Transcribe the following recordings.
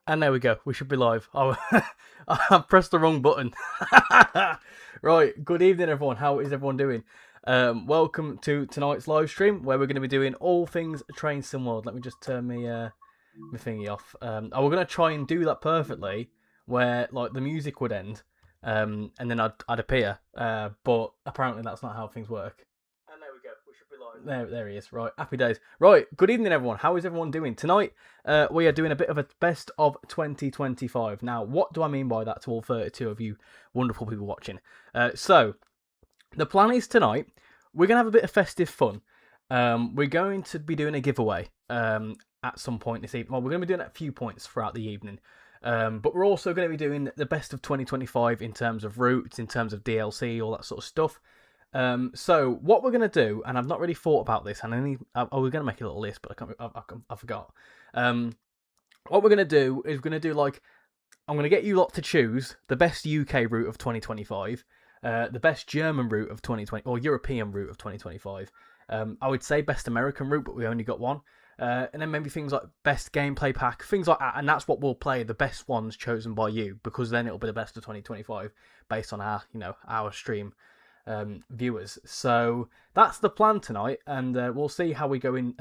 And there we go. We should be live. Oh, I pressed the wrong button. Right. Good evening, everyone. How is everyone doing? Welcome to tonight's live stream where we're going to be doing all things Train Sim World. Let me just turn my thingy off. We're going to try and do that perfectly, where like the music would end, and then I'd appear. But apparently that's not how things work. And there we go. We should be live. There he is. Right, happy days. Right, good evening, everyone. How is everyone doing tonight? We are doing a bit of a best of 2025. Now, what do I mean by that? To all 32 of you wonderful people watching. So the plan is tonight we're gonna have a bit of festive fun. We're going to be doing a giveaway at some point this evening. Well, we're going to be doing it at a few points throughout the evening. But we're also going to be doing the best of 2025 in terms of routes, in terms of DLC, all that sort of stuff. So what we're going to do, and I've not really thought about this, and we're going to make a little list, but I forgot. What we're going to do is we're going to do I'm going to get you lot to choose the best UK route of 2025, the best German route of 2020, or European route of 2025. I would say best American route, but we only got one. And then maybe things like best gameplay pack, things like that, and that's what we'll play, the best ones chosen by you, because then it'll be the best of 2025 based on our stream viewers. So that's the plan tonight, and we'll see how we go in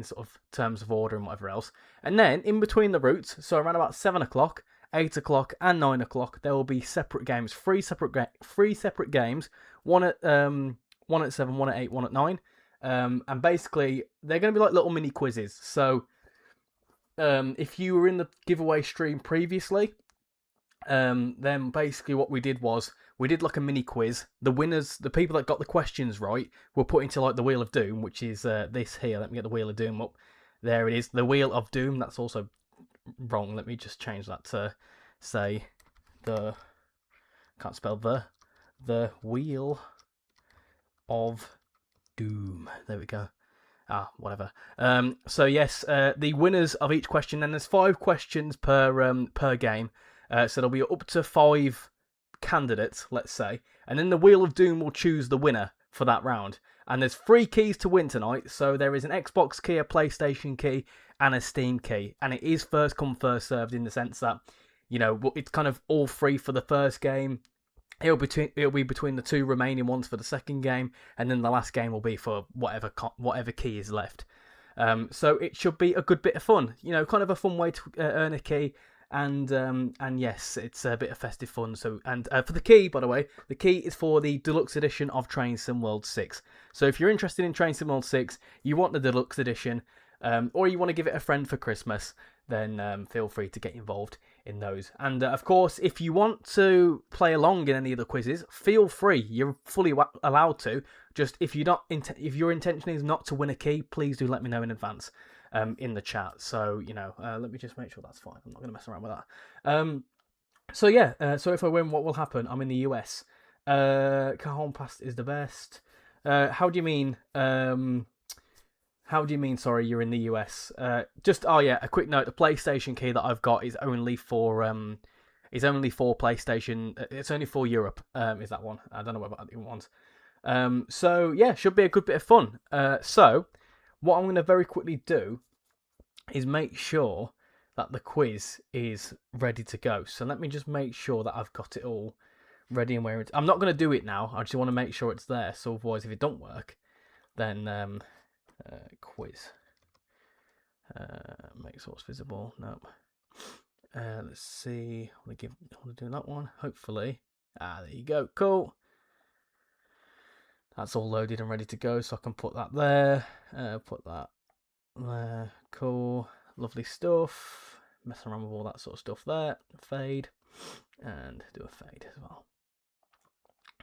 sort of terms of order and whatever else. And then in between the routes, so around about 7 o'clock, 8 o'clock, and 9 o'clock, there will be separate games, three separate games, one at 7, one at 8, one at 9. And basically, they're going to be like little mini quizzes. So, if you were in the giveaway stream previously, then basically what we did was we did like a mini quiz. The winners, the people that got the questions right, were put into like the Wheel of Doom, which is this here. Let me get the Wheel of Doom up. There it is, the Wheel of Doom. That's also wrong. Let me just change that to say can't spell the Wheel of Doom. There we go. Whatever. So yes, the winners of each question. Then there's 5 questions per game. So there'll be up to 5 candidates, let's say, and then the Wheel of Doom will choose the winner for that round. And there's 3 keys to win tonight. So there is an Xbox key, a PlayStation key, and a Steam key. And it is first come, first served in the sense that, it's kind of all free for the first game. It'll be between the 2 remaining ones for the second game, and then the last game will be for whatever key is left. So it should be a good bit of fun. Kind of a fun way to earn a key, and yes, it's a bit of festive fun. So for the key, by the way, the key is for the Deluxe Edition of Train Sim World 6. So if you're interested in Train Sim World 6, you want the Deluxe Edition, or you want to give it a friend for Christmas, then feel free to get involved in those. And of course, if you want to play along in any of the quizzes, feel free. You're fully allowed to. Just if your intention is not to win a key, please do let me know in advance in the chat. So let me just make sure that's fine. I'm not going to mess around with that. So yeah. So if I win, what will happen? I'm in the US. Cajon Past is the best. How do you mean? How do you mean, sorry, you're in the US? A quick note, the PlayStation key that I've got is only for PlayStation, it's only for Europe, is that one. I don't know about the other ones. So, yeah, should be a good bit of fun. So, what I'm going to very quickly do is make sure that the quiz is ready to go. So, let me just make sure that I've got it all ready and where it's... I'm not going to do it now, I just want to make sure it's there, so otherwise if it don't work, then... quiz. Make source visible. Nope. Let's see. I want to do that one. Hopefully. There you go. Cool. That's all loaded and ready to go, so I can put that there. Put that there. Cool. Lovely stuff. Messing around with all that sort of stuff there. Fade. And do a fade as well.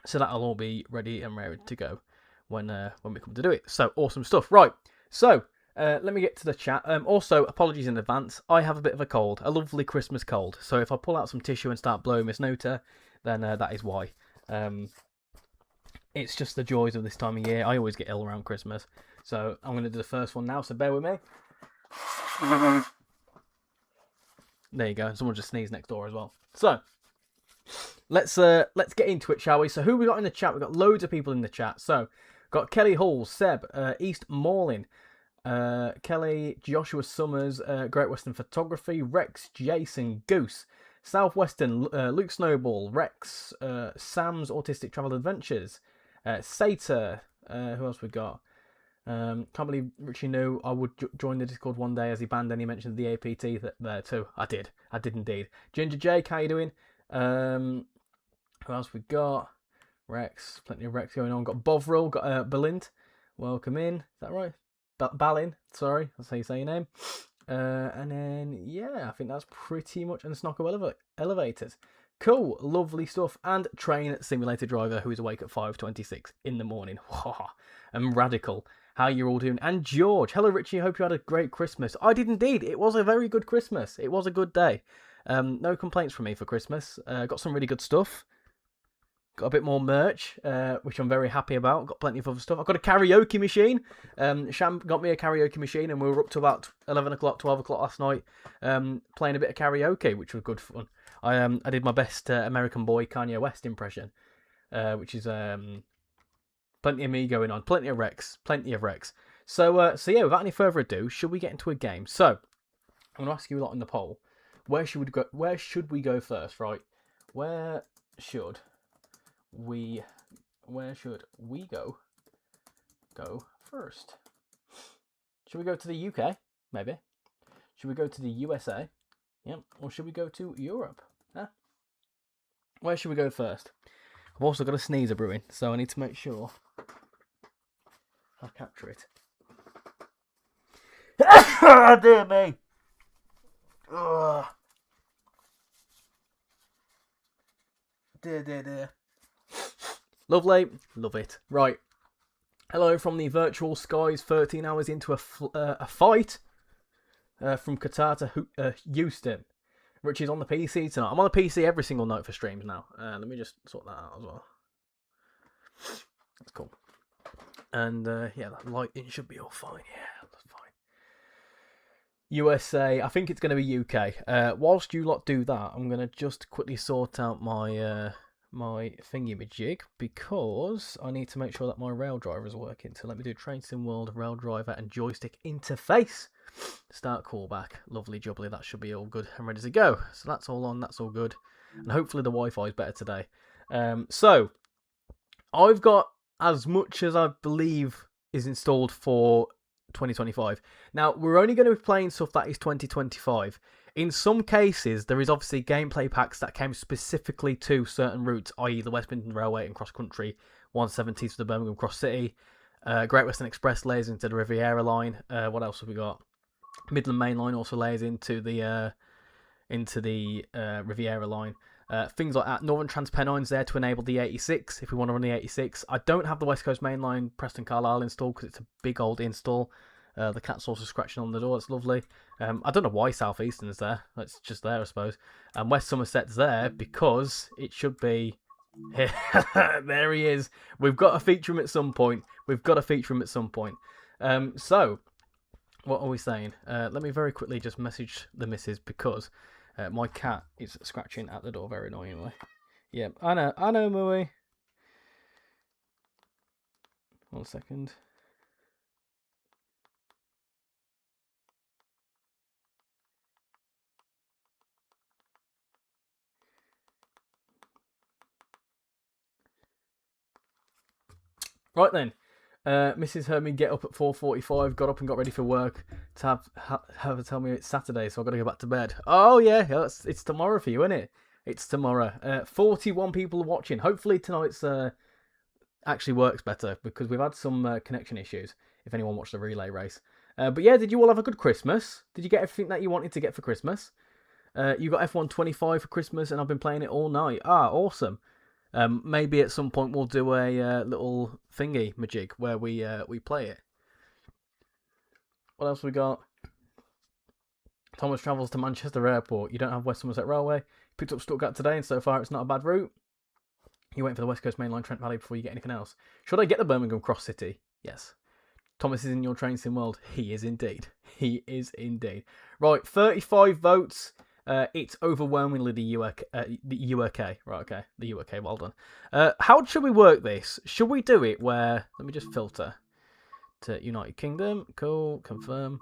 So that'll all be ready and ready to go when we come to do it. So awesome stuff. Right. So let me get to the chat. Also, apologies in advance. I have a bit of a cold, a lovely Christmas cold. So if I pull out some tissue and start blowing Miss Nota, then that is why. It's just the joys of this time of year. I always get ill around Christmas. So I'm going to do the first one now. So bear with me. There you go. Someone just sneezed next door as well. So let's get into it, shall we? So who we got in the chat? We've got loads of people in the chat. So got Kelly Hall, Seb, East Morlin, Kelly, Joshua Summers, Great Western Photography, Rex, Jason, Goose, Southwestern, Luke Snowball, Rex, Sam's Autistic Travel Adventures, Sater, who else we got? Can't believe Richie knew I would join the Discord one day as he banned any mention of the APT there too. I did indeed. Ginger Jake, how you doing? Who else we got? Rex, plenty of Rex going on. Got Bovril, got Belind. welcome in. Is that right? Balin, sorry, that's how you say your name. And then, yeah, I think that's pretty much, and Snocko elevators. Cool, lovely stuff. And train simulator driver who is awake at 5:26 in the morning. And radical. How you all doing? And George, hello Richie, hope you had a great Christmas. I did indeed. It was a very good Christmas. It was a good day. No complaints from me for Christmas. Got some really good stuff. Got a bit more merch, which I'm very happy about. Got plenty of other stuff. I've got a karaoke machine. Sham got me a karaoke machine, and we were up to about 11 o'clock, 12 o'clock last night, playing a bit of karaoke, which was good fun. I did my best American Boy Kanye West impression, which is plenty of me going on, plenty of Rex. So yeah, without any further ado, should we get into a game? So I'm going to ask you a lot in the poll. Where should we go first? Right? Where should we go first? Should we go to the UK? Maybe. Should we go to the USA? Yep. Or should we go to Europe? Huh? Where should we go first? I've also got a sneezer brewing, so I need to make sure I capture it. Dear me. Ugh. Dear. Lovely. Love it. Right. Hello from the virtual skies, 13 hours into a fight from Qatar to Houston. Richie's on the PC tonight. I'm on the PC every single night for streams now. Let me just sort that out as well. That's cool. And yeah, that lighting should be all fine. Yeah, that's fine. USA, I think it's going to be UK. Whilst you lot do that, I'm going to just quickly sort out my my thingy-majig, because I need to make sure that my rail driver is working. So let me do Train Sim World, rail driver, and joystick interface. Start callback. Lovely jubbly. That should be all good and ready to go. So that's all on. That's all good. And hopefully the Wi-Fi is better today. So I've got as much as I believe is installed for 2025. Now, we're only going to be playing stuff that is 2025. In some cases, there is obviously gameplay packs that came specifically to certain routes, i.e. the West Midlands Railway and Cross Country, 170 to the Birmingham Cross City, Great Western Express layers into the Riviera line. What else have we got? Midland Main Line also layers into the Riviera line. Things like that. Northern Transpennines there to enable the 86 if we want to run the 86. I don't have the West Coast Main Line Preston Carlisle installed because it's a big old install. The cat's also scratching on the door. It's lovely. I don't know why South Eastern's there. It's just there, I suppose. And West Somerset's there because it should be here. There he is. We've got to feature him at some point. So, what are we saying? Let me very quickly just message the missus because my cat is scratching at the door very annoyingly. Yeah, I know, Mooey. 1 second. Right then, Mrs. heard me get up at 4:45, got up and got ready for work to have her tell me it's Saturday, so I've got to go back to bed. Oh yeah, it's tomorrow for you, isn't it? It's tomorrow. 41 people are watching. Hopefully tonight's actually works better because we've had some connection issues. If anyone watched the relay race, but yeah, did you all have a good Christmas? Did you get everything that you wanted to get for Christmas? You got F1 25 for Christmas, and I've been playing it all night. Ah, awesome. Maybe at some point we'll do a little thingy majig where we play it. What else we got? Thomas travels to Manchester Airport. You don't have West Somerset Railway. Picked up Stuttgart today, and so far it's not a bad route. You waiting for the West Coast Main Line Trent Valley before you get anything else. Should I get the Birmingham Cross City? Yes. Thomas is in your Train Sim world. He is indeed. Right, 35 votes. It's overwhelmingly the UK. Right, okay. The UK, well done. How should we work this? Should we do it where... Let me just filter to United Kingdom. Cool, confirm.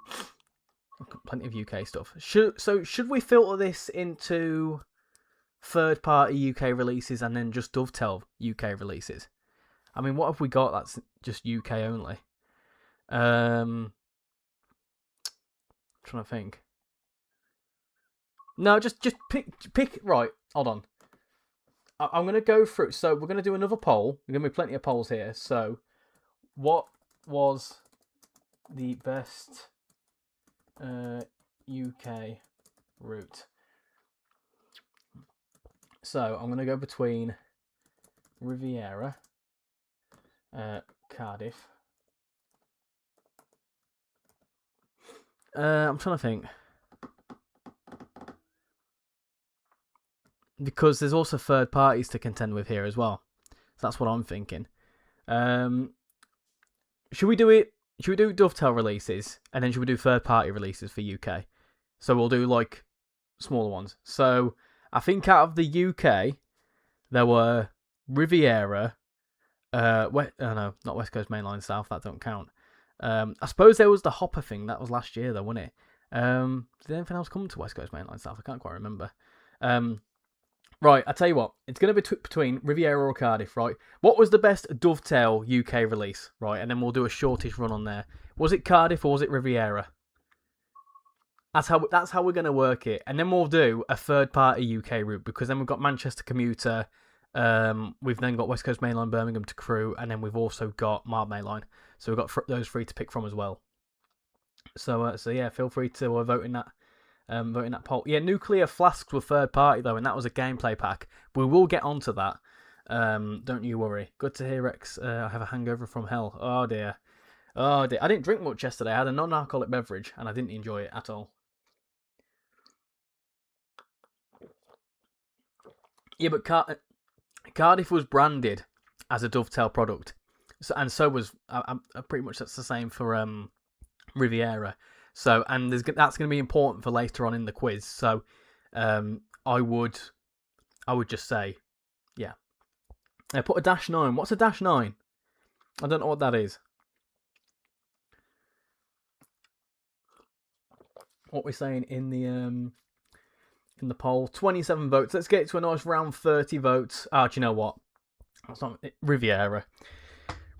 Plenty of UK stuff. Should we filter this into third-party UK releases and then just dovetail UK releases? I mean, what have we got that's just UK only? Trying to think. No, just pick. Right, hold on. I'm going to go through. So we're going to do another poll. There's going to be plenty of polls here. So what was the best UK route? So I'm going to go between Riviera, Cardiff. I'm trying to think. Because there's also third parties to contend with here as well. So that's what I'm thinking. Should we do it? Should we do dovetail releases and then should we do third party releases for UK? So we'll do like smaller ones. So I think out of the UK there were Riviera, no, not West Coast Mainline South. That don't count. I suppose there was the Hopper thing. That was last year though, wasn't it? Did anything else come to West Coast Mainline South? I can't quite remember. Right, I tell you what, it's going to be between Riviera or Cardiff, right? What was the best dovetail UK release, right? And then we'll do a shortish run on there. Was it Cardiff or was it Riviera? That's how we're going to work it. And then we'll do a third-party UK route because then we've got Manchester Commuter, we've then got West Coast Mainline, Birmingham to Crewe, and then we've also got Mild Mainline. So we've got those three to pick from as well. So yeah, feel free to vote in that. Voting that poll. Yeah, Nuclear Flasks were third party though, and that was a gameplay pack. We will get onto that. Don't you worry. Good to hear, Rex. I have a hangover from hell. Oh dear. Oh dear. I didn't drink much yesterday. I had a non-alcoholic beverage, and I didn't enjoy it at all. Yeah, but Cardiff was branded as a dovetail product, so was pretty much that's the same for Riviera. So, and that's going to be important for later on in the quiz. So, I would just say, yeah. I put a -9. What's a -9? I don't know what that is. What we're saying in the poll, 27 votes. Let's get to a nice round 30 votes. Do you know what? That's not Riviera.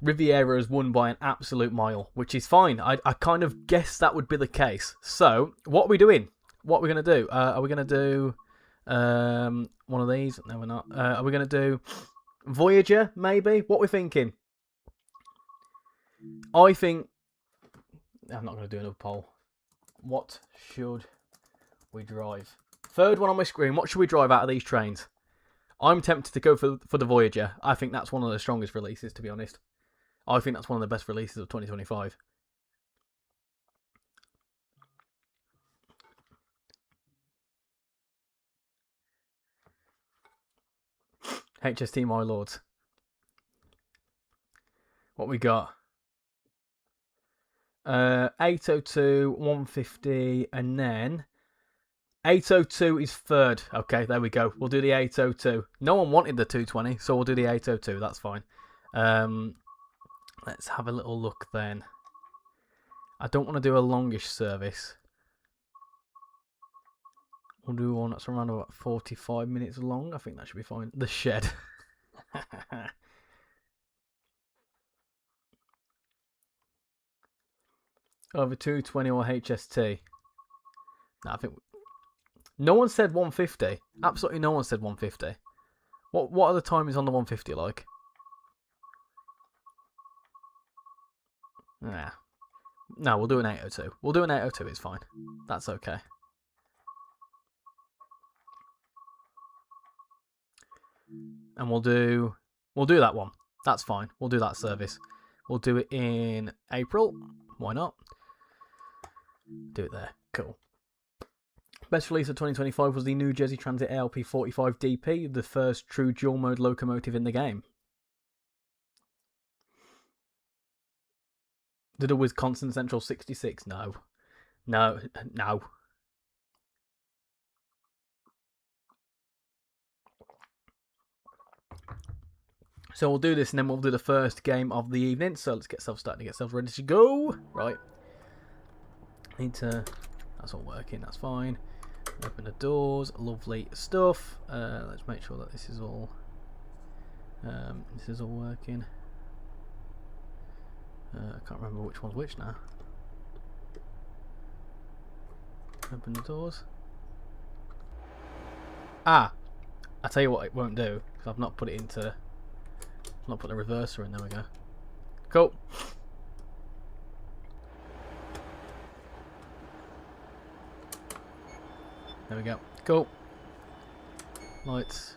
Riviera has won by an absolute mile, which is fine. I kind of guessed that would be the case. So, what are we doing? What are we going to do? Are we going to do one of these? No, we're not. Are we going to do Voyager, maybe? What are we thinking? I think... I'm not going to do another poll. What should we drive? Third one on my screen. What should we drive out of these trains? I'm tempted to go for the Voyager. I think that's one of the strongest releases, to be honest. I think that's one of the best releases of 2025. HST, my lords. What we got? 802, 150, and then 802 is third. Okay, there we go. We'll do the 802. No one wanted the 220, so we'll do the 802. That's fine. Let's have a little look then. I don't want to do a longish service. We'll do one that's around about 45 minutes long. I think that should be fine. The Shed. Over 220 or HST. No, I think no one said 150. Absolutely no one said 150. What are the timings on the 150 like? Nah. No, we'll do an 802. We'll do an 802, it's fine. That's okay. And we'll do that one. That's fine. We'll do that service. We'll do it in April. Why not? Do it there. Cool. Best release of 2025 was the New Jersey Transit ALP 45 DP, the first true dual mode locomotive in the game. Did a Wisconsin Central 66? No. No. No. So we'll do this and then we'll do the first game of the evening. So let's get starting to get ourselves ready to go. Right. Need to... That's all working. That's fine. Open the doors. Lovely stuff. Let's make sure that this is all... working. I can't remember which one's which now. Open the doors. I tell you what it won't do, because I've not put it into... I've not put the reverser in. There we go. Cool. There we go. Cool. Lights.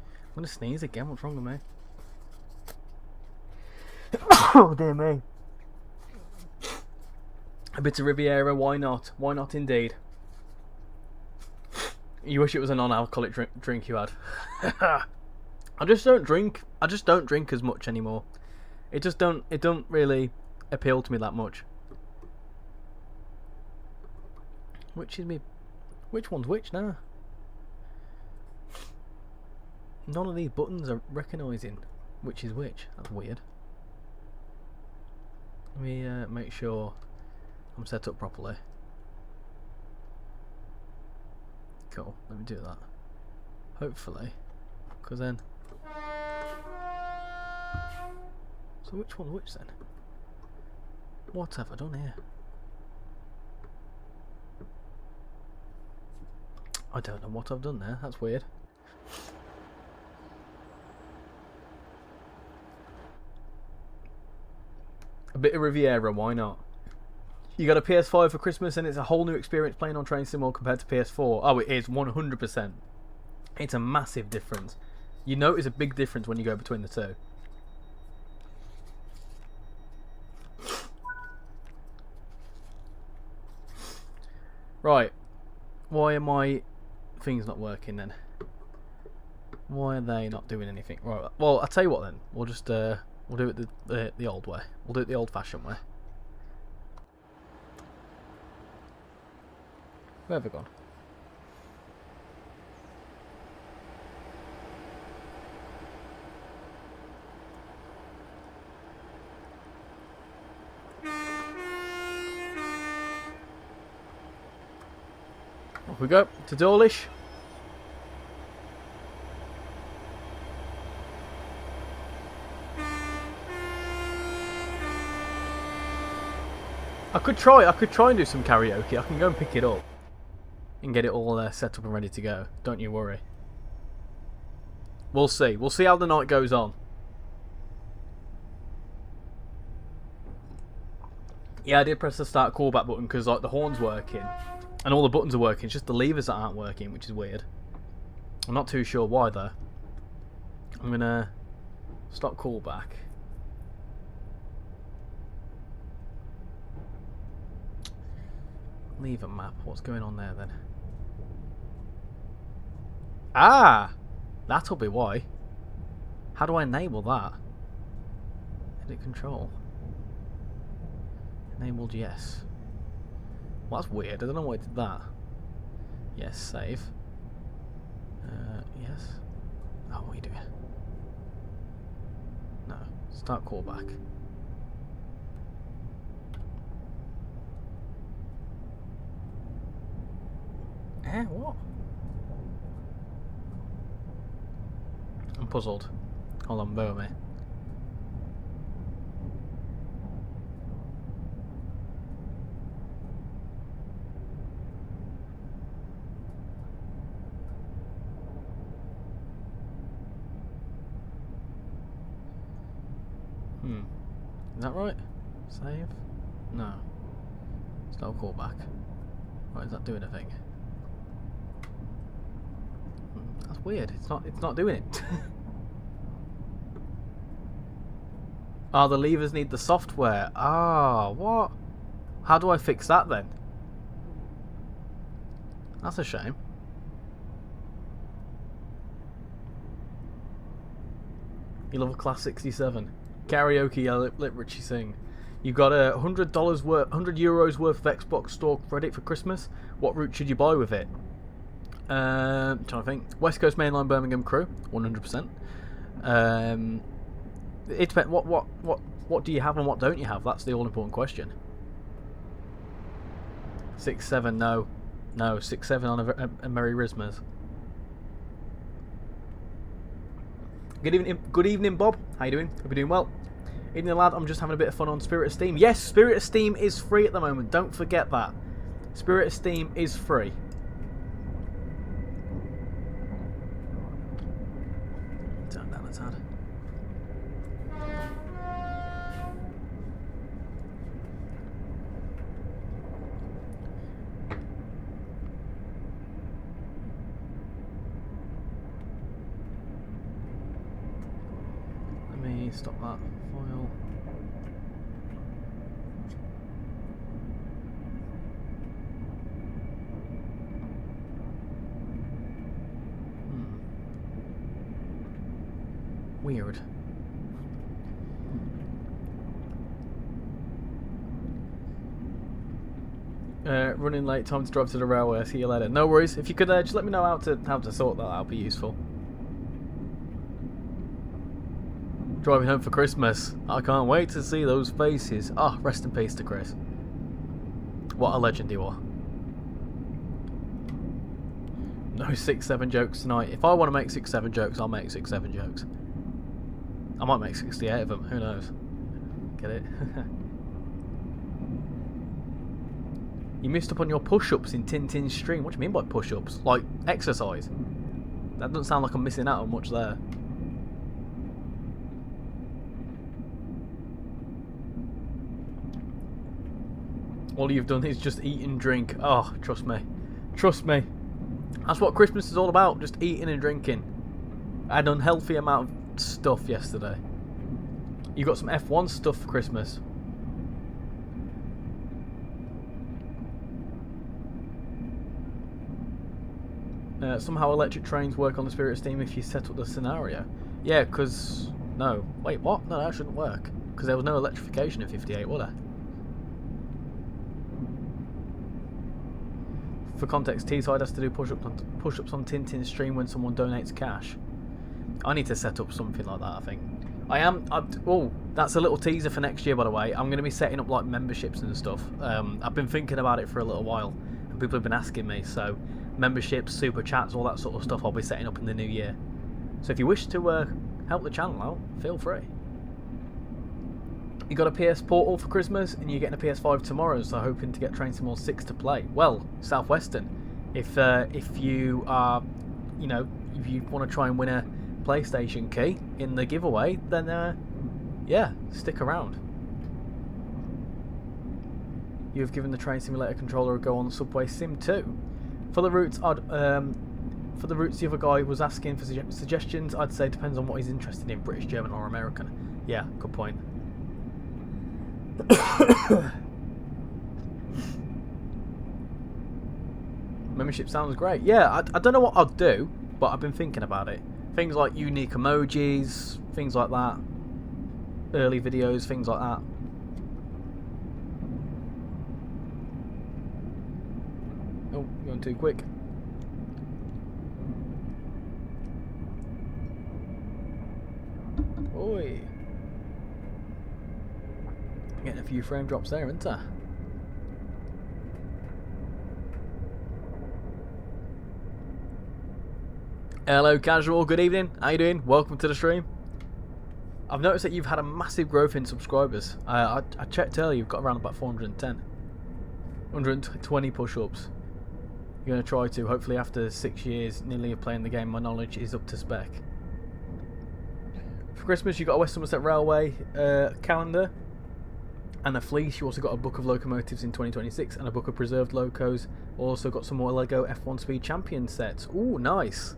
I'm gonna sneeze again. What's wrong with me? Oh dear me. A bit of Riviera. Why not? Why not indeed? You wish it was a non-alcoholic drink you had. I just don't drink. I just don't drink as much anymore. It don't really appeal to me that much. Which is me? Which one's which now? None of these buttons are recognising which is which. That's weird. Let me make sure I'm set up properly. Cool. Let me do that. Hopefully, because then. So which one's which then? What have I done here? I don't know what I've done there. That's weird. A bit of Riviera, why not? You got a PS5 for Christmas and it's a whole new experience playing on Train Sim compared to PS4. Oh, it is 100%. It's a massive difference. You notice a big difference when you go between the two. Right. Why are my things not working then? Why are they not doing anything? Right. Well, I'll tell you what then. We'll just we'll do it the old way. We'll do it the old-fashioned way. Where have we gone? Off we go to Dawlish. I could try and do some karaoke. I can go and pick it up and get it all set up and ready to go. Don't you worry. We'll see. We'll see how the night goes on. Yeah, I did press the start callback button because like the horn's working and all the buttons are working. It's just the levers that aren't working, which is weird. I'm not too sure why though. I'm gonna stop callback. Leave a map. What's going on there then? Ah! That'll be why. How do I enable that? Edit control. Enabled, yes. Well, that's weird. I don't know why I did that. Yes, save. Yes. Oh, what are you doing? No. Start callback. What? I'm puzzled. Hold on, bear with me. Is that right? Save? No. Start callback. Right, is that doing anything? That's weird. It's not doing it. Oh, the levers need the software. Ah, what? How do I fix that then? That's a shame. You love a class 67. Karaoke, let Richie sing. You got a $100 worth, €100 worth of Xbox Store credit for Christmas. What route should you buy with it? Trying to think. West Coast Mainline Birmingham Crew, 100%. It depends. What do you have and what don't you have? That's the all important question. 6-7, no, 6-7 on a Merry Rismas. Good evening, Bob. How you doing? Hope you're doing well. Evening, lad. I'm just having a bit of fun on Spirit of Steam. Yes, Spirit of Steam is free at the moment. Don't forget that. Spirit of Steam is free. Turn down a tad. you stop that? Foil. Weird. Running late, time to drive to the railway. See you later. No worries. If you could just let me know how to sort that. That'll be useful. Driving home for Christmas. I can't wait to see those faces. Ah, rest in peace to Chris. What a legend he was. No 6-7 jokes tonight. If I want to make 6-7 jokes, I'll make 6-7 jokes. I might make 68 of them. Who knows? Get it? You missed up on your push-ups in Tintin's stream. What do you mean by push-ups? Like exercise? That doesn't sound like I'm missing out on much there. All you've done is just eat and drink. Oh, trust me. Trust me. That's what Christmas is all about. Just eating and drinking. I had an unhealthy amount of stuff yesterday. You got some F1 stuff for Christmas. Somehow electric trains work on the Spirit Steam if you set up the scenario. Yeah, because... No. Wait, what? No, that shouldn't work. Because there was no electrification in 58, was there? For context, T-Side has to do push-ups on Tintin's stream when someone donates cash. I need to set up something like that, I think. Oh, that's a little teaser for next year, by the way. I'm going to be setting up like memberships and stuff. I've been thinking about it for a little while, and people have been asking me, so... Memberships, super chats, all that sort of stuff I'll be setting up in the new year. So if you wish to help the channel out, feel free. You got a PS Portal for Christmas and you're getting a PS5 tomorrow, so hoping to get Train Sim 6 to play. Well, Southwestern, if you are, you know, if you want to try and win a PlayStation key in the giveaway, then yeah, stick around. You have given the Train Simulator controller a go on Subway Sim 2. For the routes, the other guy was asking for suggestions. I'd say depends on what he's interested in, British, German, or American. Yeah, good point. Membership sounds great. Yeah, I don't know what I'd do, but I've been thinking about it. Things like unique emojis, things like that. Early videos, things like that. Oh, going too quick. Oi. Getting a few frame drops there, isn't I? Hello casual, good evening. How you doing? Welcome to the stream. I've noticed that you've had a massive growth in subscribers. I checked earlier, you've got around about 410. 120 push-ups. You're going to try to. Hopefully after 6 years nearly of playing the game, my knowledge is up to spec. For Christmas you got a West Somerset Railway calendar and a fleece. You also got a book of locomotives in 2026 and a book of preserved locos. Also got some more Lego F1 Speed Champion sets. Ooh, nice.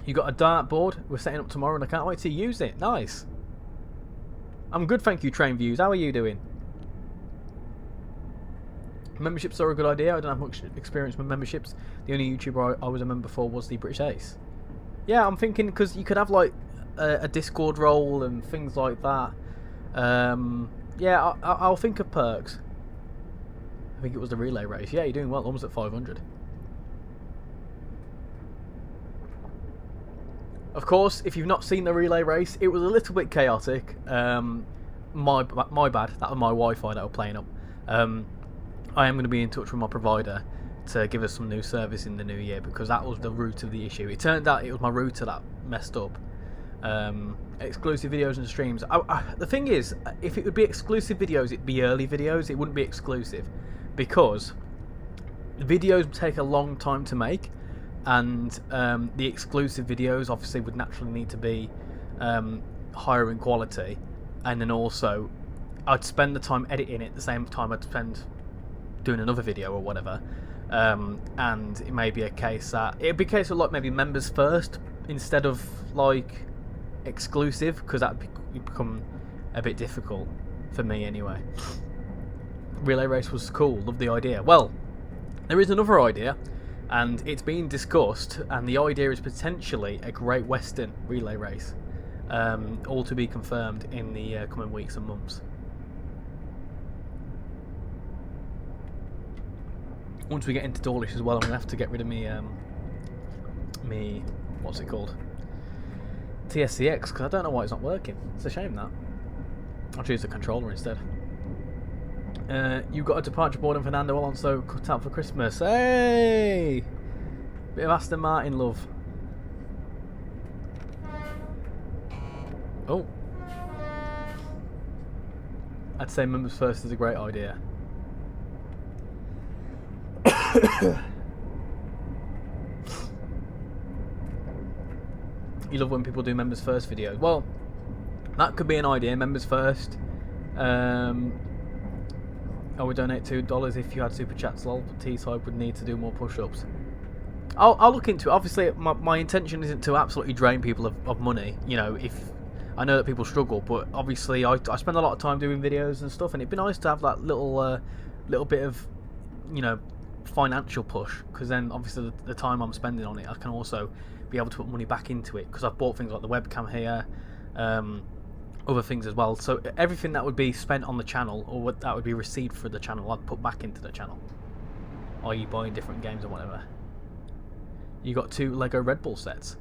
You got a dartboard we're setting up tomorrow and I can't wait to use it. Nice. I'm good, thank you, Train Views. How are you doing? Memberships are a good idea. I don't have much experience with memberships. The only YouTuber I was a member for was the British Ace. Yeah, I'm thinking because you could have like a Discord role and things like that. Yeah, I'll think of perks. I think it was the relay race. Yeah, you're doing well. Almost at 500. Of course, if you've not seen the relay race, it was a little bit chaotic. My bad. That was my Wi-Fi that was playing up. I am going to be in touch with my provider to give us some new service in the new year because that was the root of the issue. It turned out it was my router that messed up. Exclusive videos and streams. The thing is, if it would be exclusive videos, it'd be early videos. It wouldn't be exclusive because the videos would take a long time to make, and the exclusive videos obviously would naturally need to be higher in quality, and then also I'd spend the time editing it at the same time I'd spend doing another video or whatever, and it may be a case that it'd be a case of like maybe members first instead of like exclusive, because that would become a bit difficult for me anyway. Relay race was cool, loved the idea. Well, there is another idea, and it's being discussed, and the idea is potentially a Great Western relay race, all to be confirmed in the coming weeks and months. Once we get into Dawlish as well, I'm going to have to get rid of me, what's it called? TSCX, because I don't know why it's not working. It's a shame that. I'll choose the controller instead. You got a departure board and Fernando Alonso cut out for Christmas. Hey! Bit of Aston Martin love. Oh. I'd say members first is a great idea. You love when people do members first videos. Well, that could be an idea. Members first. I would donate $2 if you had super chats. Lol, but T-side would need to do more push-ups. I'll look into it. Obviously, my intention isn't to absolutely drain people of money. You know, if I know that people struggle, but obviously I spend a lot of time doing videos and stuff, and it'd be nice to have that little bit of, you know, financial push, because then obviously the time I'm spending on it, I can also be able to put money back into it, because I've bought things like the webcam here, other things as well. So everything that would be spent on the channel, or what that would be received for the channel, I'd put back into the channel, i.e. buying different games or whatever. You got 2 Lego Red Bull sets.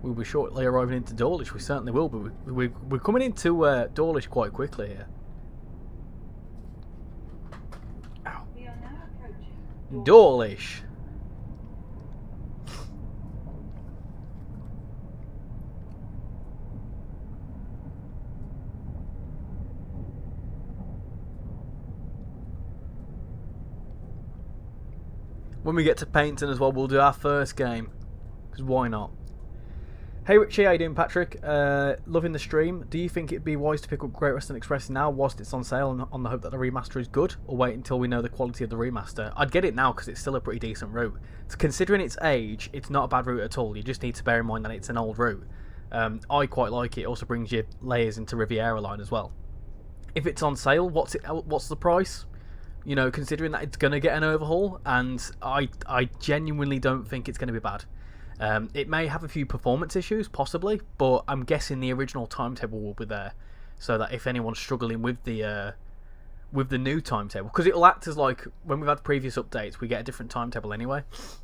We'll be shortly arriving into Dawlish. We certainly will, but we're coming into Dawlish quite quickly here. Ow. We are now approaching Dawlish. When we get to Paynton as well, we'll do our first game, because why not? Hey Richie, how you doing, Patrick? Loving the stream. Do you think it'd be wise to pick up Great Western Express now whilst it's on sale, on the hope that the remaster is good, or wait until we know the quality of the remaster? I'd get it now because it's still a pretty decent route. Considering its age, it's not a bad route at all. You just need to bear in mind that it's an old route. I quite like it. It also brings you layers into Riviera Line as well. If it's on sale, what's the price? You know, considering that it's going to get an overhaul, and I genuinely don't think it's going to be bad. It may have a few performance issues, possibly, but I'm guessing the original timetable will be there, so that if anyone's struggling with the new timetable, because it'll act as like when we've had previous updates, we get a different timetable anyway,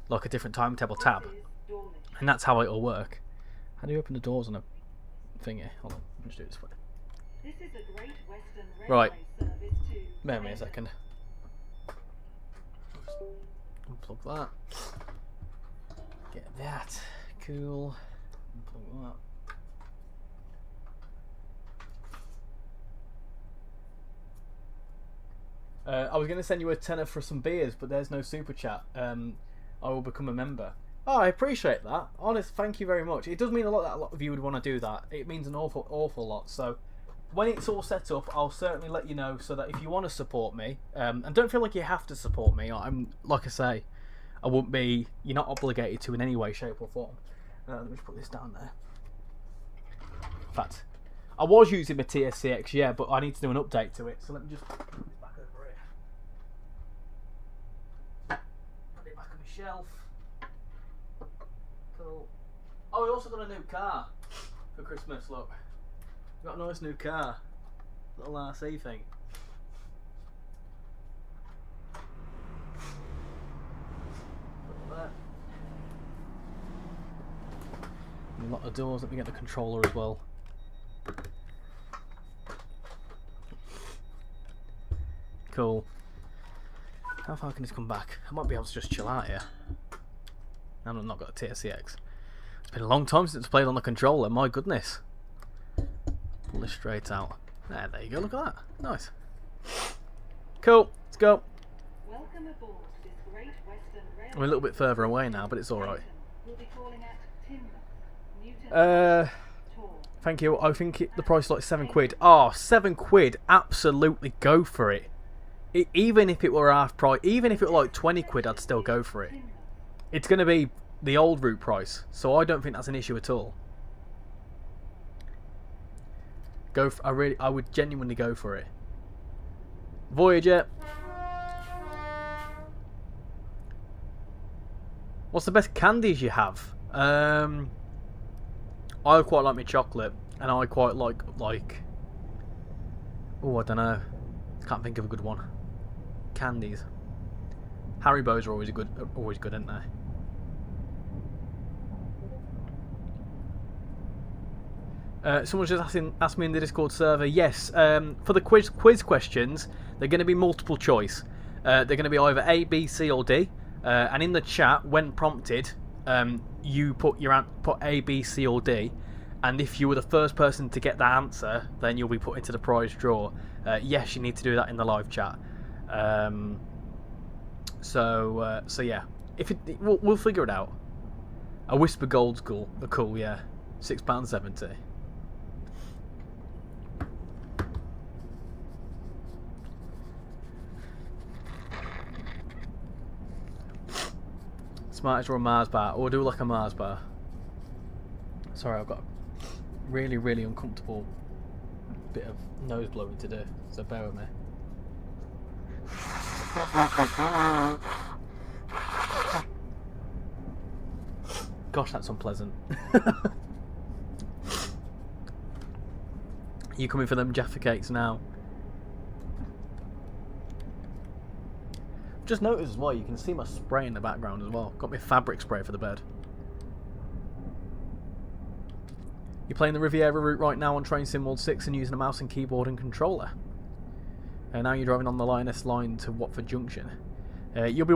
like a different timetable tab, and that's how it'll work. How do you open the doors on a thingy? Hold on, let me just do it this way. This is a Great Western Railway Right. service to Bear with me a second. Unplug that. Get that. Cool. Unplug that. I was going to send you a tenner for some beers, but there's no super chat. I will become a member. Oh, I appreciate that. Honest, thank you very much. It does mean a lot that a lot of you would want to do that. It means an awful lot. So when it's all set up, I'll certainly let you know, so that if you want to support me, and don't feel like you have to support me. I'm, like I say, I wouldn't be. You're not obligated to in any way, shape, or form. Let me just put this down there. In fact, I was using my TSCX, yeah, but I need to do an update to it. So let me just put it back over here. Put it back on my shelf. Cool. Oh, we also got a new car for Christmas. Look, we got a nice new car, little RC thing. A lot of doors. Let me get the controller as well. Cool. How far can this come back? I might be able to just chill out here. I've not got a TSCX. It's been a long time since I played on the controller. My goodness. Pull this straight out. There you go. Look at that. Nice. Cool. Let's go. Welcome aboard this Great Western Railway. I'm a little bit further away now, but it's all right. We'll be calling at Newton. Thank you. I think the price is like £7. Oh, £7. Absolutely go for it. even if it were half price, even if it were like 20 quid, I'd still go for it. It's going to be the old route price, so I don't think that's an issue at all. I would genuinely go for it. Voyager. What's the best candies you have? I quite like my chocolate, and I quite like oh, I don't know. Can't think of a good one. Candies. Haribo's are always good, aren't they? Someone's just asked me in the Discord server. Yes, for the quiz questions, they're going to be multiple choice. They're going to be either A, B, C, or D. And in the chat, when prompted, you put A, B, C, or D. And if you were the first person to get that answer, then you'll be put into the prize draw. Yes, you need to do that in the live chat. So yeah, we'll figure it out. A Whisper Gold's cool, yeah. £6.70. Smartest or a Mars bar, or do like a Mars bar. Sorry, I've got a really, really uncomfortable bit of nose blowing to do, so bear with me. Gosh, that's unpleasant. You coming for them Jaffa cakes now? Just noticed as well, you can see my spray in the background as well. Got my fabric spray for the bed. You're playing the Riviera route right now on Train Sim World 6 and using a mouse and keyboard and controller. And now you're driving on the Lioness line to Watford Junction. You'll be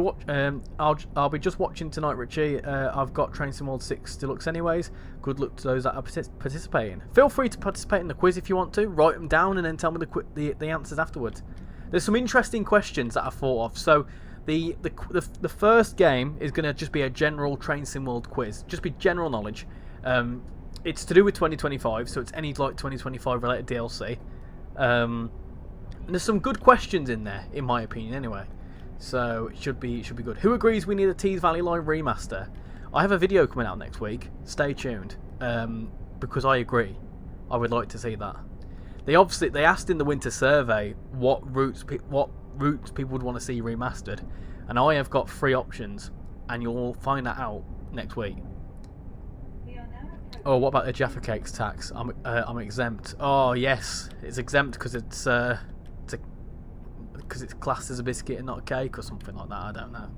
I'll be just watching tonight, Richie. I've got Train Sim World 6 Deluxe anyways. Good luck to those that are participating. Feel free to participate in the quiz if you want to. Write them down and then tell me the answers afterwards. There's some interesting questions that I thought of. So the first game is going to just be a general Train Sim World quiz. Just be general knowledge. It's to do with 2025, so it's any like 2025 related DLC. And there's some good questions in there, in my opinion, anyway. So it should be good. Who agrees we need a Tees Valley Line remaster? I have a video coming out next week. Stay tuned, because I agree. I would like to see that. They asked in the winter survey what routes people would want to see remastered, and I have got 3 options, and you'll find that out next week. Oh, what about the Jaffa Cakes tax? I'm exempt. Oh yes, it's exempt because it's classed as a biscuit and not a cake or something like that. I don't know.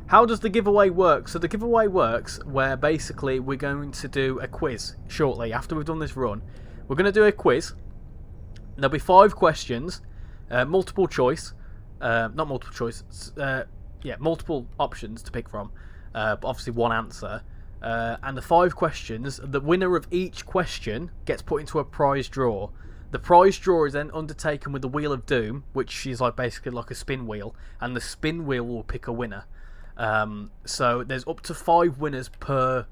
How does the giveaway work? So the giveaway works where basically we're going to do a quiz shortly after we've done this run. We're going to do a quiz. There'll be 5 questions, multiple choice, not multiple choice, multiple options to pick from, but obviously one answer. And the 5 questions, the winner of each question gets put into a prize draw. The prize draw is then undertaken with the Wheel of Doom, which is basically like a spin wheel, and the spin wheel will pick a winner. So there's up to 5 winners per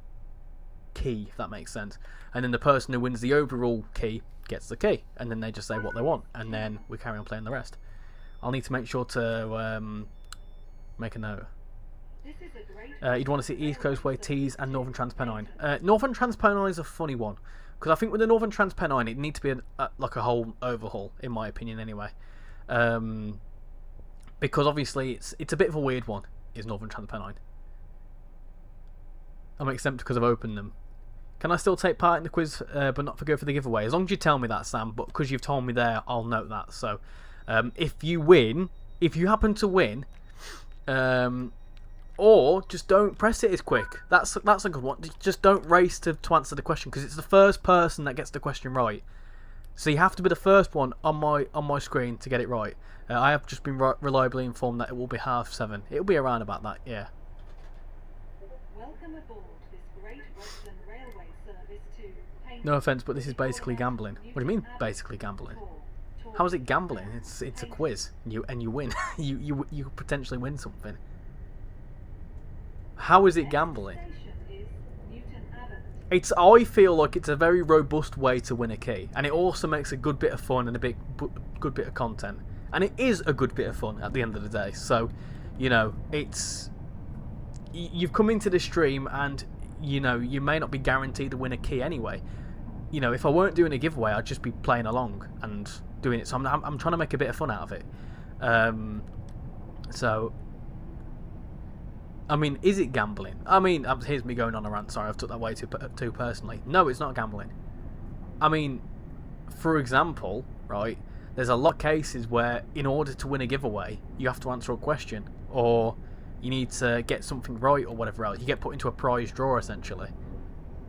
key, if that makes sense. And then the person who wins the overall key gets the key, and then they just say what they want, and then we carry on playing the rest. I'll need to make sure to make a note. You'd want to see East Coast Way, Tees, and Northern Transpennine. Northern Transpennine is a funny one, because I think with the Northern Transpennine it needs to be like a whole overhaul, in my opinion anyway. Because obviously it's a bit of a weird one, is Northern Transpennine. I'm exempt because I've opened them. Can I still take part in the quiz but not go for the giveaway? As long as you tell me that, Sam, but because you've told me there, I'll note that. So if you happen to win, or just don't press it as quick. That's a good one. Just don't race to answer the question, because it's the first person that gets the question right. So you have to be the first one on my screen to get it right. I have just been reliably informed that it will be 7:30. It'll be around about that, yeah. Welcome aboard this Great Western Railway service to No offence, but this is basically gambling. What do you mean, basically gambling? How is it gambling? It's a quiz. You win. you potentially win something. How is it gambling? I feel like it's a very robust way to win a key, and it also makes a good bit of fun and a good bit of content. And it is a good bit of fun at the end of the day. So, you know, you've come into the stream and, you know, you may not be guaranteed to win a key anyway. You know, if I weren't doing a giveaway, I'd just be playing along and doing it. So I'm trying to make a bit of fun out of it. So, I mean, is it gambling? I mean, here's me going on a rant. Sorry, I've took that way too personally. No, it's not gambling. I mean, for example, right, there's a lot of cases where in order to win a giveaway, you have to answer a question, or you need to get something right, or whatever else. You get put into a prize draw, essentially.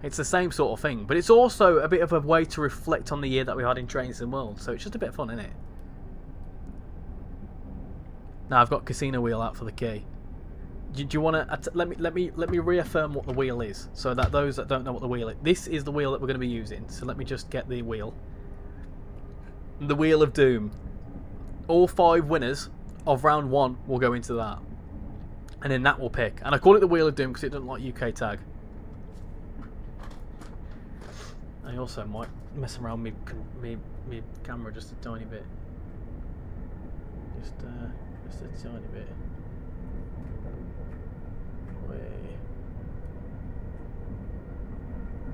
It's the same sort of thing, but it's also a bit of a way to reflect on the year that we had in Train Sim World, so it's just a bit of fun, isn't it? Now I've got Casino Wheel out for the key. Do you want to let me reaffirm what the wheel is, so that those that don't know what the wheel is, this is the wheel that we're going to be using. So let me just get the wheel. The Wheel of Doom. All 5 winners of round 1 will go into that, and then that will pick. And I call it the Wheel of Doom because it doesn't like UK tag. I also might mess around me camera just a tiny bit. Just a tiny bit.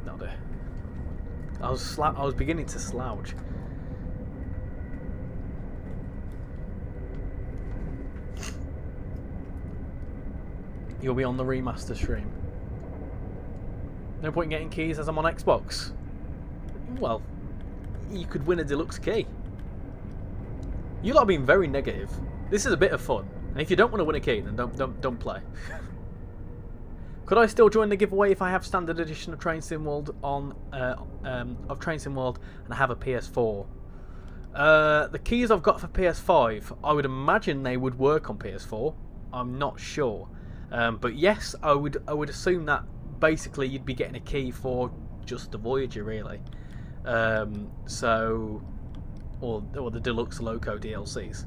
That'll do. I was beginning to slouch. You'll be on the remaster stream. No point in getting keys as I'm on Xbox. Well, you could win a deluxe key. You lot are being very negative. This is a bit of fun. And if you don't want to win a key, then don't play. Could I still join the giveaway if I have standard edition of Train Sim World of Train Sim World and I have a PS4? The keys I've got for PS5, I would imagine they would work on PS4. I'm not sure. But yes, I would assume that basically you'd be getting a key for just the Voyager, really. So, or the Deluxe Loco DLCs,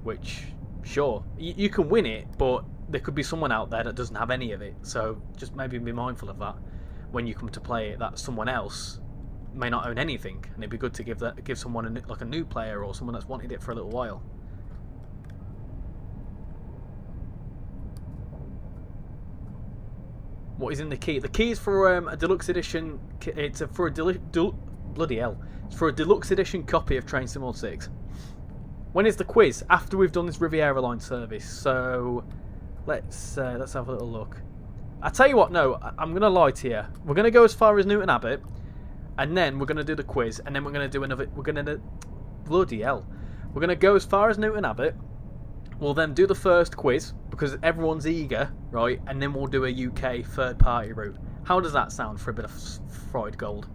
which, sure, you can win it, but there could be someone out there that doesn't have any of it. So just maybe be mindful of that when you come to play it. That someone else may not own anything, and it'd be good to give someone like a new player or someone that's wanted it for a little while. What is in the key? The key is for a deluxe edition. It's for a bloody hell. It's for a deluxe edition copy of Train Sim World 6. When is the quiz? After we've done this Riviera Line service. So let's have a little look. I tell you what. No, I'm gonna lie to you. We're gonna go as far as Newton Abbot, and then we're gonna do the quiz, and then we're gonna do another. We're gonna bloody hell. We're gonna go as far as Newton Abbot. We'll then do the first quiz because everyone's eager, right? And then we'll do a UK third-party route. How does that sound for a bit of fried gold?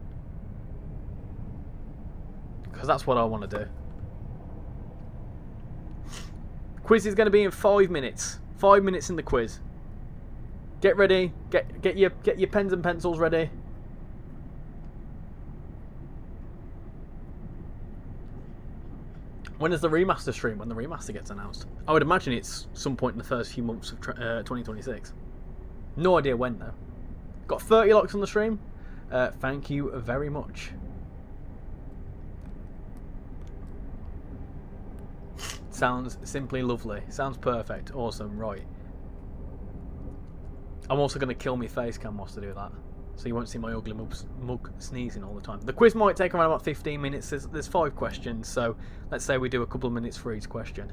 Because that's what I want to do. Quiz is going to be in 5 minutes. 5 minutes in the quiz. Get ready. Get your pens and pencils ready. When is the remaster stream? When the remaster gets announced? I would imagine it's some point in the first few months of 2026. No idea when though. Got 30 likes on the stream. Thank you very much. Sounds simply lovely. Sounds perfect. Awesome. Right. I'm also going to kill my face cam whilst I do that, so you won't see my ugly mug sneezing all the time. The quiz might take around about 15 minutes. There's 5 questions, so let's say we do a couple of minutes for each question.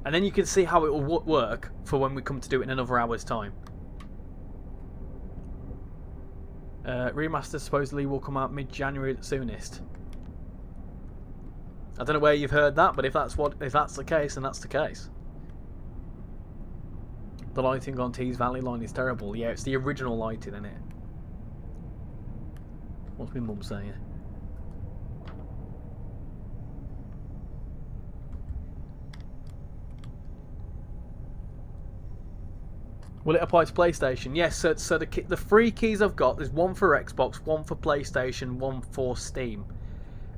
And then you can see how it will work for when we come to do it in another hour's time. Remaster supposedly will come out mid-January at the soonest. I don't know where you've heard that, but if that's the case, then that's the case. The lighting on Tees Valley Line is terrible. Yeah, it's the original lighting, isn't it? What's my mum saying? Will it apply to PlayStation? Yes, so the 3 keys I've got, there's one for Xbox, one for PlayStation, one for Steam.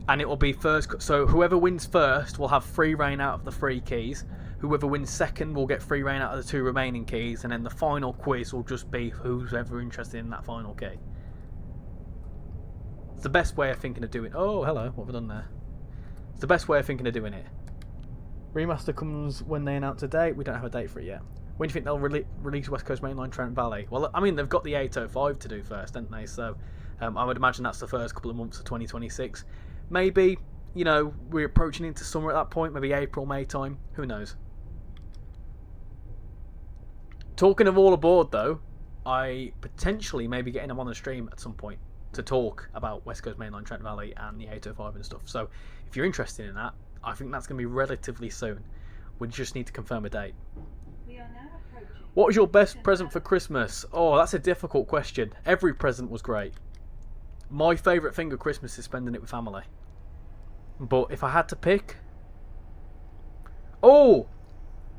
And it will be first, so whoever wins first will have free reign out of the 3 keys. Whoever wins second will get free reign out of the 2 remaining keys. And then the final quiz will just be who's ever interested in that final key. It's the best way of thinking of doing it. Oh, hello, what have I done there? It's the best way of thinking of doing it. Remaster comes when they announce a date. We don't have a date for it yet. When do you think they'll release West Coast Mainline Trent Valley? Well, I mean, they've got the 805 to do first, don't they? So I would imagine that's the first couple of months of 2026. Maybe, we're approaching into summer at that point. Maybe April, May time. Who knows? Talking of all aboard, though, I potentially may be getting them on the stream at some point to talk about West Coast Mainline Trent Valley and the 805 and stuff. So if you're interested in that, I think that's going to be relatively soon. We just need to confirm a date. We are now approaching. What was your best present for Christmas? Oh, that's a difficult question. Every present was great. My favourite thing of Christmas is spending it with family. But if I had to pick... Oh!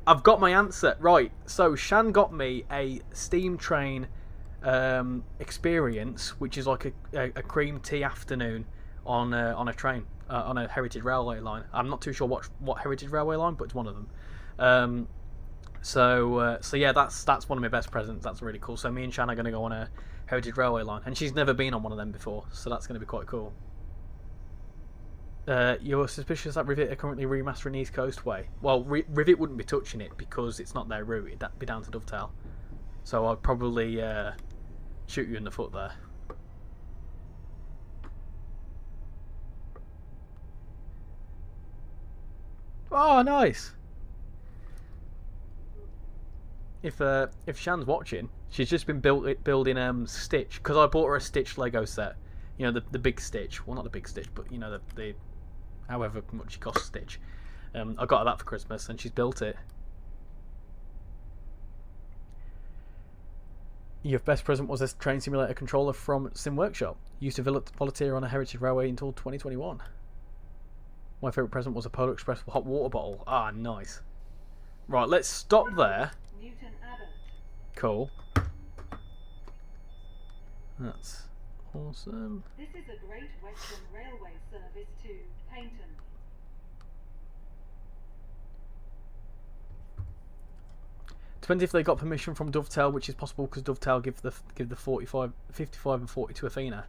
I've got my answer. Right, so Shan got me a steam train experience, which is like a cream tea afternoon on a train, on a Heritage Railway line. I'm not too sure what Heritage Railway line, but it's one of them. So yeah, that's one of my best presents. That's really cool. So me and Shan are going to go on a Heritage Railway line, and she's never been on one of them before, so that's going to be quite cool. You're suspicious that Rivet are currently remastering East Coast Way. Well, Rivet wouldn't be touching it because it's not their route. It'd be down to Dovetail. So I'd probably shoot you in the foot there. Oh, nice. If Shan's watching, she's just been building Stitch, because I bought her a Stitch Lego set. The big Stitch. Well, not the big Stitch, but the however much it costs Stitch. I got her that for Christmas, and she's built it. Your best present was a train simulator controller from Sim Workshop. Used to volunteer on a Heritage Railway until 2021. My favourite present was a Polar Express hot water bottle. Ah, nice. Right, let's stop there. Newton Abbott. Cool. That's awesome. This is a Great Western Railway service to Paynton. Depends if they got permission from Dovetail, which is possible because Dovetail give the 55 and 40 to Athena.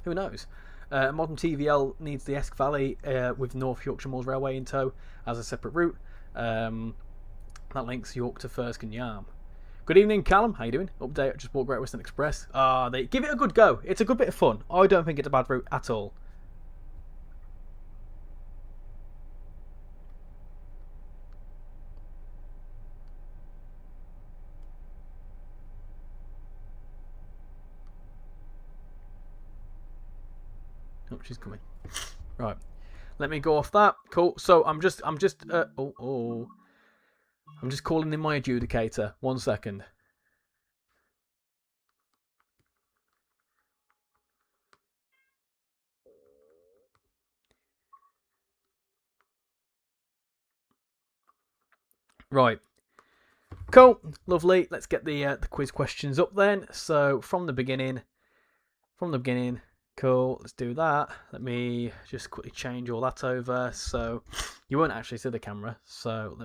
Who knows? Modern TVL needs the Esk Valley with North Yorkshire Moors Railway in tow as a separate route. That links York to Thirsk and Yarm. Good evening, Callum. How you doing? Update. I just bought Great Western Express. They give it a good go. It's a good bit of fun. I don't think it's a bad route at all. Oh, she's coming. Right. Let me go off that. Cool. So I'm just I'm just calling in my adjudicator. 1 second. Right. Cool. Lovely. Let's get the quiz questions up then. So from the beginning. Cool. Let's do that. Let me just quickly change all that over. So you won't actually see the camera. So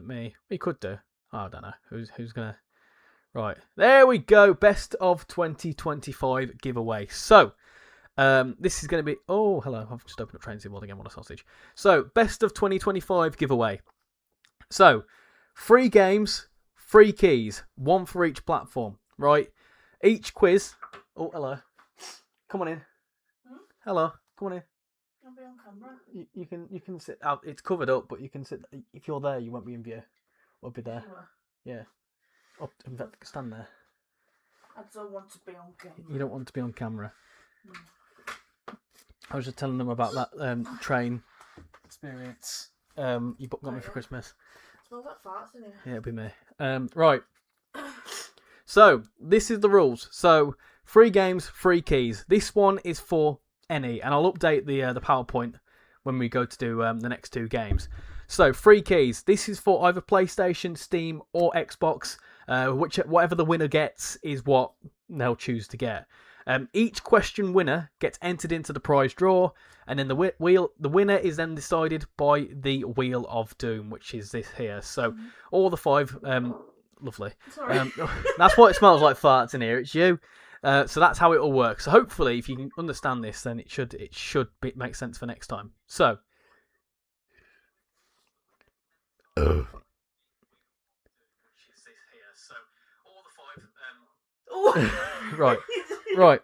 we could do. Oh, I don't know. Who's gonna? Right. There we go. Best of 2025 giveaway. So this is going to be. Oh, hello. I've just opened up Train Sim World again. What a sausage. So best of 2025 giveaway. So 3 games, 3 keys, 1 for each platform. Right. Each quiz. Oh, hello. Come on in. Hello, come on in. I'll be on camera. You can sit out. It's covered up, but you can sit. If you're there, you won't be in view. We'll be there. Sure. Yeah. Up, in fact, stand there. I don't want to be on camera. You don't want to be on camera. No. I was just telling them about that train experience. You got me for Christmas. It smells like farts in here. Yeah, it'll be me. Right. So this is the rules. So 3 games, 3 keys. This one is for any, and I'll update the PowerPoint when we go to do the next 2 games. So 3 keys. This is for either PlayStation, Steam, or Xbox. Whatever the winner gets is what they'll choose to get. Each question winner gets entered into the prize draw, and then the winner is then decided by the Wheel of Doom, which is this here. So all the 5. Lovely. Sorry. That's what it smells like farts in here. It's you. So that's how it all works. So hopefully, if you can understand this, then it should make sense for next time. So, Right. Right.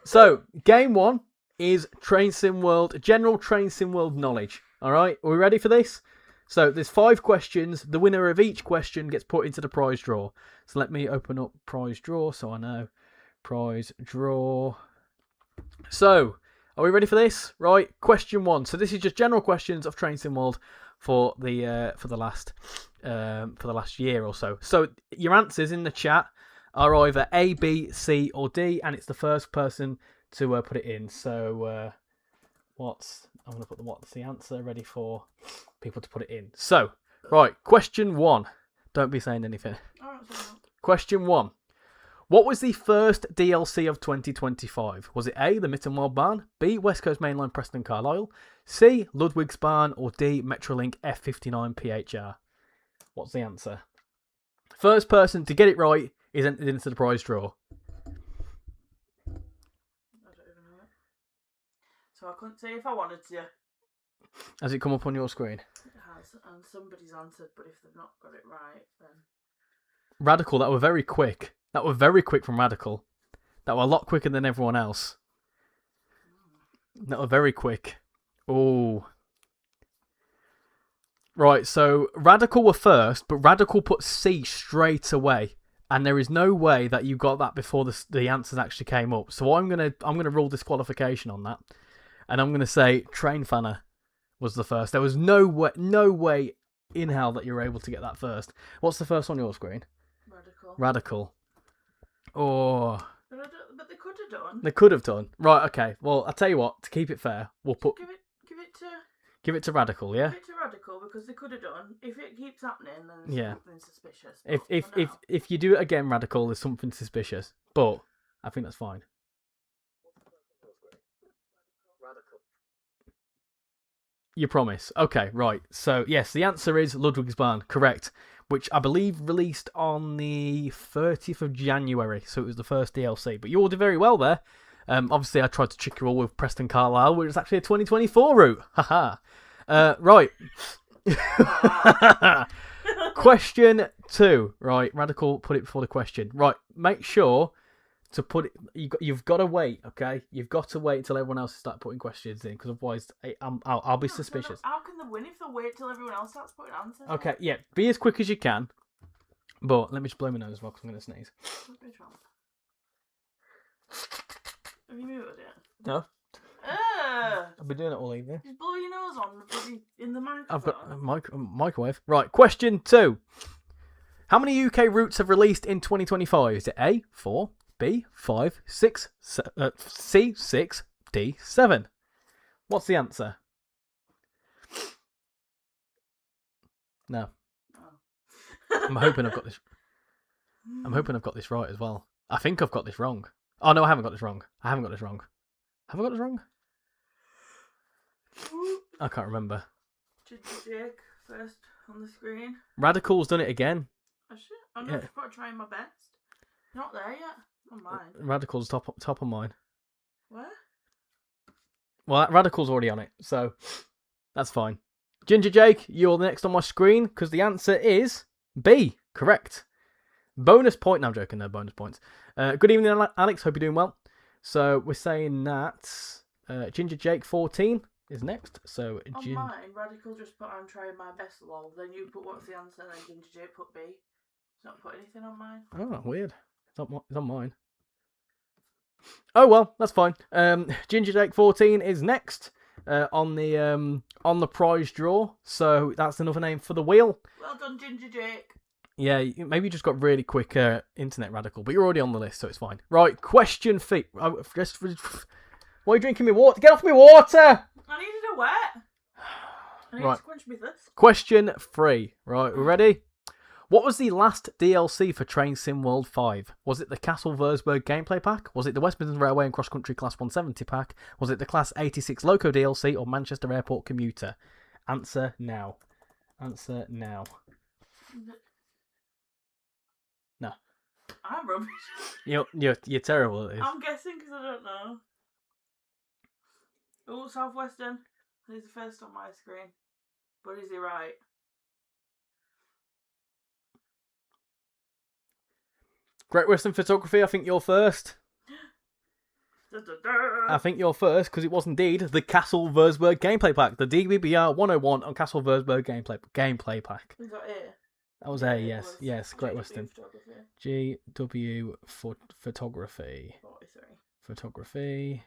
So, game 1 is Train Sim World, general Train Sim World knowledge. All right, are we ready for this? So, there's 5 questions. The winner of each question gets put into the prize draw. So, let me open up prize draw so I know. Prize draw. So, are we ready for this? Right, question 1. So, this is just general questions of Train Sim World for the last year or so. So, your answers in the chat are either A, B, C, or D, and it's the first person to put it in. So, I'm going to put what's the answer ready for people to put it in. So, right, question 1. Don't be saying anything. Question 1. What was the first DLC of 2025? Was it A, the Mittenwald Barn, B, West Coast Mainline Preston Carlisle, C, Ludwig's Barn, or D, Metrolink F59 PHR? What's the answer? First person to get it right is entered into the prize draw. I don't even know it. So I couldn't say if I wanted to. Has it come up on your screen? It has, and somebody's answered, but if they've not got it right, then... Radical, that were very quick. That were very quick from Radical. That were a lot quicker than everyone else. That were very quick. Oh. Right, so Radical were first, but Radical put C straight away. And there is no way that you got that before the answers actually came up. So I'm gonna rule disqualification on that. And I'm gonna say Train Fanner was the first. There was no way in hell that you were able to get that first. What's the first on your screen? Radical. Oh. But they could have done. They could have done. Right, okay. Well, I'll tell you what, to keep it fair, we'll put... Give it to Radical, yeah? Give it to Radical, because they could have done. If it keeps happening, then there's something suspicious. If you do it again, Radical, there's something suspicious. But I think that's fine. Radical. You promise? Okay, right. So, yes, the answer is Ludwig's Barn. Correct. Which I believe released on the 30th of January. So it was the first DLC. But you all did very well there. Obviously, I tried to trick you all with Preston Carlisle, which is actually a 2024 route. Haha. Right. Question 2. Right, Radical put it before the question. Right, make sure to put it... You've got to wait, okay? You've got to wait until everyone else starts putting questions in, because otherwise I'll be suspicious. How can they win if they wait till everyone else starts putting answers? Okay, yeah, be as quick as you can. But let me just blow my nose as well, because I'm going to sneeze. Have you muted it? No. I've been doing it all evening. Just blow your nose on in the microphone. I've got a microwave. Right, question 2. How many UK routes have released in 2025? Is it A, 4, B, 5, 6, C, 6, D, 7? What's the answer? No. I'm hoping I've got this. I'm hoping I've got this right as well. I think I've got this wrong. Oh no, I haven't got this wrong. Have I got this wrong? I can't remember. Ginger Jake first on the screen. Radical's done it again. I'm just got to try my best. Not there yet. On mine. Radical's top on mine. Where? Well, Radical's already on it, so that's fine. Ginger Jake, you're next on my screen because the answer is B. Correct. Bonus point. No, I'm joking. No bonus points. Good evening, Alex. Hope you're doing well. So we're saying that Ginger Jake 14 is next. So on mine, Radical just put I'm trying my best, lol. Then you put what's the answer, and then Ginger Jake put B. It's not put anything on mine. Oh, weird. It's on mine. Oh well, that's fine. Ginger Jake 14 is next on the prize draw. So that's another name for the wheel. Well done, Ginger Jake. Yeah, maybe you just got really quick internet, Radical, but you're already on the list, so it's fine. Right, question feet. Why are you drinking me water? Get off me water! I needed a wet. I need to quench me thirst. Question 3. Right, we ready? What was the last DLC for Train Sim World 5? Was it the Castle Würzburg gameplay pack? Was it the West Midlands Railway and Cross Country Class 170 pack? Was it the Class 86 Loco DLC or Manchester Airport Commuter? Answer now. Answer now. No. I'm rubbish. You're terrible at this. I'm guessing because I don't know. Oh, Southwestern. He's the first on my screen. But is he right? Great Western Photography, I think you're first. Da, da, da. I think you're first because it was indeed the Castle Würzburg gameplay pack, the DBBR 101 on Castle Würzburg gameplay pack. Is that it? That was Yeah, A, it yes, was yes, Great GW Western. Photography. GW Photography. 43. Photography.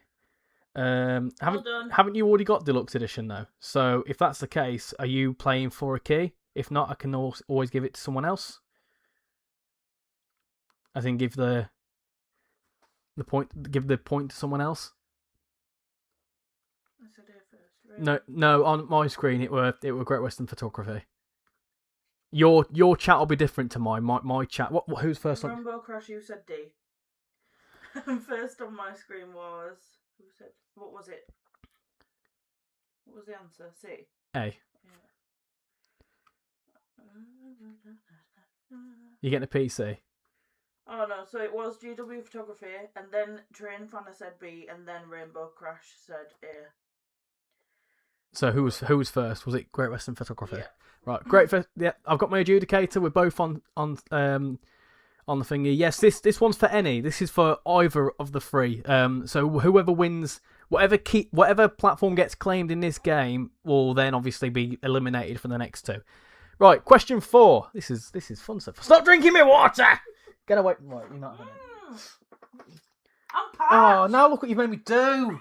Well Haven't done. haven't you already got Deluxe Edition though? So if that's the case, are you playing for a key? If not, I can always give it to someone else. I think give the point to someone else. I said it first. Really? No, on my screen it were Great Western Photography. Your chat will be different to mine. My chat. Who's first on? Rainbow Crash, you said D. And first on my screen was... Who said... What was it? What was the answer? C. A. Yeah. You getting a PC? Oh no, so it was GW Photography, and then Train Fanner said B, and then Rainbow Crash said A. So who was first? Was it Great Western Photography? Yeah. Right, great. Yeah, I've got my adjudicator. We're both on the thingy. Yes, this one's for any. This is for either of the three. So whoever wins, whatever platform gets claimed in this game will then obviously be eliminated from the next two. Right, question 4. This is fun stuff. Stop drinking me water. Get away. Right, you're not having it. I'm parched! Oh, now look what you've made me do.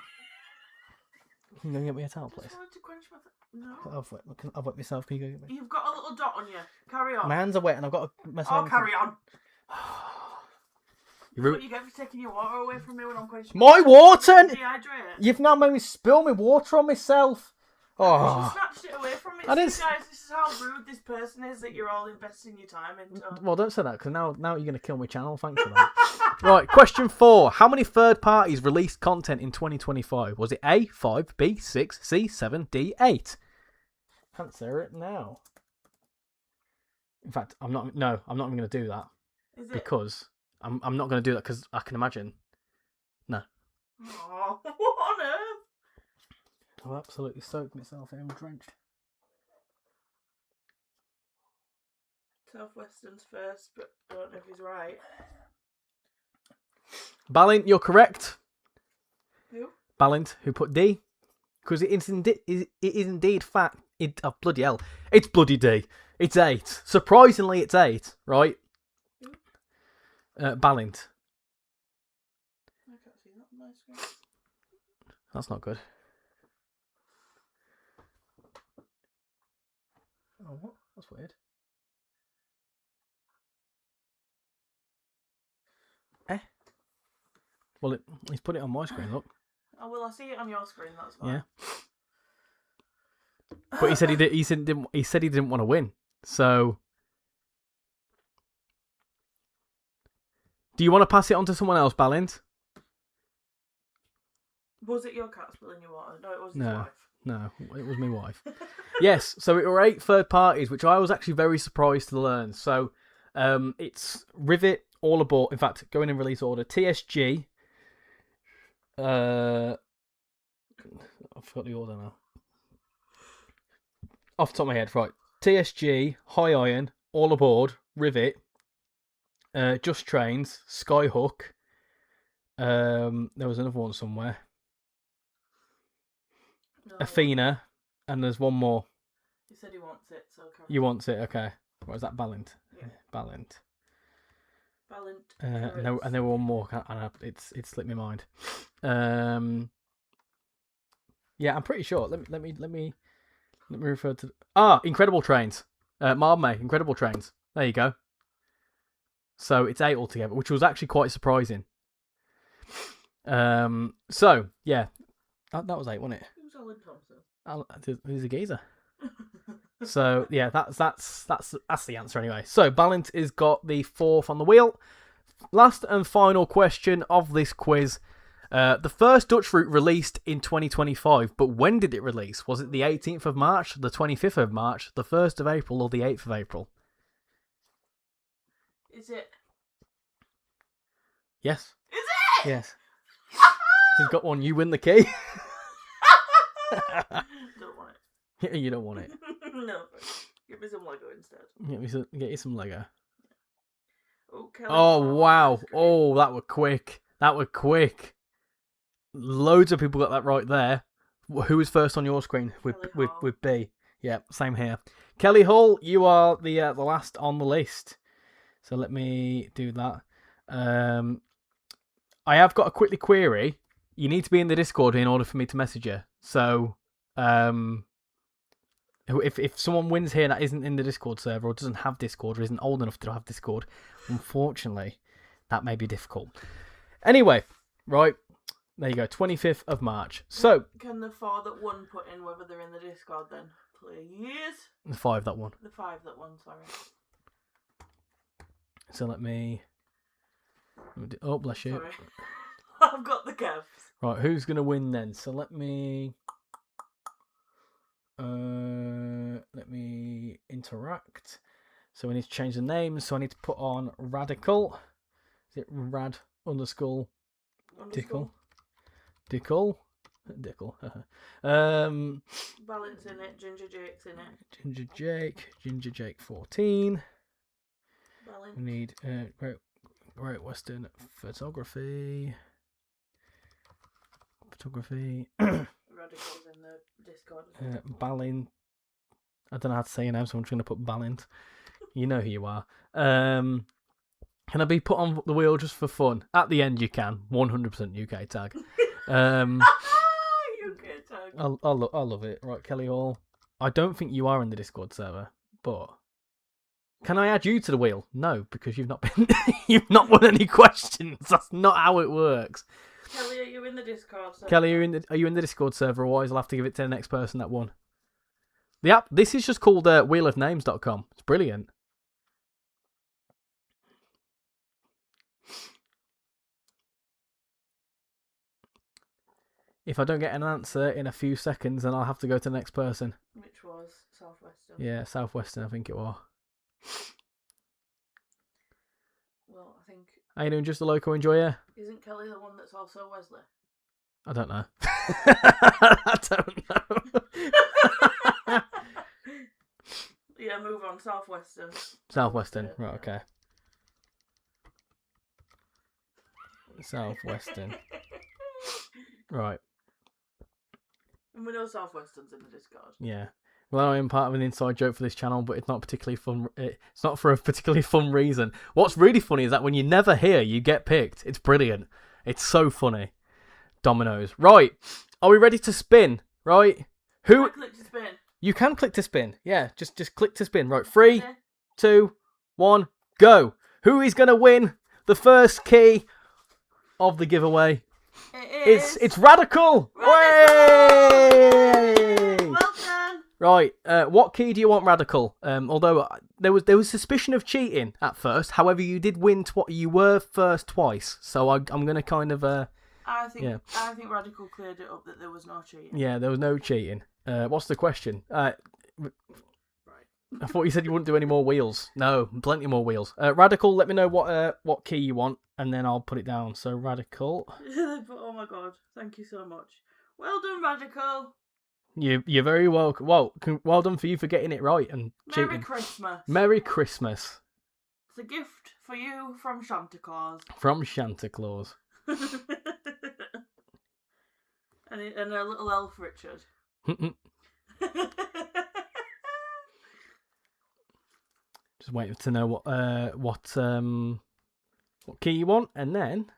Can you go get me a towel, please? Just wanted to quench my... No. I've wet myself. Can you go get me? You've got a little dot on you. Carry on. My hands are wet and I've got to mess Oh, around. carry on. You What you get for taking your water away from me when I'm quenching My water? Dehydrate. You've now made me spill my water on myself. She Oh. snatched it away from me. I didn't See, guys, this is how rude this person is that you're all investing your time into. Well, don't say that because now you're going to kill my channel. Thanks for that. Right, question 4. How many third parties released content in 2025? Was it A, 5, B, 6, C, 7, D, 8? Answer it now. In fact, I'm not even going to do that Is it? because I'm not going to do that because I can imagine. No. Oh, what on earth? I've absolutely soaked myself in. I'm drenched. Southwestern's first, but I don't know if he's right. Balint, you're correct. Who? Balint, who put D. Because it is indeed fact. Oh, bloody hell. It's bloody D. It's 8. Surprisingly, it's 8, right? Balint. I can't see that on my screen. That's not good. Oh, what? That's weird. Well, he's put it on my screen, look. Oh, well, I see it on your screen, that's fine. Yeah. But he said he didn't want to win. So do you want to pass it on to someone else, Balint? Was it your cat spilling your water? No, it was his No. wife. No, it was my wife. Yes, so it were 8 third parties, which I was actually very surprised to learn. So it's Rivet, All Aboard. In fact, going in release order, TSG. I forgot the order now. Off the top of my head, right. TSG, High Iron, All Aboard, Rivet, Just Trains, Skyhook. There was another one somewhere. No, Athena, and there's one more. he said he wants it, so carry You want it, okay. What is that? Balint. Yeah. Balint. Balint. And there were one more, and it's slipped my mind. Yeah, I'm pretty sure. Let me refer to Incredible Trains. Marmay, Incredible Trains. There you go. So it's 8 altogether, which was actually quite surprising. So yeah, that was 8, wasn't it? Who's Alan Thompson? He's a geezer. So yeah, that's the answer anyway. So Balint has got the 4th on the wheel. Last and final question of this quiz. The first Dutch route released in 2025, but when did it release? Was it the 18th of March, the 25th of March, the 1st of April, or the 8th of April? Is it? Yes. Is it? Yes. If you've got one, you win the key. Don't want it. You don't want it. No, give me some Lego instead. Get you some Lego. Oh, Kelly Oh, Hall wow. ice cream. Oh, that were quick. That were quick. Loads of people got that right there. Who was first on your screen with Kelly Hall. with B? Yeah, same here. Kelly Hall, you are the last on the list. So let me do that. I have got a quickly query. You need to be in the Discord in order for me to message you. So, if someone wins here that isn't in the Discord server or doesn't have Discord or isn't old enough to have Discord, unfortunately, that may be difficult. Anyway, right, there you go, 25th of March. So, Can the 4 that won put in whether they're in the Discord then, please? the 5 that won. The 5 that won, sorry. So let me oh, bless you. Sorry. I've got the gaps. Right, who's going to win then? So let me interact. So we need to change the name. So I need to put on Radical. Is it Rad underscore Dickle? Dickle. Balance in it. Ginger Jake's in it. Ginger Jake 14. Balance. We need Great Western Photography. Radicals in the Discord. Balin. I don't know how to say your name, so I'm just going to put Balint. You know who you are. Can I be put on the wheel just for fun? At the end, you can. 100% UK tag. UK tag. I'll love it. Right, Kelly Hall. I don't think you are in the Discord server, but can I add you to the wheel? No, because you've not been. You've not won any questions. That's not how it works. Kelly, are you in the Discord server? Kelly, are you in the Discord server? Otherwise, I'll have to give it to the next person that won. The app. This is just called wheelofnames.com. It's brilliant. If I don't get an answer in a few seconds, then I'll have to go to the next person. Which was Southwestern. Yeah, Southwestern, I think it was. Well, I think... How you doing, Just a Local Enjoyer? Isn't Kelly the one that's also Wesley? I don't know. I don't know. Yeah, move on. Southwestern. Southwestern, right, okay. Southwestern. Right. And we know Southwestern's in the Discord. Yeah. Well, I'm part of an inside joke for this channel, but it's not particularly fun. It's not for a particularly fun reason. What's really funny is that when you never hear, you get picked. It's brilliant. It's so funny. Dominoes. Right. Are we ready to spin? Right. Who? I click to spin. You can click to spin. Yeah. Just click to spin. Right. 3, 2, 1, go. Who is gonna win the first key of the giveaway? It's Radical. Way! Well done. Right, what key do you want, Radical? Although there was suspicion of cheating at first. However, you did win. You were first twice, so I'm gonna kind of I think Radical cleared it up that there was no cheating. Yeah, there was no cheating. What's the question? Right. I thought you said you wouldn't do any more wheels. No, plenty more wheels. Radical, let me know what key you want, and then I'll put it down. So Radical. Oh my god! Thank you so much. Well done, Radical. You're very welcome. Well done for you for getting it right and cheating. Merry Christmas. Merry Christmas. It's a gift for you from Santa Claus. From Santa Claus. and a little elf, Richard. Just waiting to know what key you want, and then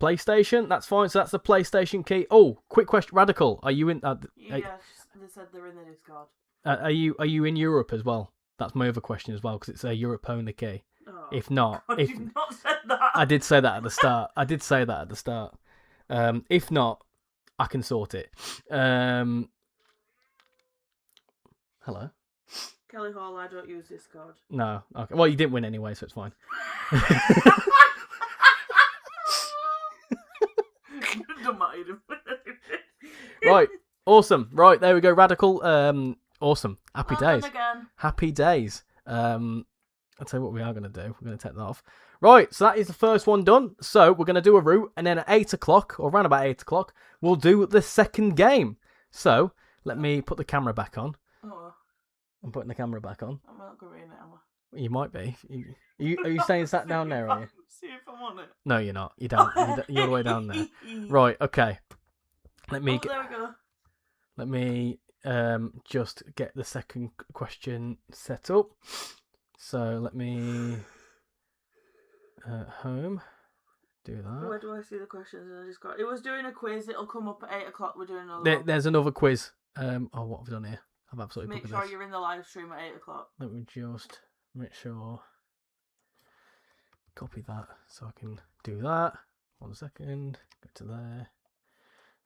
PlayStation. That's fine. So that's the PlayStation key. Oh, quick question, Radical. Are you in? Yes, they said they're in the Discord. Are you in Europe as well? That's my other question as well, because it's a Europe only key. Oh, If not, God, you've not said that. I did say that at the start. If not, I can sort it. Hello. Kelly Hall, I don't use Discord. No. Okay. Well, you didn't win anyway, so it's fine. Don't matter. Right. Awesome. Right. There we go. Radical. Awesome. Happy Well done days. again. Happy days. I'll tell you what we are going to do. We're going to take that off. Right. So that is the first one done. So we're going to do a route, and then at 8 o'clock, or around about 8 o'clock, we'll do the second game. So let me put the camera back on. Oh, I'm putting the camera back on. I'm not going to read it, am I? You might be. Are you staying sat down there, are you? See if I'm on it. No, you're not. You're down. You're all the way down there. Right, okay. Let me there we go. let me just get the second question set up. So let me home. Do that. Where do I see the questions? I just got. It was doing a quiz. It'll come up at 8 o'clock. We're doing another one. There's another quiz. What have I done here? I'm absolutely Make buggered sure this. you're in the live stream at 8 o'clock. Let me just make sure. Copy that so I can do that. 1 second. Go to there.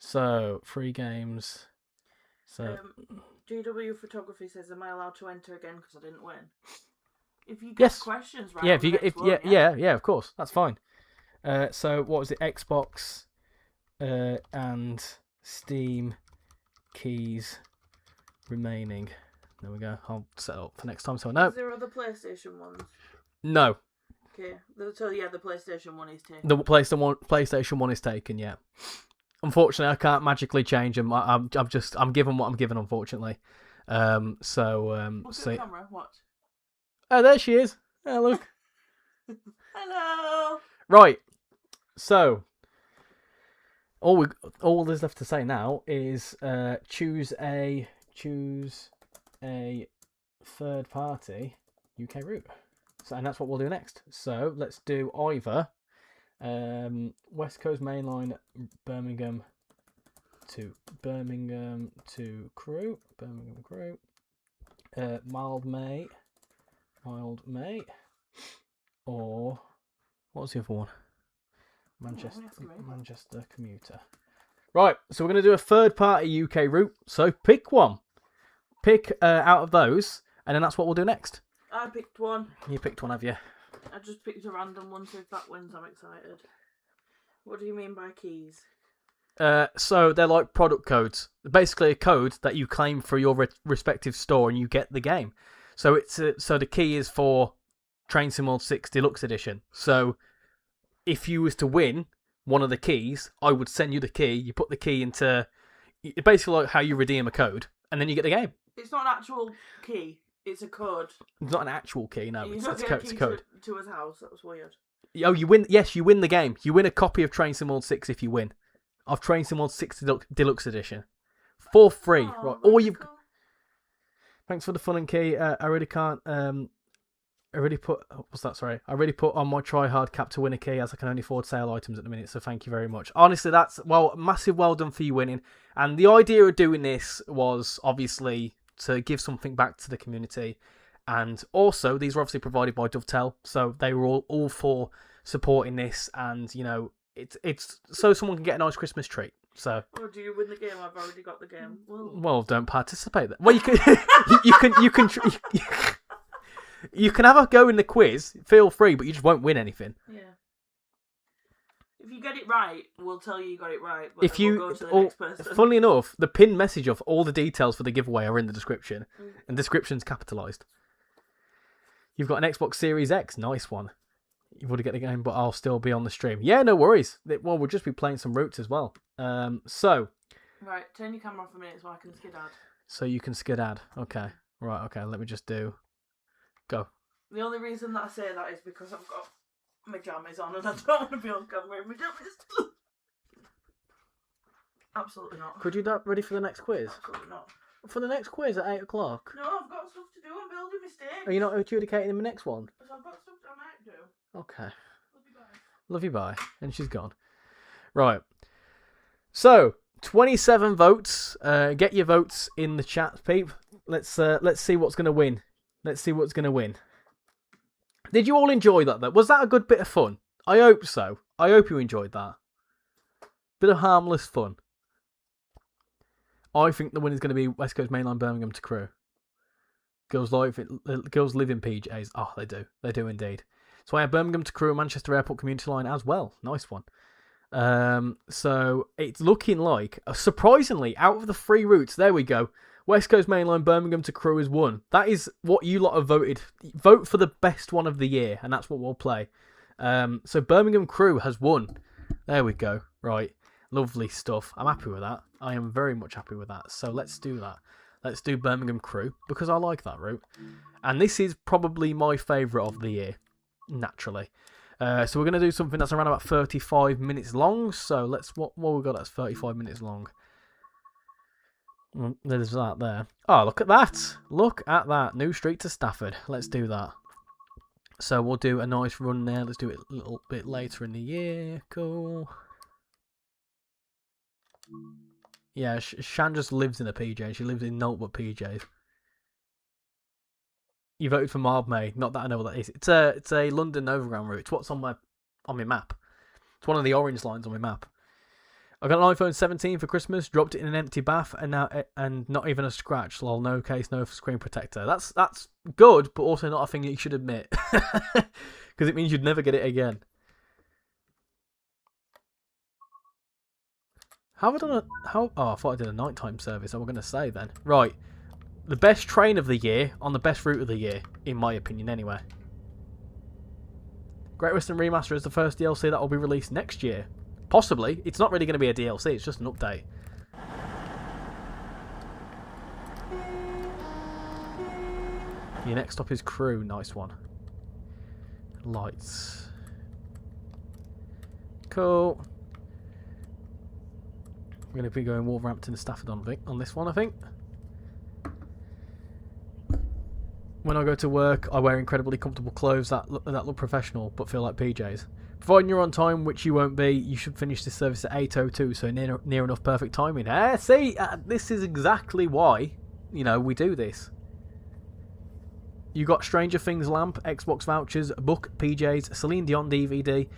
So 3 games. So GW Photography says, "Am I allowed to enter again because I didn't win?" If you get yes. questions right. Yeah. on If you the get next one, yeah, of course, that's fine. So what was it? Xbox and Steam keys remaining. There we go. I'll set it up for next time so I know. Is there other PlayStation ones? No. Okay. So yeah, the PlayStation one is taken. The PlayStation 1 is taken, yeah. Unfortunately, I can't magically change them. I'm given what I'm given, unfortunately. Look at the camera. Watch. Oh, there she is. Oh, look. Hello. Right. So, all there's left to say now is choose a third party UK route. So, and that's what we'll do next. So let's do either West Coast Mainline Birmingham to Crewe, Mild May, or what was the other one? Manchester Commuter. Right, so we're going to do a third party UK route. So pick one. Pick out of those, and then that's what we'll do next. I picked one. You picked one, have you? I just picked a random one, so if that wins, I'm excited. What do you mean by keys? So they're like product codes. Basically, a code that you claim for your respective store, and you get the game. So it's so the key is for Train Sim World 6 Deluxe Edition. So if you was to win one of the keys, I would send you the key. You put the key into basically like how you redeem a code, and then you get the game. It's not an actual key. It's a code. It's not an actual key, no. You It's don't a get code. a It's key a code. to his house. That was weird. Oh, you win. Yes, you win the game. You win a copy of Train Sim World 6 if you win. Of Train Sim World 6 Deluxe Edition. For free. Oh, Right. All you. cool. Thanks for the fun and key. I really can't. I already put. What's that? Sorry. I already put on my try hard cap to win a key, as I can only afford sale items at the minute. So thank you very much. Honestly, that's massive well done for you winning. And the idea of doing this was obviously to give something back to the community, and also these were obviously provided by Dovetail, so they were all for supporting this, and you know it's so someone can get a nice Christmas treat. So. Oh, do you win the game? I've already got the game. Well, don't participate. Well, you can you can have a go in the quiz. Feel free, but you just won't win anything. Yeah. If you get it right, we'll tell you got it right. But If we'll you, go to the next person. funnily enough, the pinned message of all the details for the giveaway are in the description, and description's capitalised. You've got an Xbox Series X, nice one. You would get the game, but I'll still be on the stream. Yeah, no worries. Well, we'll just be playing some routes as well. So. Right, turn your camera off a minute so I can skidad. So you can skidad. Okay. Right. Okay. Let me just do. Go. The only reason that I say that is because I've got my jammies on and I don't want to be on camera in my jammies. Absolutely not. Could you that ready for the next quiz? Absolutely not. For the next quiz at 8 o'clock? No, I've got stuff to do. I'm building mistakes. Are you not adjudicating in the next one? So I've got stuff I might do. Okay. Love you, bye. Love you, bye. And she's gone. Right. So, 27 votes. Get your votes in the chat, peep. Let's see what's going to win. Let's see what's going to win. Did you all enjoy that, though? Was that a good bit of fun? I hope so. I hope you enjoyed that. Bit of harmless fun. I think the winner's going to be West Coast Mainline Birmingham to Crewe. Girls live in PJs. Oh, they do. They do indeed. So I have Birmingham to Crewe, Manchester Airport Community Line as well. Nice one. So it's looking like, surprisingly, out of the 3 routes, there we go. West Coast Mainline Birmingham to Crewe is won. That is what you lot have voted. Vote for the best one of the year, and that's what we'll play. So Birmingham Crewe has won. There we go. Right. Lovely stuff. I'm happy with that. I am very much happy with that. So let's do that. Let's do Birmingham Crew, because I like that route. And this is probably my favourite of the year, naturally. So we're going to do something that's around about 35 minutes long. So let's, what we got that's 35 minutes long? There's that there. Oh, look at that. Look at that. New Street to Stafford. Let's do that. So we'll do a nice run there. Let's do it a little bit later in the year. Cool. Yeah, Shan just lives in a PJ. She lives in naught but PJs. You voted for Marb May. Not that I know what that is. It's a London Overground route. It's what's on my map. It's one of the orange lines on my map. I got an iPhone 17 for Christmas. Dropped it in an empty bath, and not even a scratch. Lol, no case, no screen protector. That's good, but also not a thing that you should admit, because it means you'd never get it again. How have I done a how? Oh, I thought I did a nighttime service. I was going to say then. Right, the best train of the year on the best route of the year, in my opinion, anyway. Great Western Remaster is the first DLC that will be released next year. Possibly. It's not really going to be a DLC. It's just an update. Your next stop is Crew. Nice one. Lights. Cool. We're going to be going Wolverhampton to Stafford on this one, I think. When I go to work, I wear incredibly comfortable clothes that look professional but feel like PJs. Providing you're on time, which you won't be, you should finish this service at 8:02, so near enough perfect timing. See, this is exactly why, we do this. You got Stranger Things lamp, Xbox vouchers, book, PJs, Celine Dion DVD,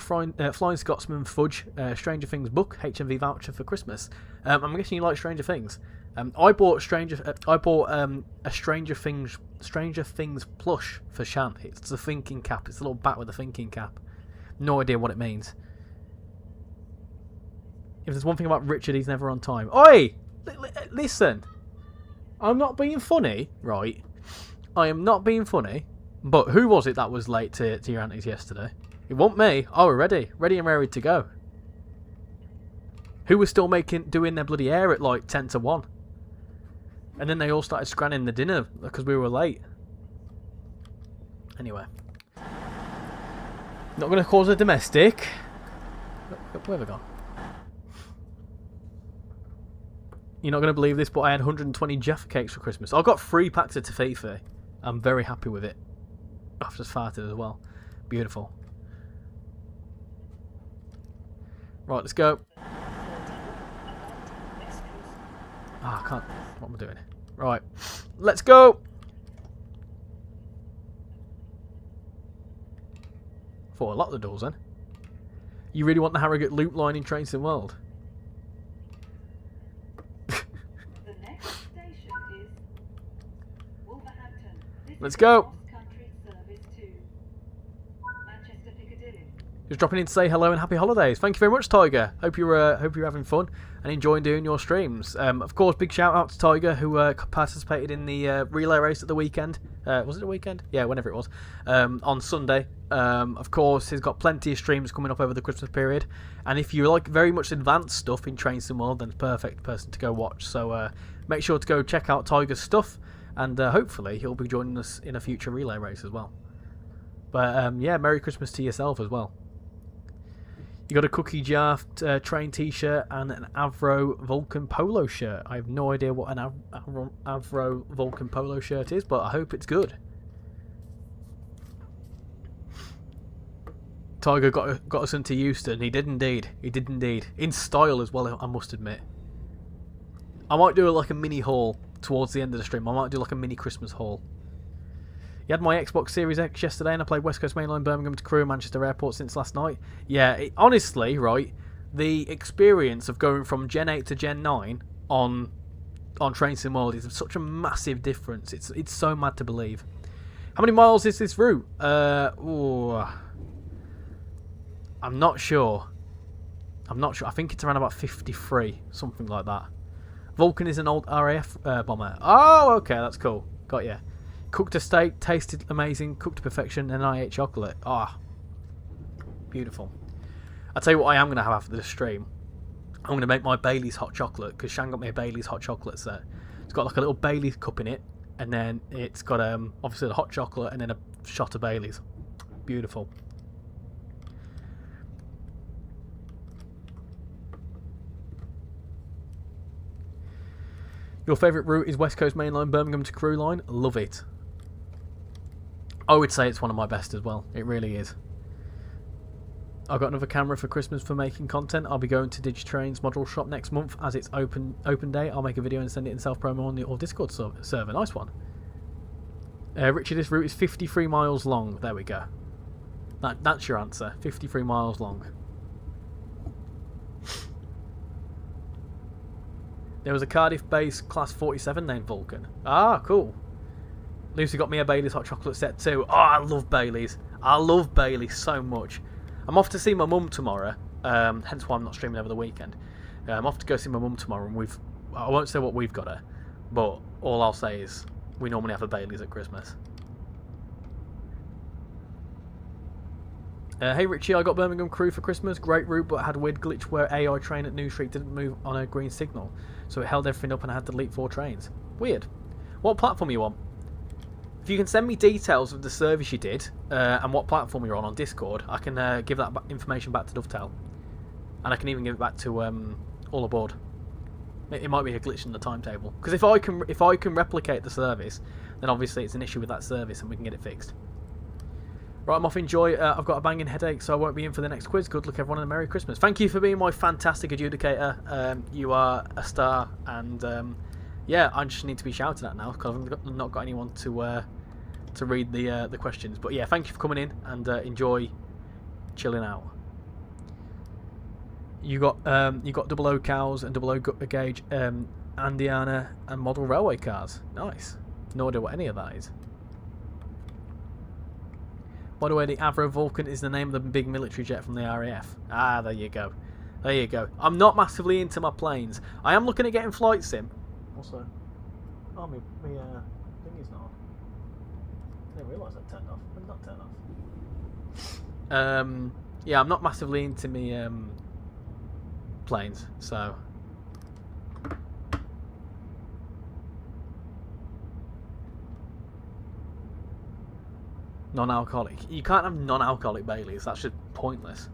Flying Scotsman fudge, Stranger Things book, HMV voucher for Christmas. I'm guessing you like Stranger Things. I bought a Stranger Things plush for Shan. It's the thinking cap. It's a little bat with a thinking cap. No idea what it means. If there's one thing about Richard, he's never on time. Oi! Listen. I'm not being funny, right? I am not being funny. But who was it that was late to your aunties yesterday? It wasn't me. Oh, we're ready. Ready and ready to go. Who was still doing their bloody hair at like 10 to 1? And then they all started scranning the dinner because we were late. Anyway. Not going to cause a domestic. Where have I gone? You're not going to believe this, but I had 120 Jaffa cakes for Christmas. I got 3 packs of toffee. I'm very happy with it. I've just farted as well. Beautiful. Right, let's go. I can't. What am I doing? Right, let's go. For a lot of the doors then. You really want the Harrogate loop line in Train Sim World? The next station is Wolverhampton. Let's go. Cross-country service to Manchester Piccadilly. Just dropping in to say hello and happy holidays. Thank you very much, Tiger. Hope you're having fun and enjoying doing your streams. Of course, big shout out to Tiger who participated in the relay race at the weekend. Was it the weekend? Yeah, whenever it was. On Sunday. Of course, he's got plenty of streams coming up over the Christmas period. And if you like very much advanced stuff in Train Sim World, then it's the perfect person to go watch. So make sure to go check out Tiger's stuff. And hopefully he'll be joining us in a future relay race as well. But yeah, Merry Christmas to yourself as well. You got a Cookie Jar train t-shirt and an Avro Vulcan polo shirt. I have no idea what an Avro Vulcan polo shirt is, but I hope it's good. Tiger got us into Euston. He did indeed. He did indeed. In style as well, I must admit. I might do like a mini haul towards the end of the stream. I might do like a mini Christmas haul. You had my Xbox Series X yesterday and I played West Coast Mainline Birmingham to Crewe and Manchester Airport since last night. Yeah, honestly, right, the experience of going from Gen 8 to Gen 9 on Train Sim World is such a massive difference. It's so mad to believe. How many miles is this route? I'm not sure. I think it's around about 53, something like that. Vulcan is an old RAF bomber. Oh, okay, that's cool. Got ya. Cooked to steak, tasted amazing, cooked to perfection, and I ate chocolate. Ah, beautiful. I'll tell you what I am going to have after this stream. I'm going to make my Bailey's hot chocolate, because Shan got me a Bailey's hot chocolate set. It's got like a little Bailey's cup in it, and then it's got obviously the hot chocolate and then a shot of Bailey's. Beautiful. Your favourite route is West Coast Main Line, Birmingham to Crewe Line. Love it. I would say it's one of my best as well. It really is. I've got another camera for Christmas for making content. I'll be going to Digitrain's model shop next month as it's open day. I'll make a video and send it in self-promo on the Discord server. Nice one. Richard, this route is 53 miles long. There we go. That's your answer. 53 miles long. There was a Cardiff-based Class 47 named Vulcan. Ah, cool. Lucy got me a Bailey's hot chocolate set too. Oh, I love Bailey's. I love Bailey's so much. I'm off to see my mum tomorrow, hence why I'm not streaming over the weekend. I'm off to go see my mum tomorrow, and I won't say what we've got her, but all I'll say is we normally have a Bailey's at Christmas. Hey Richie, I got Birmingham Crewe for Christmas. Great route, but I had a weird glitch where AI train at New Street didn't move on a green signal, so it held everything up and I had to delete 4 trains. Weird. What platform are you on? If you can send me details of the service you did and what platform you're on Discord, I can give that information back to Dovetail, and I can even give it back to All Aboard. It might be a glitch in the timetable, because if I can replicate the service, then obviously it's an issue with that service and we can get it fixed. Right, I'm off. Enjoy. I've got a banging headache, so I won't be in for the next quiz. Good luck, everyone, and a Merry Christmas. Thank you for being my fantastic adjudicator. You are a star, and yeah, I just need to be shouted at now because I've not got anyone to read the questions. But yeah, thank you for coming in, and enjoy chilling out. You got double O cows and double O gauge Indiana and model railway cars. Nice. No idea what any of that is. By the way, the Avro Vulcan is the name of the big military jet from the RAF. Ah, there you go. There you go. I'm not massively into my planes. I am looking at getting flight sim. Also, oh, my thingy's not on. I didn't realise that turned off. When did that turn off? Yeah, I'm not massively into me planes, so. Non-alcoholic. You can't have non-alcoholic Baileys. That's just pointless.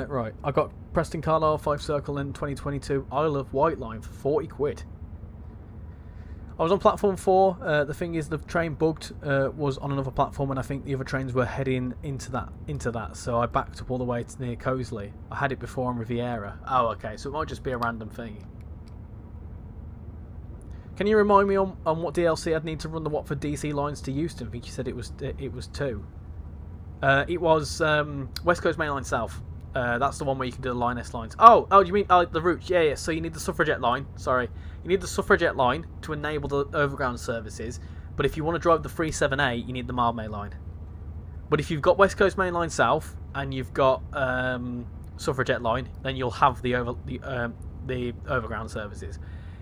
Right, I got Preston Carlisle 5 Circle in 2022 Isle of White line for 40 quid. I was on platform 4. The thing is, the train bugged was on another platform, and I think the other trains were heading into that. So I backed up all the way to near Cosley. I had it before on Riviera. Oh, okay. So it might just be a random thing. Can you remind me on what DLC I'd need to run the Watford DC lines to Euston? I think you said it was 2. It was West Coast Main Line South. That's the one where you can do the Line S lines. Oh, do you mean the route? Yeah. So you need the Suffragette line. Sorry, you need the Suffragette line to enable the overground services. But if you want to drive the 378, you need the Mildmay line. But if you've got West Coast Main Line South and you've got Suffragette line, then you'll have the overground services.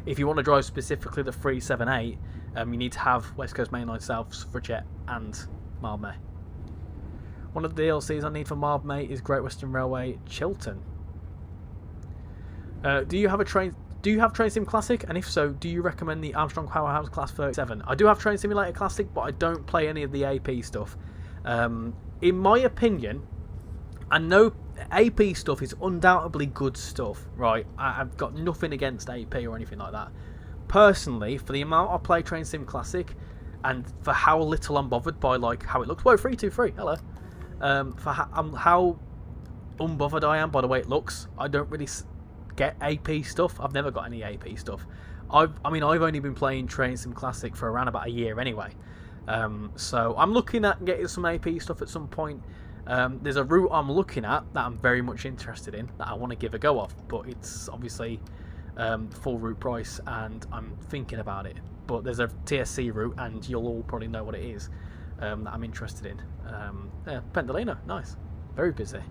If you want to drive specifically the 378, you need to have West Coast Main Line South, Suffragette, and Mildmay. One of the DLCs I need for Mildmay is Great Western Railway Chiltern. Do you have Train Sim Classic? And if so, do you recommend the Armstrong Powerhouse Class 37? I do have Train Simulator Classic, but I don't play any of the AP stuff. In my opinion, I know AP stuff is undoubtedly good stuff, right? I've got nothing against AP or anything like that. Personally, for the amount I play Train Sim Classic, and for how little I'm bothered by like how it looks. Whoa, 323, hello. For how unbothered I am by the way it looks, I don't really get AP stuff. I've never got any AP stuff. I've only been playing Train Sim Classic for around about a year anyway. So I'm looking at getting some AP stuff at some point. There's a route I'm looking at that I'm very much interested in that I want to give a go of, but it's obviously full route price, and I'm thinking about it. But there's a TSC route, and you'll all probably know what it is that I'm interested in. Yeah, Pendolino, nice, very busy.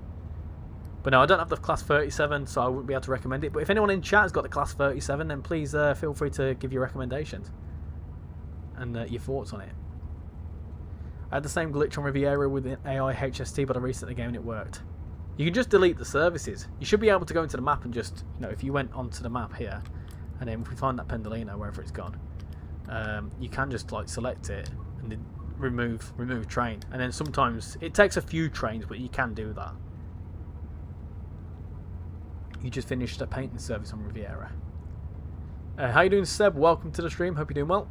But no, I don't have the Class 37, so I wouldn't be able to recommend it. But if anyone in chat has got the Class 37, then please feel free to give your recommendations and your thoughts on it. I had the same glitch on Riviera with the AI HST, but I reset the game and it worked. You can just delete the services. You should be able to go into the map and just, if you went onto the map here, and then if we find that Pendolino, wherever it's gone, you can just like select it and then remove train. And then sometimes it takes a few trains, but you can do that. You just finished a painting service on Riviera. How you doing, Seb? Welcome to the stream. Hope you're doing well.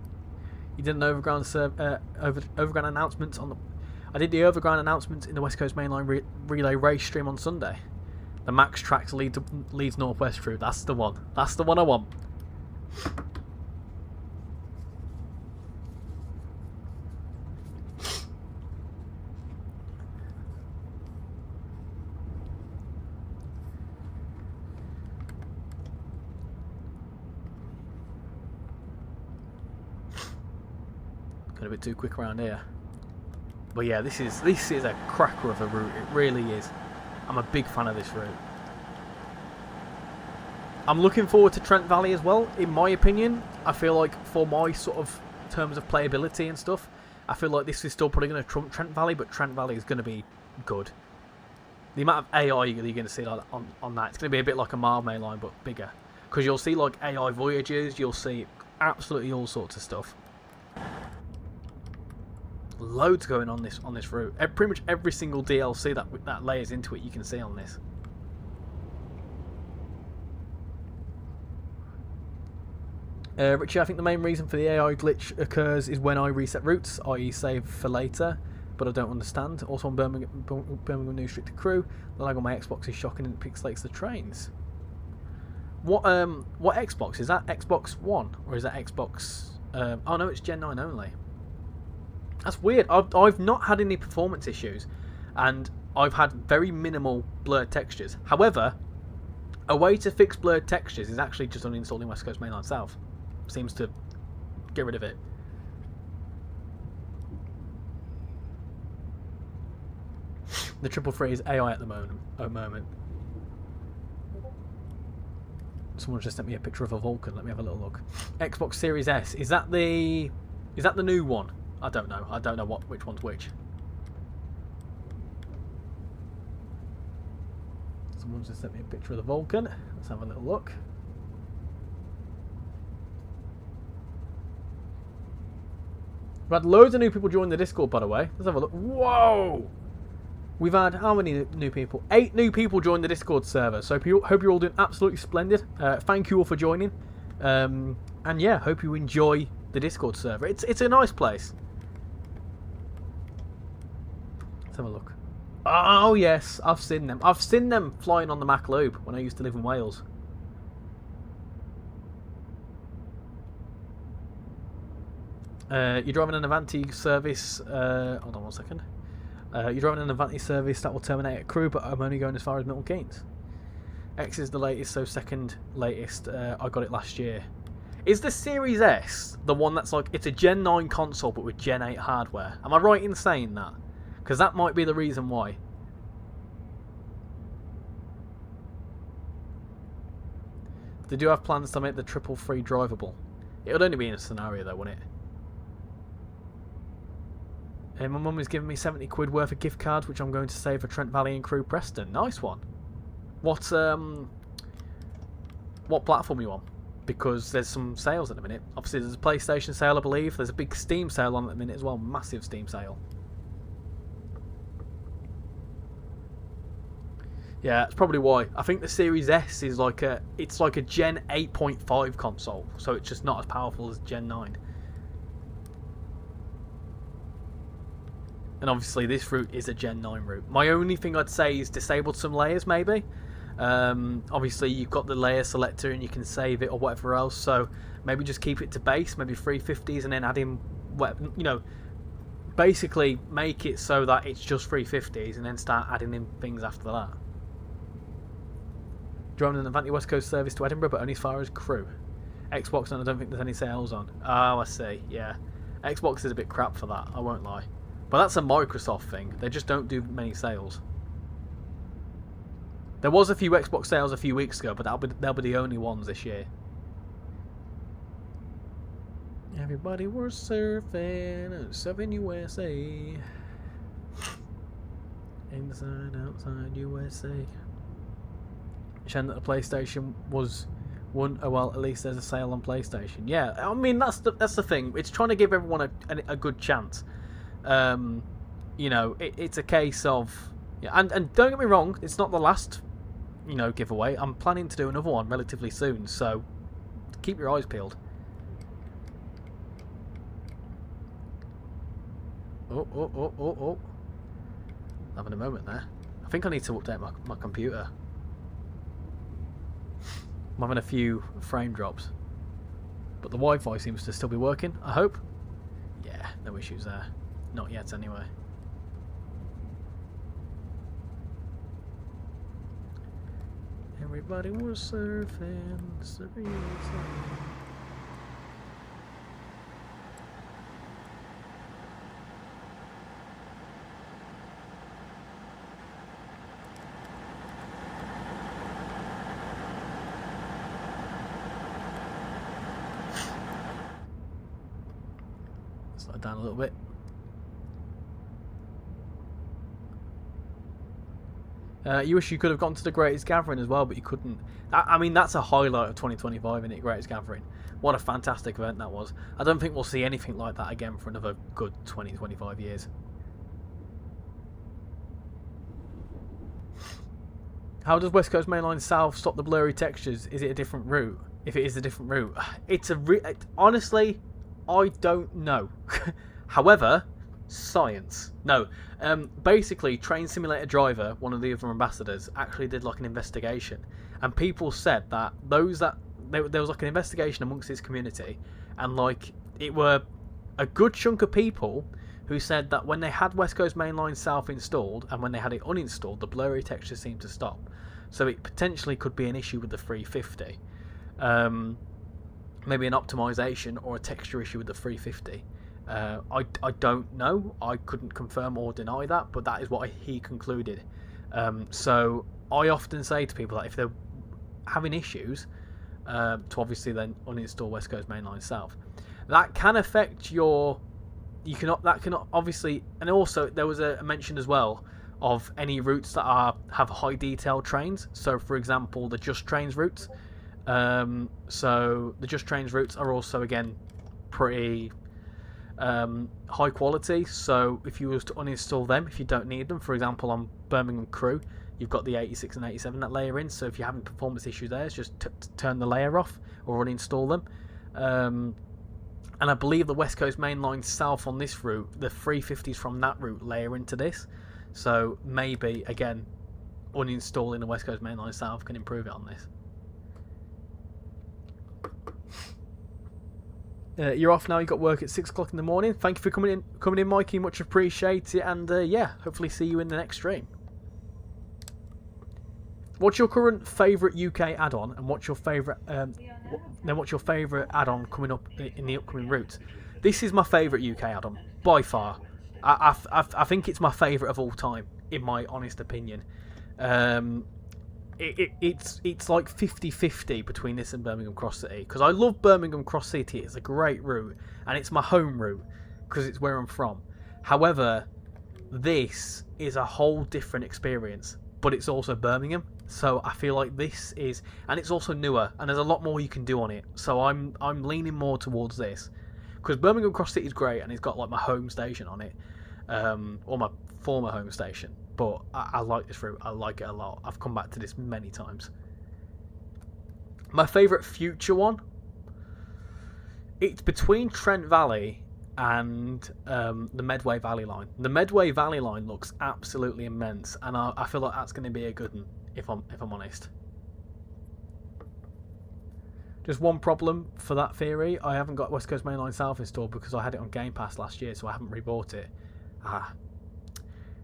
You did an overground announcement on the. I did the overground announcement in the West Coast Mainline Relay race stream on Sunday. The Max Tracks leads Northwest through. That's the one. That's the one I want. Got a bit too quick around here. But yeah, this is a cracker of a route. It really is. I'm a big fan of this route. I'm looking forward to Trent Valley as well. In my opinion, I feel like for my sort of terms of playability and stuff, I feel like this is still probably going to trump Trent Valley, but Trent Valley is going to be good. The amount of AI you're going to see like on that, it's going to be a bit like a Mile Main line, but bigger. Because you'll see like AI voyages, you'll see absolutely all sorts of stuff. Loads going on this route. Pretty much every single DLC that layers into it, you can see on this. Richie, I think the main reason for the AI glitch occurs is when I reset routes, i.e. save for later, but I don't understand. Also on Birmingham New Restricted Crew, the lag on my Xbox is shocking and it pixelates the trains. What Xbox? Is that Xbox One? Or is that Xbox... oh no, it's Gen 9 only. That's weird. I've not had any performance issues, and I've had very minimal blurred textures. However, a way to fix blurred textures is actually just uninstalling West Coast Mainline South. Seems to get rid of it. The 333 is AI at the moment. Someone just sent me a picture of a Vulcan. Let me have a little look. Xbox Series S. Is that the new one? I don't know. I don't know which one's which. Someone just sent me a picture of the Vulcan. Let's have a little look. We've had loads of new people join the Discord, by the way. Let's have a look. Whoa! We've had how many new people? 8 new people joined the Discord server. So hope you're all doing absolutely splendid. Thank you all for joining. And yeah, hope you enjoy the Discord server. It's a nice place. Let's have a look. Oh yes, I've seen them. I've seen them flying on the Mac Loop when I used to live in Wales. You're driving an Avanti service. Hold on one second. You're driving an Avanti service that will terminate at Crewe, but I'm only going as far as Milton Keynes. X is the latest, so second latest. I got it last year. Is the Series S the one that's like, it's a Gen 9 console but with Gen 8 hardware? Am I right in saying that? Because that might be the reason why. They do have plans to make the 333 drivable. It would only be in a scenario though, wouldn't it? My mum is giving me 70 quid worth of gift cards, which I'm going to save for Trent Valley and Crewe Preston. Nice one. What platform are you on? Because there's some sales at the minute. Obviously there's a PlayStation sale, I believe. There's a big Steam sale on at the minute as well. Massive Steam sale. Yeah, that's probably why. I think the Series S is like a Gen 8.5 console, so it's just not as powerful as Gen 9. And obviously this route is a Gen 9 route. My only thing I'd say is disabled some layers maybe. Obviously you've got the layer selector and you can save it or whatever else, so maybe just keep it to base, maybe 350s, and then add in, basically make it so that it's just 350s and then start adding in things after that. Driving an Avanti West Coast service to Edinburgh, but only as far as Crewe. Xbox, and I don't think there's any sales on. Oh, I see. Yeah, Xbox is a bit crap for that. I won't lie, but that's a Microsoft thing. They just don't do many sales. There was a few Xbox sales a few weeks ago, but they'll be the only ones this year. Everybody was surfing USA. Inside, outside USA. Shame that the PlayStation was one. Oh well, at least there's a sale on PlayStation. Yeah, I mean that's the thing. It's trying to give everyone a good chance. You know, it's a case of, yeah, and don't get me wrong, it's not the last, you know, giveaway. I'm planning to do another one relatively soon, so keep your eyes peeled. Oh. Having a moment there. I think I need to update my computer. I'm having a few frame drops. But the Wi-Fi seems to still be working, I hope. Yeah, no issues there. Not yet, anyway. Everybody was surfing. Slow it down a little bit. You wish you could have gone to the Greatest Gathering as well, but you couldn't. I mean, that's a highlight of 2025, isn't it? Greatest Gathering. What a fantastic event that was. I don't think we'll see anything like that again for another good 20, 25 years. How does West Coast Mainline South stop the blurry textures? Is it a different route? If it is a different route, it's honestly, I don't know. However, science. No. Basically, Train Simulator Driver, one of the other ambassadors, actually did like an investigation, and people said that there was like an investigation amongst his community, and like it were a good chunk of people who said that when they had West Coast Mainline South installed and when they had it uninstalled, the blurry texture seemed to stop. So it potentially could be an issue with the 350. Maybe an optimization or a texture issue with the 350. I don't know. I couldn't confirm or deny that, but that is what he concluded. So I often say to people that if they're having issues, to obviously then uninstall West Coast Mainline South. That can affect your. That can obviously, and also there was a mention as well of any routes that have high detail trains. So for example, the Just Trains routes. So the Just Trains routes are also again pretty high quality. So if you was to uninstall them, if you don't need them, for example on Birmingham Crewe, you've got the 86 and 87 that layer in. So if you're having performance issues there, it's just turn the layer off or uninstall them. And I believe the West Coast Mainline South on this route, the 350s from that route layer into this. So maybe, again, uninstalling the West Coast Mainline South can improve it on this. You're off now, you've got work at 6 o'clock in the morning. Thank you for coming in, Mikey. Much appreciated. And yeah, hopefully see you in the next stream. What's your current favourite UK add-on, and what's your favourite add-on coming up in the upcoming routes? This is my favourite UK add-on by far. I think it's my favourite of all time, in my honest opinion. It's like 50-50 between this and Birmingham Cross City, because I love Birmingham Cross City. It's a great route, and it's my home route because it's where I'm from. However, this is a whole different experience, but it's also Birmingham. So I feel like this is, and it's also newer, and there's a lot more you can do on it. So I'm leaning more towards this, because Birmingham Cross City is great, and it's got like my home station on it, or my former home station. But I like this route. I like it a lot. I've come back to this many times. My favourite future one, it's between Trent Valley and the Medway Valley line. The Medway Valley line looks absolutely immense, and I feel like that's going to be a good one, if I'm honest. Just one problem for that theory: I haven't got West Coast Mainline South installed because I had it on Game Pass last year, so I haven't rebought it. Ah.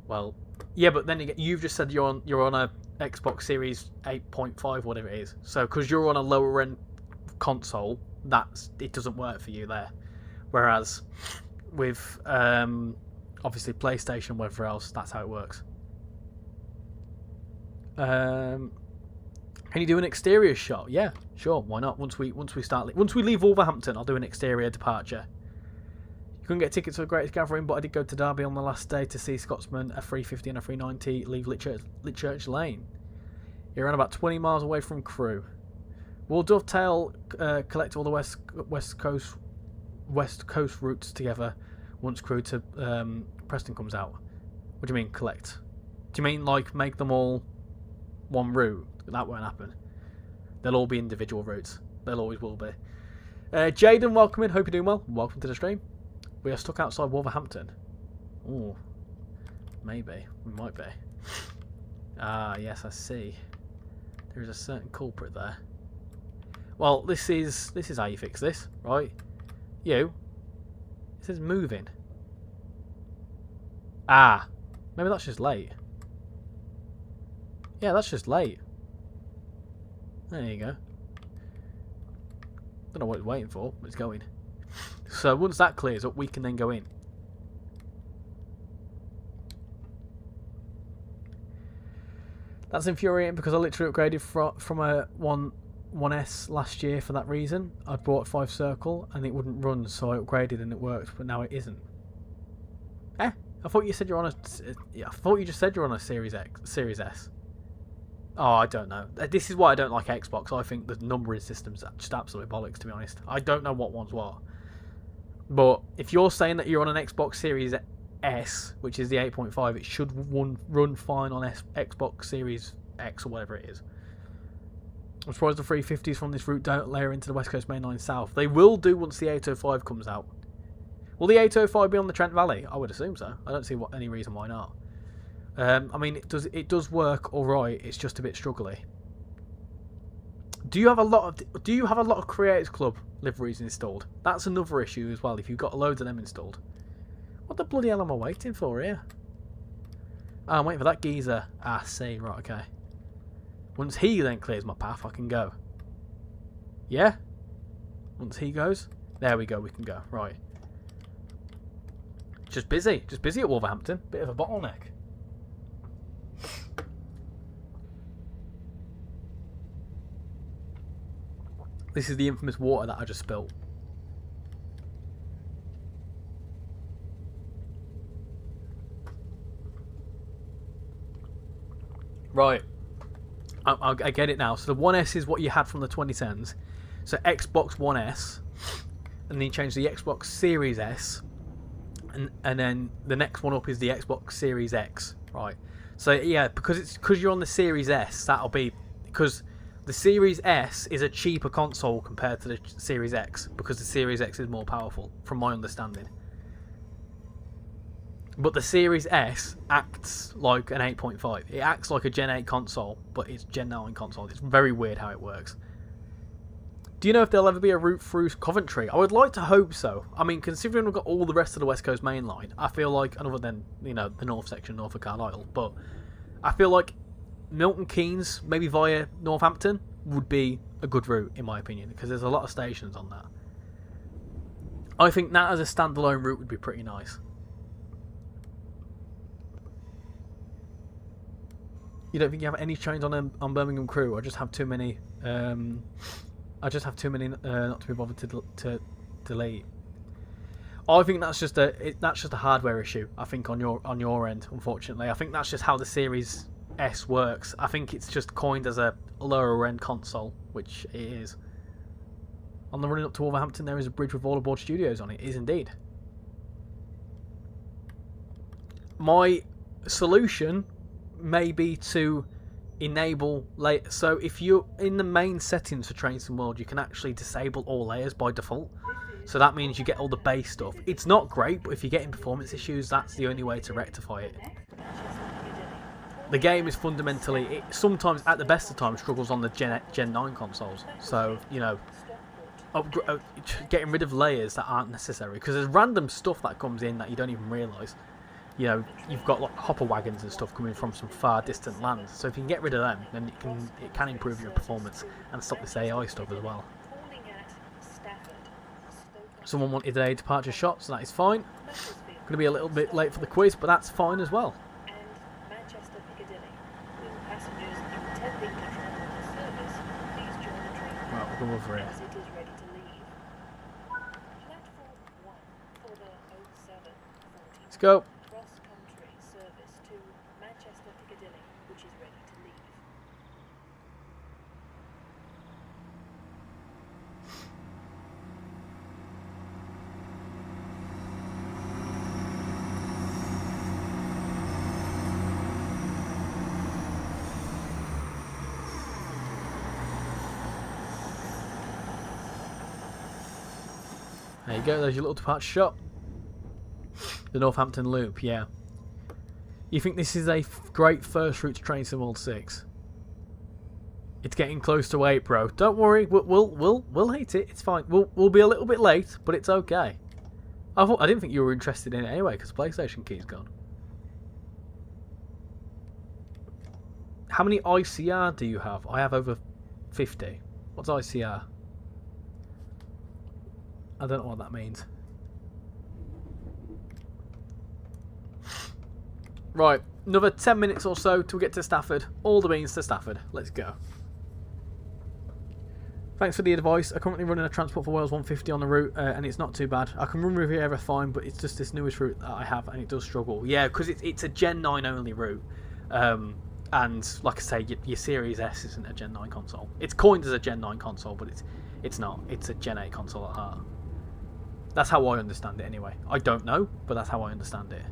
Well, yeah, but then you've just said you're on a Xbox Series 8.5, whatever it is. So because you're on a lower end console, it doesn't work for you there. Whereas with obviously PlayStation, whatever else, that's how it works. Can you do an exterior shot? Yeah, sure. Why not? Once we leave Wolverhampton, I'll do an exterior departure. You couldn't get tickets for the Greatest Gathering, but I did go to Derby on the last day to see Scotsman, a 350 and a 390 leave Litchurch Lane. You're around about 20 miles away from Crewe. Will Dovetail collect all the West Coast routes together once Crewe to Preston comes out? What do you mean collect? Do you mean like make them all one route? That won't happen. They'll all be individual routes. They'll always will be. Jaden, welcome in. Hope you're doing well. Welcome to the stream. We are stuck outside Wolverhampton. Oh, maybe. We might be. Ah, yes, I see. There is a certain culprit there. Well, this is how you fix this, right? It says moving. Ah, maybe that's just late. Yeah, that's just late. There you go. Don't know what it's waiting for, but it's going. So once that clears up, we can then go in. That's infuriating because I literally upgraded from a 1S last year for that reason. I bought a 5 circle and it wouldn't run, so I upgraded and it worked, but now it isn't. I thought you said you're on a. I thought you just said you're on a Series S. Oh, I don't know. This is why I don't like Xbox. I think the numbering system's just absolutely bollocks, to be honest. I don't know what one's what. But if you're saying that you're on an Xbox Series S, which is the 8.5, it should run fine on Xbox Series X or whatever it is. I'm surprised the 350s from this route don't layer into the West Coast Main Line South. They will do once the 805 comes out. Will the 805 be on the Trent Valley? I would assume so. I don't see any reason why not. I mean, it does work all right. It's just a bit struggly. Do you have a lot of Creators Club liveries installed? That's another issue as well. If you've got loads of them installed, what the bloody hell am I waiting for here? Oh, I'm waiting for that geezer. Ah, see, right, okay. Once he then clears my path, I can go. Yeah. Once he goes, there we go. We can go. Right. Just busy at Wolverhampton. Bit of a bottleneck. This is the infamous water that I just spilt. Right. I get it now. So the 1S is what you had from the 2010s. So Xbox One S. And then you change the Xbox Series S. And then the next one up is the Xbox Series X. Right. So yeah, because you're on the Series S, that'll be... Because the Series S is a cheaper console compared to the Series X. Because the Series X is more powerful, from my understanding. But the Series S acts like an 8.5. It acts like a Gen 8 console, but it's Gen 9 console. It's very weird how it works. Do you know if there'll ever be a route through Coventry? I would like to hope so. I mean, considering we've got all the rest of the West Coast Main Line, I feel like, other than, the north section, north of Carlisle, but I feel like Milton Keynes, maybe via Northampton, would be a good route, in my opinion, because there's a lot of stations on that. I think that as a standalone route would be pretty nice. You don't think you have any trains on Birmingham Crewe? I just have too many. Not to be bothered to delete. I think that's just a hardware issue. I think on your end, unfortunately, I think that's just how the Series S works. I think it's just coined as a lower end console, which it is. On the running up to Wolverhampton, there is a bridge with all aboard studios on it. It is indeed. My solution may be to enable so if you're in the main settings for Train Sim World, you can actually disable all layers by default, so that means you get all the base stuff. It's not great, but if you're getting performance issues, that's the only way to rectify it. The game is fundamentally, it sometimes at the best of times struggles on the Gen 9 consoles, so getting rid of layers that aren't necessary, because there's random stuff that comes in that you don't even realise. you know, you've got like hopper wagons and stuff coming from some far distant lands. So if you can get rid of them, then it can improve your performance and stop this AI stuff as well. Someone wanted a departure shot, so that is fine. Going to be a little bit late for the quiz, but that's fine as well. Right, we'll go over here. Let's go. There you go, there's your little departure shot. The Northampton Loop, yeah. You think this is a great first route to Train Sim World 6? It's getting close to 8, bro. Don't worry, we'll hate it. It's fine. We'll be a little bit late, but it's okay. I didn't think you were interested in it anyway, because the PlayStation key's gone. How many ICR do you have? I have over 50. What's ICR? I don't know what that means. Right, another 10 minutes or so till we get to Stafford. All the means to Stafford. Let's go. Thanks for the advice. I'm currently running a Transport for Wales 150 on the route, and it's not too bad. I can run Riviera fine, but it's just this newest route that I have, and it does struggle. Yeah, because it's a Gen 9 only route. And like I say, your Series S isn't a Gen 9 console. It's coined as a Gen 9 console, but it's not. It's a Gen 8 console at heart. That's how I understand it anyway. I don't know, but that's how I understand it.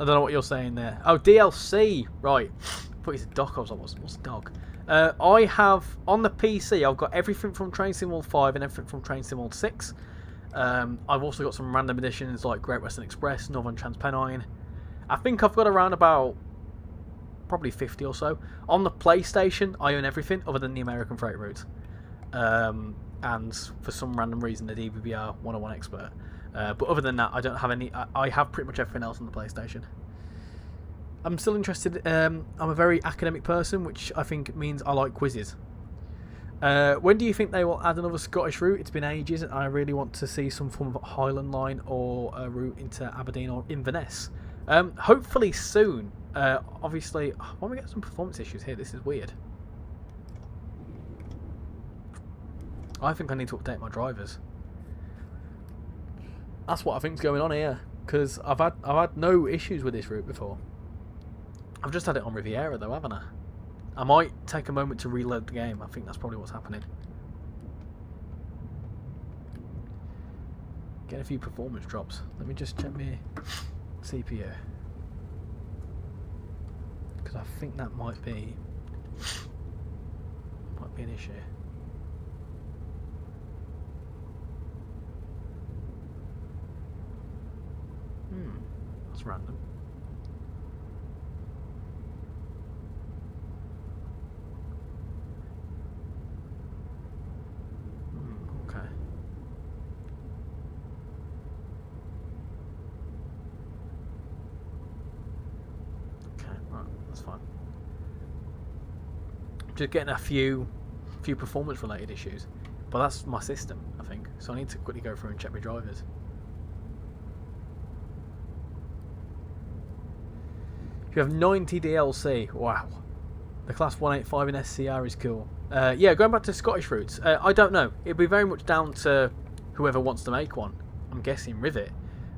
I don't know what you're saying there. Oh, DLC. Right. I thought you said Doc. I was like, what's Dog? I have, on the PC, I've got everything from Train Sim World 5 and everything from Train Sim World 6. I've also got some random editions like Great Western Express, Northern Transpennine. I think I've got around about probably 50 or so. On the PlayStation, I own everything other than the American Freight Route. And for some random reason, the DVBR 101 Expert. But other than that, I don't have any. I have pretty much everything else on the PlayStation. I'm still interested. I'm a very academic person, which I think means I like quizzes. When do you think they will add another Scottish route? It's been ages, and I really want to see some form of Highland Line or a route into Aberdeen or Inverness. Hopefully soon. Obviously, why don't we get some performance issues here? This is weird. I think I need to update my drivers. That's what I think's going on here, because I've had no issues with this route before. I've just had it on Riviera though, haven't I? I might take a moment to reload the game. I think that's probably what's happening. Get a few performance drops. Let me just check my CPU, because I think that might be an issue. That's random. Okay. Okay, right, that's fine. Just getting a few performance related issues, but that's my system, I think. So I need to quickly go through and check my drivers. You have 90 DLC. Wow. The class 185 in SCR is cool. Yeah, going back to Scottish routes. I don't know. It'd be very much down to whoever wants to make one. I'm guessing Rivet.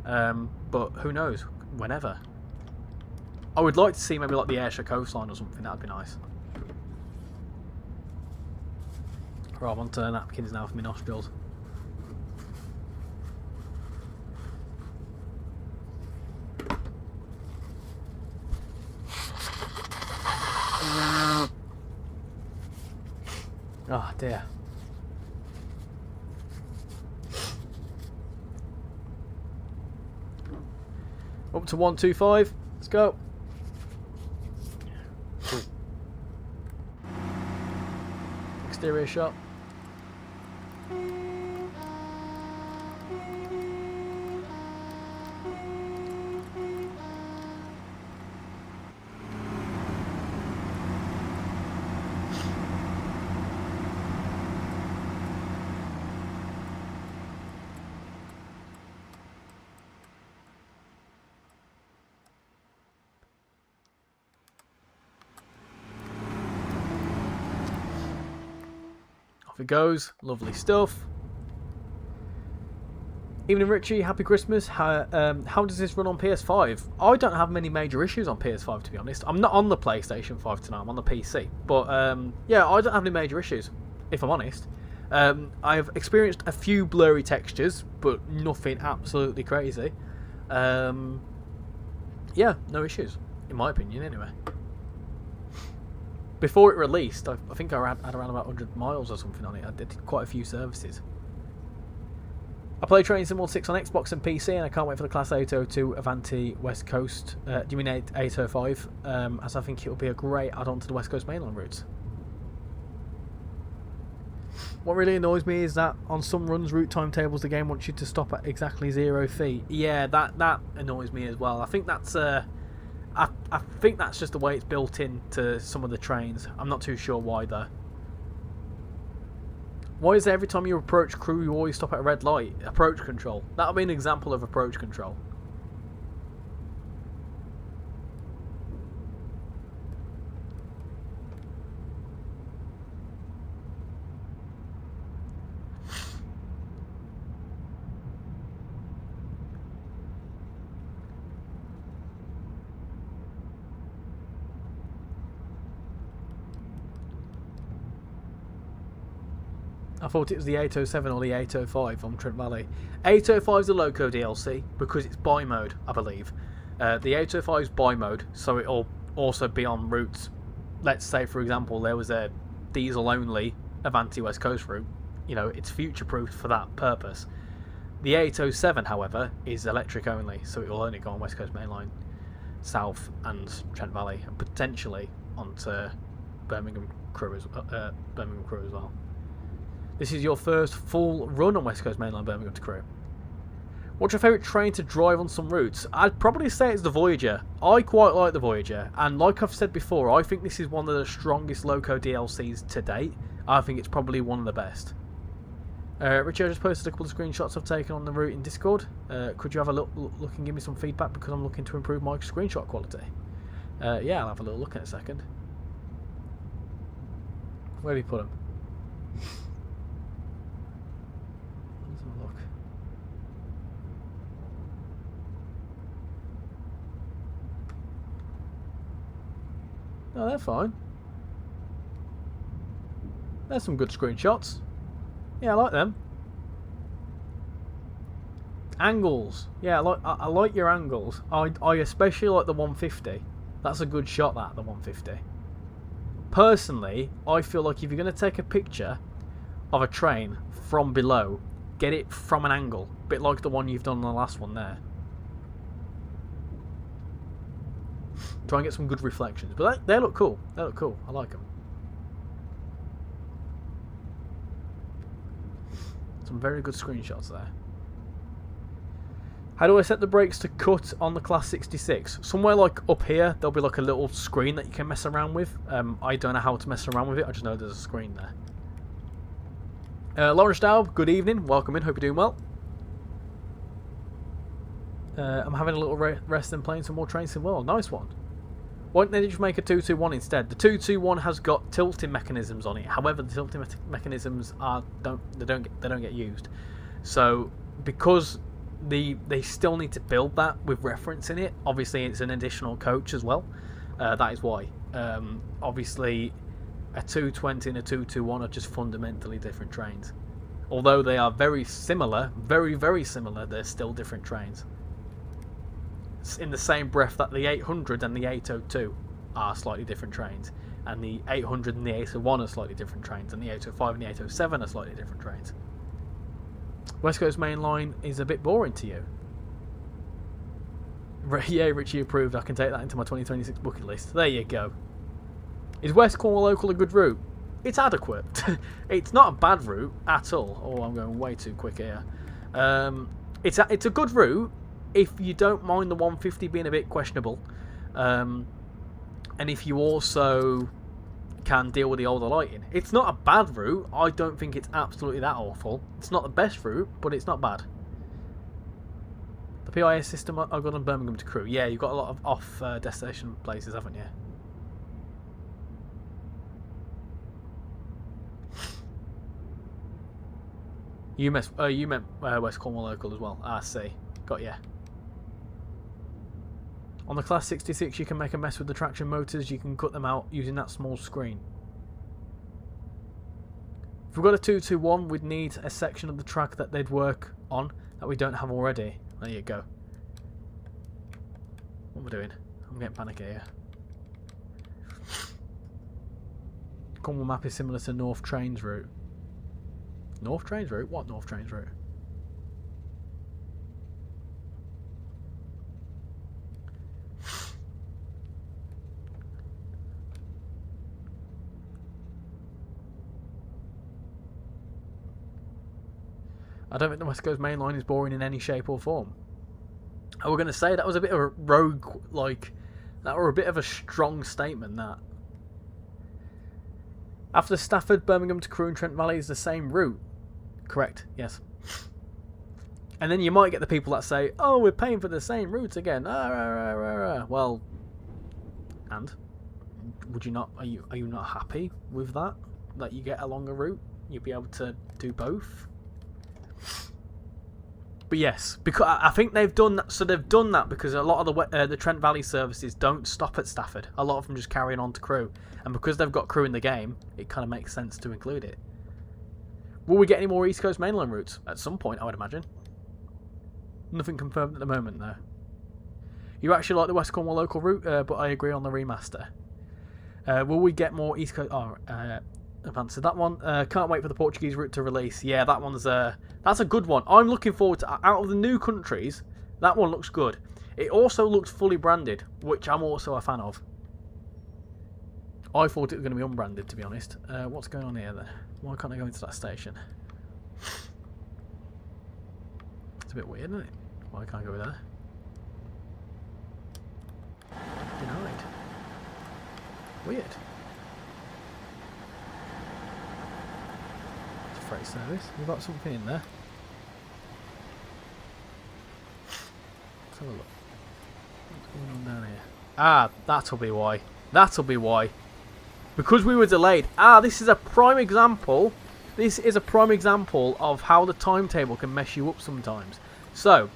But who knows? Whenever. I would like to see maybe like the Ayrshire coastline or something. That'd be nice. Right, I'm on to napkins now for my nostrils. Oh dear. Up to 125. Let's go. exterior shot. Off it goes. Lovely stuff. Evening Richie, happy Christmas. How does this run on PS5? I don't have many major issues on PS5, to be honest. I'm not on the PlayStation 5 tonight, I'm on the PC. But yeah, I don't have any major issues, if I'm honest. I've experienced a few blurry textures, but nothing absolutely crazy. Yeah, no issues, in my opinion anyway. Before it released, I think I had around about 100 miles or something on it. I did quite a few services. I play Train Sim 6 on Xbox and PC, and I can't wait for the Class 802 Avanti West Coast. Do you mean 805? As I think it will be a great add-on to the West Coast mainline routes. What really annoys me is that on some runs, route timetables, the game wants you to stop at exactly 0 feet. Yeah, that annoys me as well. I think that's I think that's just the way it's built into some of the trains. I'm not too sure why though. Why is it every time you approach crew you always stop at a red light? Approach control. That would be an example of approach control. I thought it was the 807 or the 805 on Trent Valley. 805 is the Loco DLC because it's buy mode, I believe. The 805 is buy mode, so it'll also be on routes. Let's say, for example, there was a diesel-only Avanti West Coast route. You know, it's future-proofed for that purpose. The 807, however, is electric only, so it will only go on West Coast Mainline, South and Trent Valley, and potentially onto Birmingham Crew as well. This is your first full run on West Coast Mainline Birmingham to Crewe. What's your favourite train to drive on some routes? I'd probably say it's the Voyager. I quite like the Voyager, and like I've said before, I think this is one of the strongest Loco DLCs to date. I think it's probably one of the best. Richie, I just posted a couple of screenshots I've taken on the route in Discord. Could you have a look and give me some feedback, because I'm looking to improve my screenshot quality. Yeah, I'll have a little look in a second. Where have you put them? Oh, they're fine. There's some good screenshots. Yeah, I like them. Angles. Yeah, I like your angles. I especially like the 150. That's a good shot, that, the 150. Personally, I feel like if you're going to take a picture of a train from below, get it from an angle. A bit like the one you've done on the last one there. Try and get some good reflections. But they look cool. They look cool. I like them. Some very good screenshots there. How do I set the brakes to cut on the Class 66? Somewhere like up here, there'll be like a little screen that you can mess around with. I don't know how to mess around with it. I just know there's a screen there. Lawrence Daub, good evening. Welcome in. Hope you're doing well. I'm having a little rest and playing some more Train Sim World. Nice one. Why don't they just make a 221 instead? The 221 has got tilting mechanisms on it. However, the tilting mechanisms don't get used. So because they still need to build that with reference in it. Obviously, it's an additional coach as well. That is why. Obviously, a 220 and a 221 are just fundamentally different trains. Although they are very similar, very, very similar, they're still different trains. In the same breath that the 800 and the 802 are slightly different trains, and the 800 and the 801 are slightly different trains, and the 805 and the 807 are slightly different trains. West Coast Main Line is a bit boring to you. Yeah, Richie approved. I can take that into my 2026 bucket list. There you go. Is West Cornwall Local a good route? it's adequate. It's not a bad route at all. Oh, I'm going way too quick here. It's a good route if you don't mind the 150 being a bit questionable, and if you also can deal with the older lighting. It's not a bad route. I don't think it's absolutely that awful. It's not the best route, but it's not bad. The PIS system I've got on Birmingham to Crewe. Yeah, you've got a lot of off destination places, haven't you? You meant West Cornwall local as well. I see. Got ya. On the Class 66, you can make a mess with the traction motors. You can cut them out using that small screen. If we've got a 221, we'd need a section of the track that they'd work on that we don't have already. There you go. What am I doing? I'm getting panicky here. Cornwall map is similar to North Trains route. North Trains route? What North Trains route? I don't think the West Coast Main Line is boring in any shape or form. I was going to say that was a bit of a rogue, like, that were a bit of a strong statement, that. After Stafford, Birmingham to Crewe and Trent Valley is the same route. Correct, yes. And then you might get the people that say, oh, we're paying for the same route again. Well, and? Would you not, are you not happy with that? That you get a longer route? You'll be able to do both? But yes, because I think they've done that. So they've done that because a lot of the Trent Valley services don't stop at Stafford. A lot of them just carry on to Crewe, and because they've got Crewe in the game, it kind of makes sense to include it. Will we get any more East Coast mainline routes at some point? I would imagine. Nothing confirmed at the moment, though. You actually like the West Cornwall local route, but I agree on the remaster. Will we get more East Coast? Oh, I've answered that one. Can't wait for the Portuguese route to release. Yeah, that one's that's a good one. I'm looking forward to. Out of the new countries, that one looks good. It also looks fully branded, which I'm also a fan of. I thought it was going to be unbranded, to be honest. What's going on here then? Why can't I go into that station? It's a bit weird, isn't it? Why can't I go there? Denied. Weird. Freight service. We've got something in there. Let's have a look. What's going on down here? Ah, that'll be why. That'll be why. Because we were delayed. Ah, this is a prime example. This is a prime example of how the timetable can mess you up sometimes. So,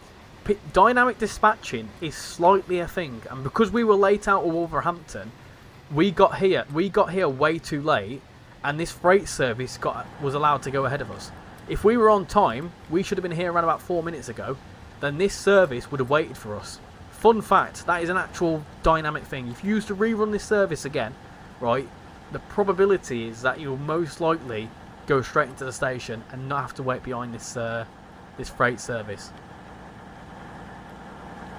dynamic dispatching is slightly a thing, and because we were late out of Wolverhampton, we got here way too late. And this freight service was allowed to go ahead of us. If we were on time, we should have been here around about 4 minutes ago. Then this service would have waited for us. Fun fact, that is an actual dynamic thing. If you used to rerun this service again, right, the probability is that you'll most likely go straight into the station and not have to wait behind this this freight service.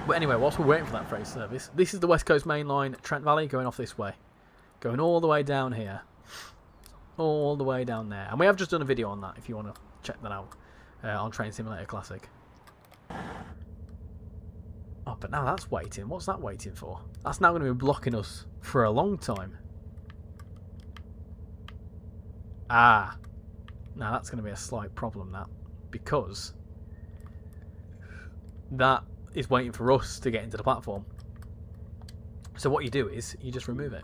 But anyway, whilst we're waiting for that freight service, this is the West Coast Main Line, Trent Valley, going off this way. Going all the way down here. All the way down there. And we have just done a video on that if you want to check that out on Train Simulator Classic. Oh, but now that's waiting. What's that waiting for? That's now going to be blocking us for a long time. Ah. Now that's going to be a slight problem, that. Because that is waiting for us to get into the platform. So what you do is you just remove it.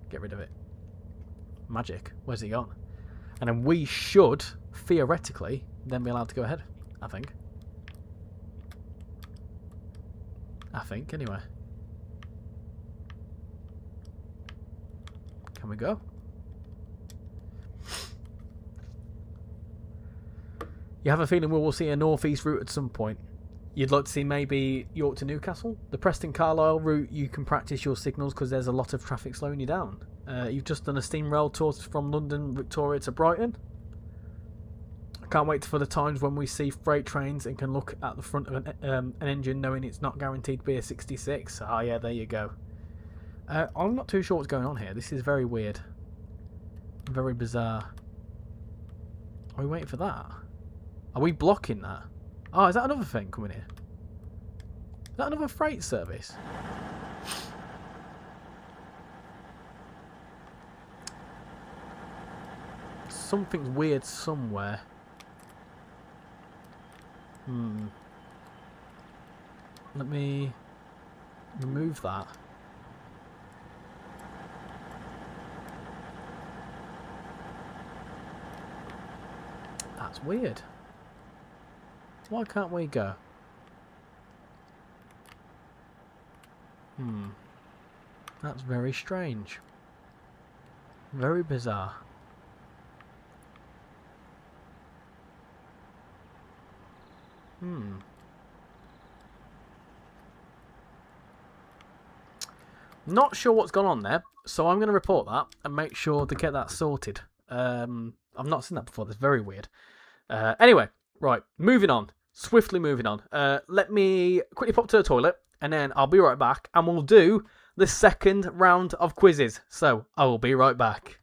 Get rid of it. Magic. Where's it gone? And then we should, theoretically, then be allowed to go ahead. I think. Anyway. Can we go? You have a feeling we will see a northeast route at some point. You'd like to see maybe York to Newcastle? The Preston Carlisle route, you can practice your signals because there's a lot of traffic slowing you down. You've just done a steam rail tour from London, Victoria to Brighton. I can't wait for the times when we see freight trains and can look at the front of an engine knowing it's not guaranteed to be a 66. Ah, yeah, there you go. I'm not too sure what's going on here. This is very weird. Very bizarre. Are we waiting for that? Are we blocking that? Oh, is that another thing coming in? Is that another freight service? Something's weird somewhere. Let me remove that. That's weird. Why can't we go? That's very strange. Very bizarre. Not sure what's gone on there, so I'm going to report that and make sure to get that sorted. I've not seen that before. That's very weird. Anyway, right, moving on. Swiftly moving on. Let me quickly pop to the toilet, and then I'll be right back, and we'll do the second round of quizzes. So, I will be right back.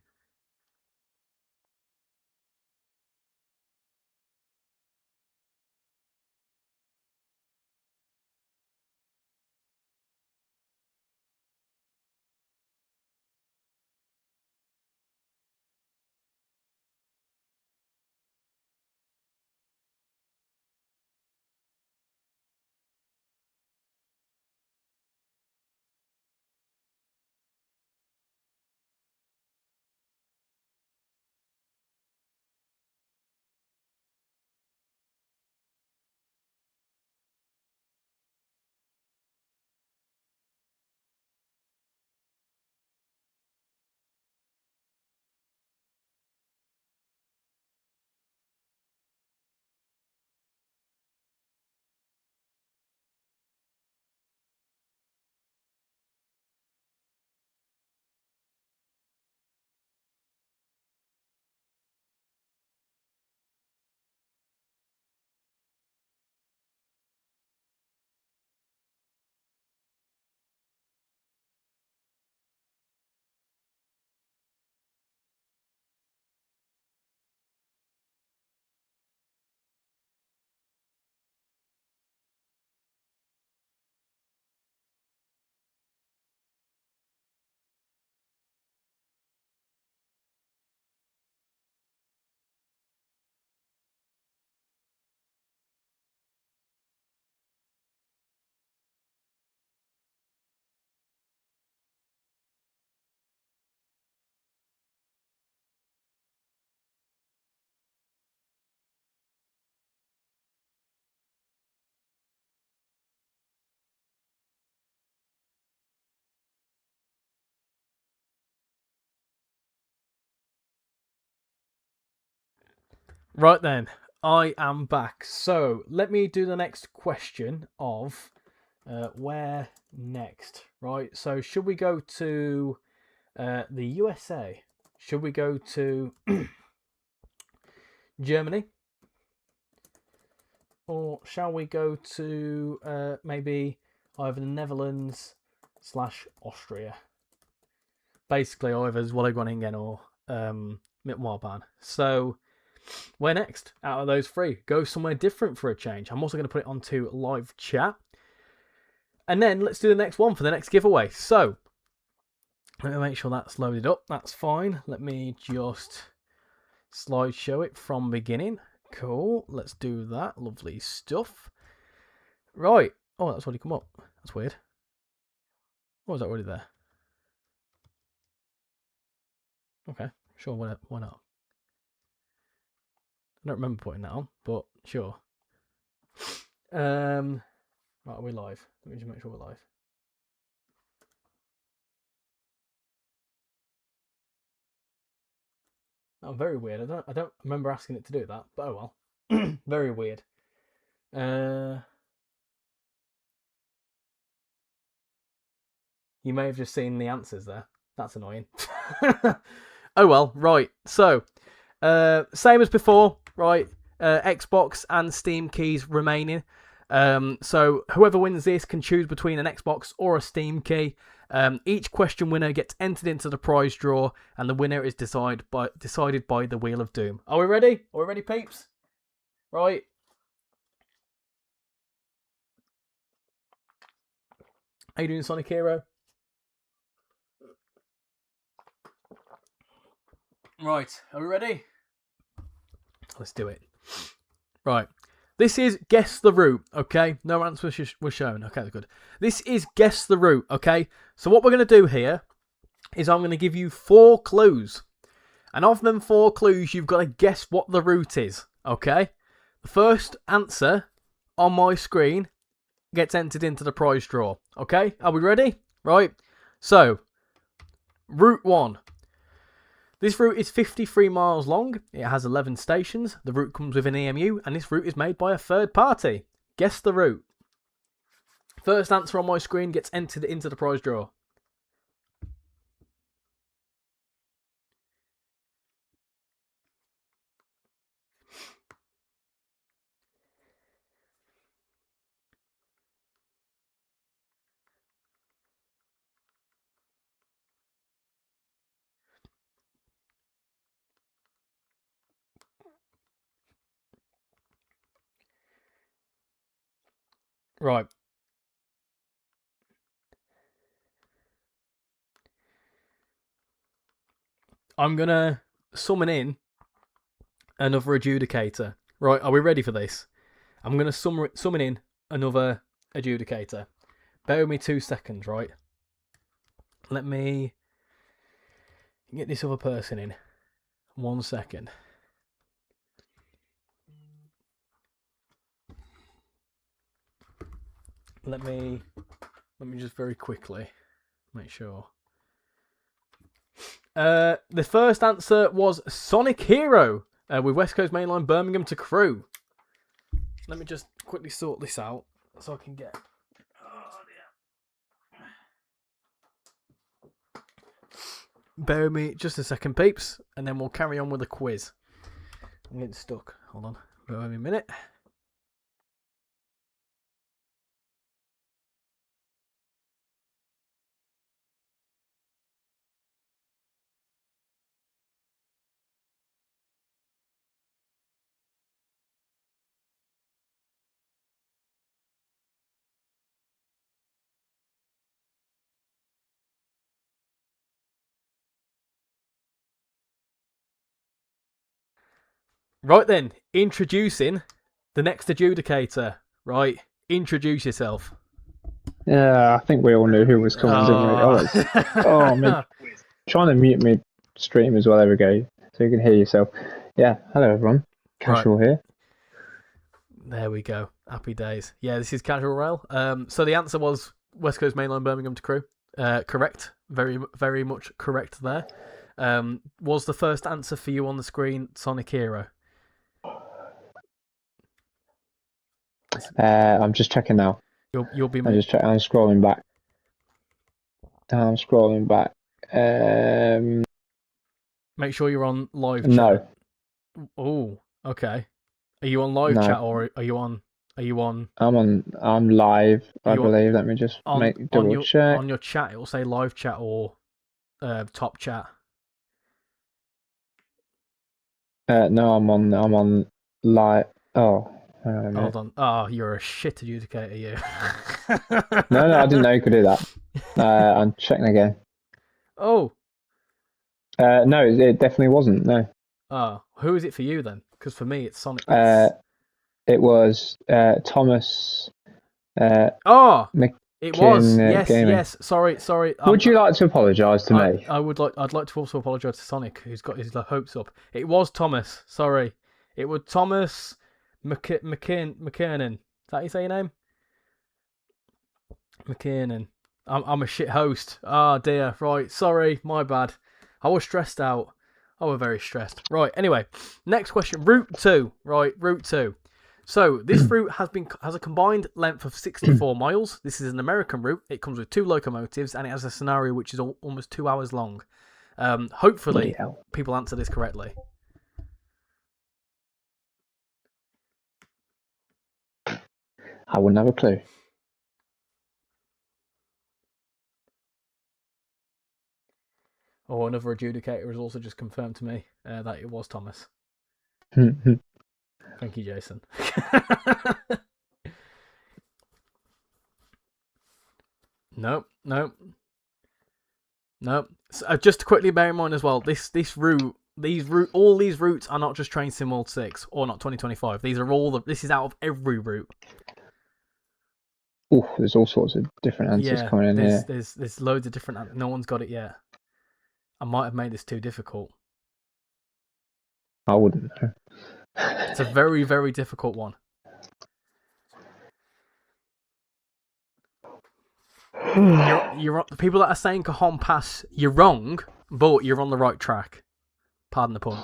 Right then, I am back. So, let me do the next question of where next, right? So, should we go to the USA? Should we go to Germany? Or shall we go to maybe either the Netherlands / Austria? Basically, either Zwolle-Groningen or Mittelbahn. So, where next out of those three? Go somewhere different for a change. I'm also going to put it onto live chat. And then let's do the next one for the next giveaway. So, let me make sure that's loaded up. That's fine. Let me just slideshow it from beginning. Cool. Let's do that. Lovely stuff. Right. Oh, that's already come up. That's weird. Oh, is that already there? Okay. Sure. Why not? I don't remember putting that on, but sure. Right, are we live? Let me just make sure we're live. Oh, very weird. I don't remember asking it to do that, but oh well. Very weird. You may have just seen the answers there. That's annoying. Oh well, right. So, same as before, right? Xbox and Steam keys remaining. So whoever wins this can choose between an Xbox or a Steam key. Each question winner gets entered into the prize draw, and the winner is decided by the Wheel of Doom. Are we ready? Are we ready, peeps? Right. How you doing, Sonic Hero? Right, are we ready? Let's do it. Right. This is Guess the Route, okay? No answer was shown. Okay, that's good. This is Guess the Route, okay? So what we're going to do here is I'm going to give you 4 clues. And of them 4 clues, you've got to guess what the route is, okay? The first answer on my screen gets entered into the prize draw, okay? Are we ready? Right. So, Route 1. This route is 53 miles long. It has 11 stations. The route comes with an EMU, and this route is made by a third party. Guess the route. First answer on my screen gets entered into the prize draw. Right. I'm going to summon in another adjudicator. Right, are we ready for this? I'm going to summon in another adjudicator. Bear with me 2 seconds, right? Let me get this other person in. 1 second. Let me just very quickly make sure. The first answer was Sonic Hero with West Coast Mainline Birmingham to Crewe. Let me just quickly sort this out so I can get. Oh dear. Bear with me just a second, peeps, and then we'll carry on with the quiz. I'm getting stuck. Hold on. Bear with me a minute. Right then, introducing the next adjudicator. Right, introduce yourself. Yeah, I think we all knew who was coming, didn't we? I'm trying to mute my stream as well. There we go, so you can hear yourself. Yeah, hello everyone. Casual here. There we go. Happy days. Yeah, this is RichyRail. So the answer was West Coast Mainline Birmingham to Crewe. Correct. Very, very much correct there. Was the first answer for you on the screen Sonic Hero? I'm just checking now. You'll be. I'm scrolling back. Make sure you're on live chat. No. Oh, okay. Are you on live chat or are you on? I'm live. I believe. Let me just double check. On your chat, it will say live chat or top chat. No, I'm on live. Oh. Hold on. Oh, you're a shit adjudicator, you. No, I didn't know you could do that. I'm checking again. Oh. No, it definitely wasn't. No. Oh, who is it for you then? Because for me, it's Sonic. It was Thomas. It was. Yes, Gaming. yes. Sorry. Would you like to apologise to me? I'd like to also apologise to Sonic, who's got his hopes up. It was Thomas. Sorry, it was Thomas McKernan. Is that how you say your name? McKernan. I'm a shit host. Ah, dear. Right. Sorry. My bad. I was stressed out. I was very stressed. Right. Anyway, next question. Route 2. Right. Route 2. So this route has a combined length of 64 miles. This is an American route. It comes with 2 locomotives and it has a scenario which is almost 2 hours long. Hopefully, people answer this correctly. I wouldn't have a clue. Oh, another adjudicator has also just confirmed to me that it was Thomas. Thank you, Jason. Nope. So, just to quickly bear in mind as well, all these routes are not just Train Sim World 6 or not 2025. These are all this is out of every route. Oh, there's all sorts of different answers coming in here. There's loads of different. No one's got it yet. I might have made this too difficult. I wouldn't know. It's a very, very difficult one. You're the people that are saying Cajon Pass, you're wrong, but you're on the right track. Pardon the pun.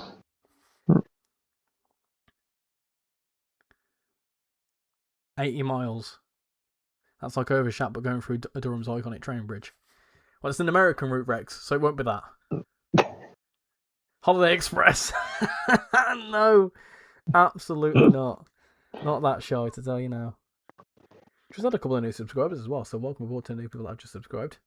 80 miles. That's like Overshat, but going through Durham's iconic train bridge. Well, it's an American route, Rex, so it won't be that. Holiday Express. No, absolutely not. Not that shy, to tell you now. Just had a couple of new subscribers as well, so welcome aboard to new people that have just subscribed.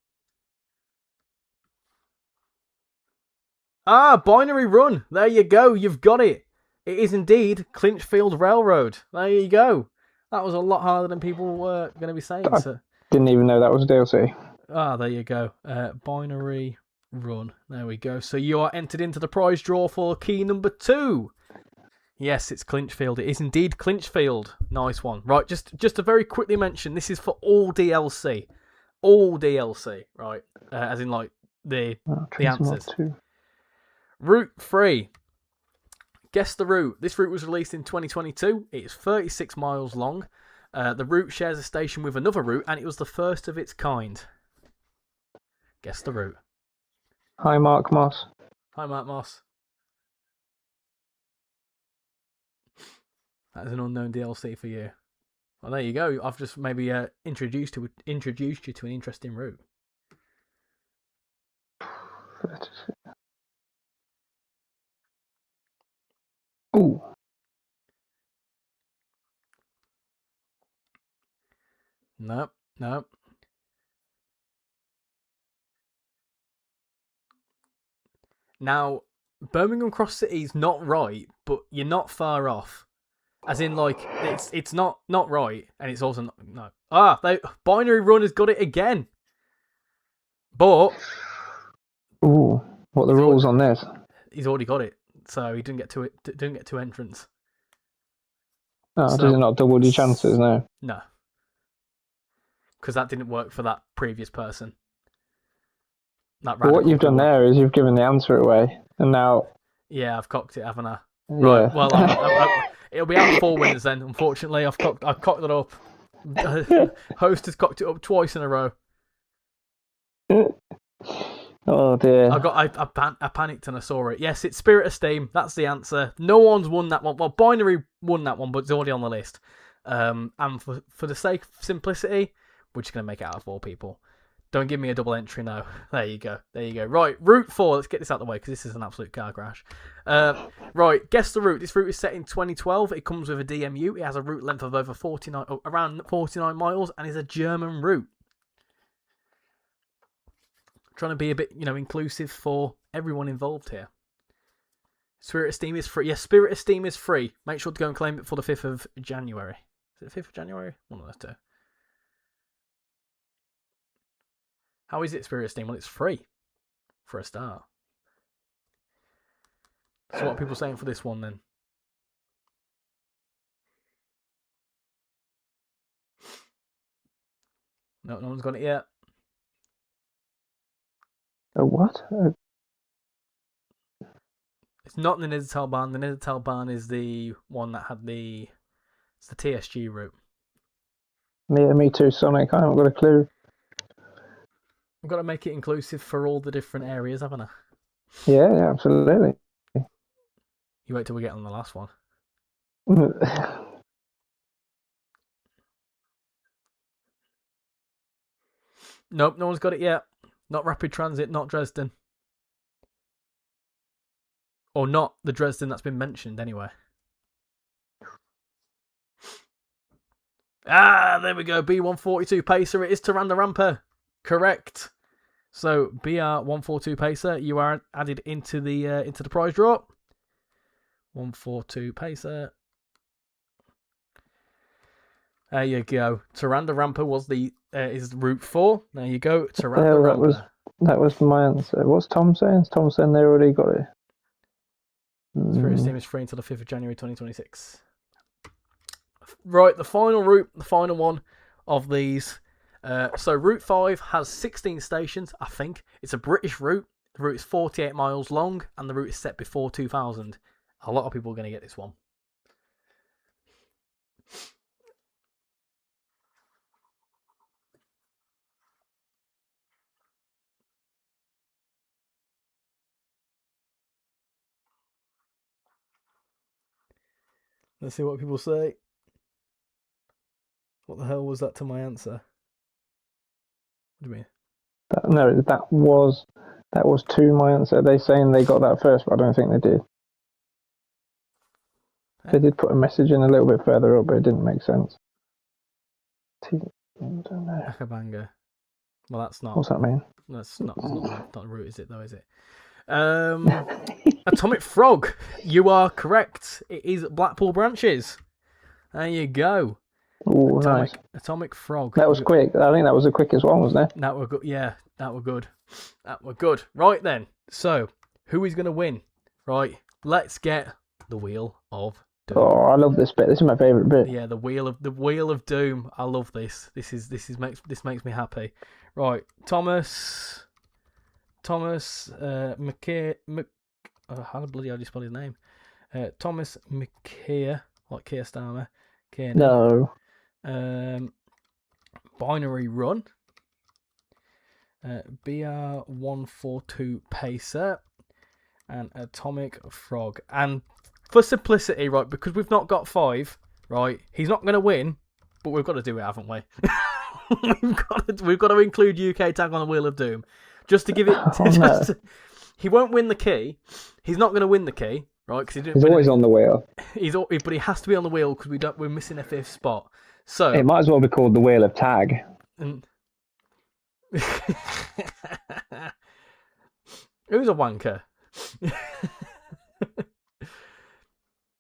Binary Run. There you go. You've got it. It is indeed Clinchfield Railroad. There you go. That was a lot harder than people were going to be saying. So. Didn't even know that was a DLC. There you go. Binary Run. There we go. So you are entered into the prize draw for key number 2. Yes, it's Clinchfield. It is indeed Clinchfield. Nice one. Right, just to very quickly mention, this is for all DLC. All DLC, right? As in, like, the answers. Route 3. Guess the route. This route was released in 2022. It is 36 miles long. The route shares a station with another route, and it was the first of its kind. Guess the route. Hi, Mark Moss. Hi, Mark Moss. That is an unknown DLC for you. Well, there you go. I've just maybe introduced you to an interesting route. Ooh. Nope. Now, Birmingham Cross City is not right, but you're not far off. As in, like, it's not right, and it's also not, no. Binary Run has got it again. But ooh, what are the rules on this? He's already got it, so he didn't get to it. Didn't get two entrants. Oh, does it not double your chances? No. No, because that didn't work for that previous person. But what you've done there is you've given the answer away, and now. Yeah, I've cocked it, haven't I? Yeah. Right. Well, it'll be out 4 winners then. Unfortunately, I've cocked it up. Host has cocked it up twice in a row. Oh dear. I panicked and I saw it. Yes, it's Spirit of Steam. That's the answer. No one's won that one. Well, Binary won that one, but it's already on the list. And for the sake of simplicity, we're just going to make it out of 4 people. Don't give me a double entry now. There you go. Right, Route 4. Let's get this out of the way because this is an absolute car crash. Right, guess the route. This route is set in 2012. It comes with a DMU. It has a route length of around 49 miles and is a German route. Trying to be a bit, inclusive for everyone involved here. Spirit of Steam is free. Yes, Spirit of Steam is free. Make sure to go and claim it for the 5th of January. Is it the 5th of January? One of those two. How is it Spirit of Steam? Well, it's free. For a start. So what are people saying for this one then? No one's got it yet. A what? It's not the Niedertalbahn. The Niedertalbahn is the one that had it's the TSG route. Me too, Sonic. I haven't got a clue. I've got to make it inclusive for all the different areas, haven't I? Yeah, absolutely. You wait till we get on the last one. Nope, no one's got it yet. Not Rapid Transit, not Dresden. Or not the Dresden that's been mentioned, anyway. There we go. B142 Pacer. It is Tyranda Ramper. Correct. So BR142 Pacer, you are added into the prize draw. 142 Pacer. There you go. Tyranda Ramper was is Route 4. There you go. Tyranda Ramper. That was my answer. What's Tom saying? Is Tom saying they already got it? Spirit Steam is free until the 5th of January 2026. Right, the final route, the final one of these. So Route 5 has 16 stations, I think. It's a British route. The route is 48 miles long, and the route is set before 2000. A lot of people are going to get this one. Let's see what people say. What the hell was that to my answer? What do you mean? No, that was to my answer. They saying they got that first, but I don't think they did. They did put a message in a little bit further up, but it didn't make sense. I don't know. Akabanga. Well, that's not. What's that mean? That's not a route, is it? Though, is it? Atomic Frog. You are correct. It is Blackpool Branches. There you go. Oh, nice. Atomic Frog. That was quick. I think that was the quickest one, wasn't it? That were good. Yeah, that were good. That were good. Right then. So, who is going to win? Right. Let's get the Wheel of Doom. Oh, I love this bit. This is my favourite bit. Yeah, the Wheel of Doom. I love this. This makes me happy. Right, Thomas, McKay. How the bloody hell do you spell his name? Thomas McKay, like Keir Starmer. No. Binary Run. BR142 Pacer. And Atomic Frog. And for simplicity, right, because we've not got 5, right, he's not going to win, but we've got to do it, haven't we? we've got to include UK tag on the Wheel of Doom. Just to give it... He won't win the key. He's not going to win the key, right? Because he's always on the wheel. But he has to be on the wheel because we're missing a 5th spot. So it might as well be called the Wheel of Tag. Who's a wanker?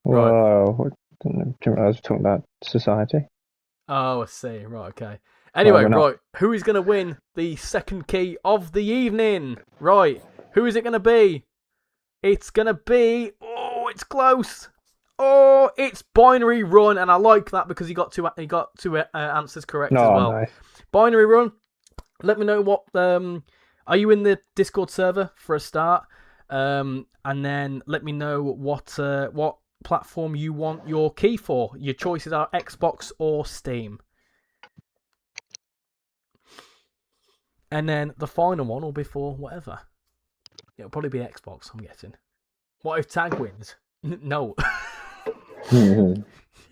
Whoa! I was talking about society. Oh, I see. Right, okay. Anyway, right, who is going to win the second key of the evening? Right, who is it going to be? It's going to be... Oh, it's close. Oh, it's Binary Run, and I like that because he got two answers correct as well. Nice. Binary Run. Let me know what... are you in the Discord server for a start? And then let me know what platform you want your key for. Your choices are Xbox or Steam. And then the final one will be for whatever. It'll probably be Xbox, I'm guessing. What if Tag wins? No. You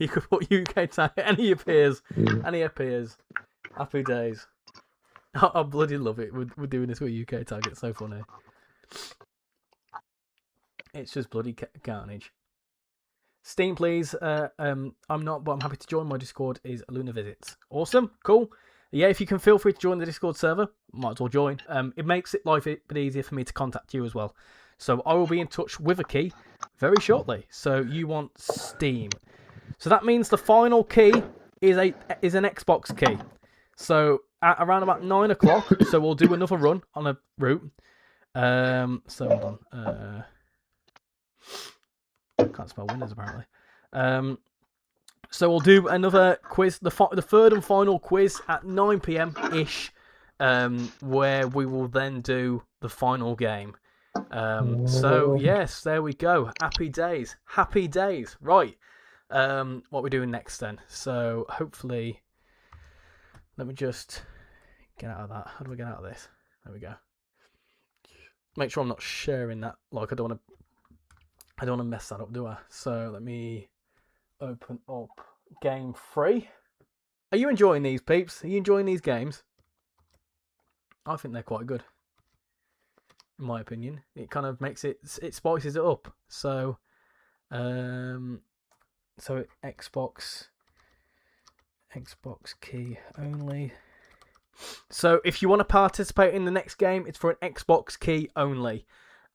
could put UK Tag. Any appears. Any appears. Happy days. I bloody love it. We're doing this with UK Tag. It's so funny. It's just bloody carnage. Steam, please. I'm not, but I'm happy to join. My Discord is Luna Visits. Awesome. Cool. Yeah, if you can, feel free to join the Discord server. Might as well join. It makes life a bit easier for me to contact you as well. So I will be in touch with a key very shortly. So you want Steam. So that means the final key is an Xbox key. So at around about 9 o'clock, so we'll do another run on a route. So hold on. Can't spell Windows apparently. So we'll do another quiz, the third and final quiz at 9 PM ish, where we will then do the final game. So yes, there we go. Happy days. Happy days. Right. What we're doing next then. So hopefully, let me just get out of that. How do we get out of this? There we go. Make sure I'm not sharing that. Like I don't want to mess that up, do I? So let me open up game 3. Are you enjoying these, peeps? Are you enjoying these games? I think they're quite good. In my opinion. It kind of makes it spices it up. So Xbox Xbox key only. So if you want to participate in the next game, it's for an Xbox key only.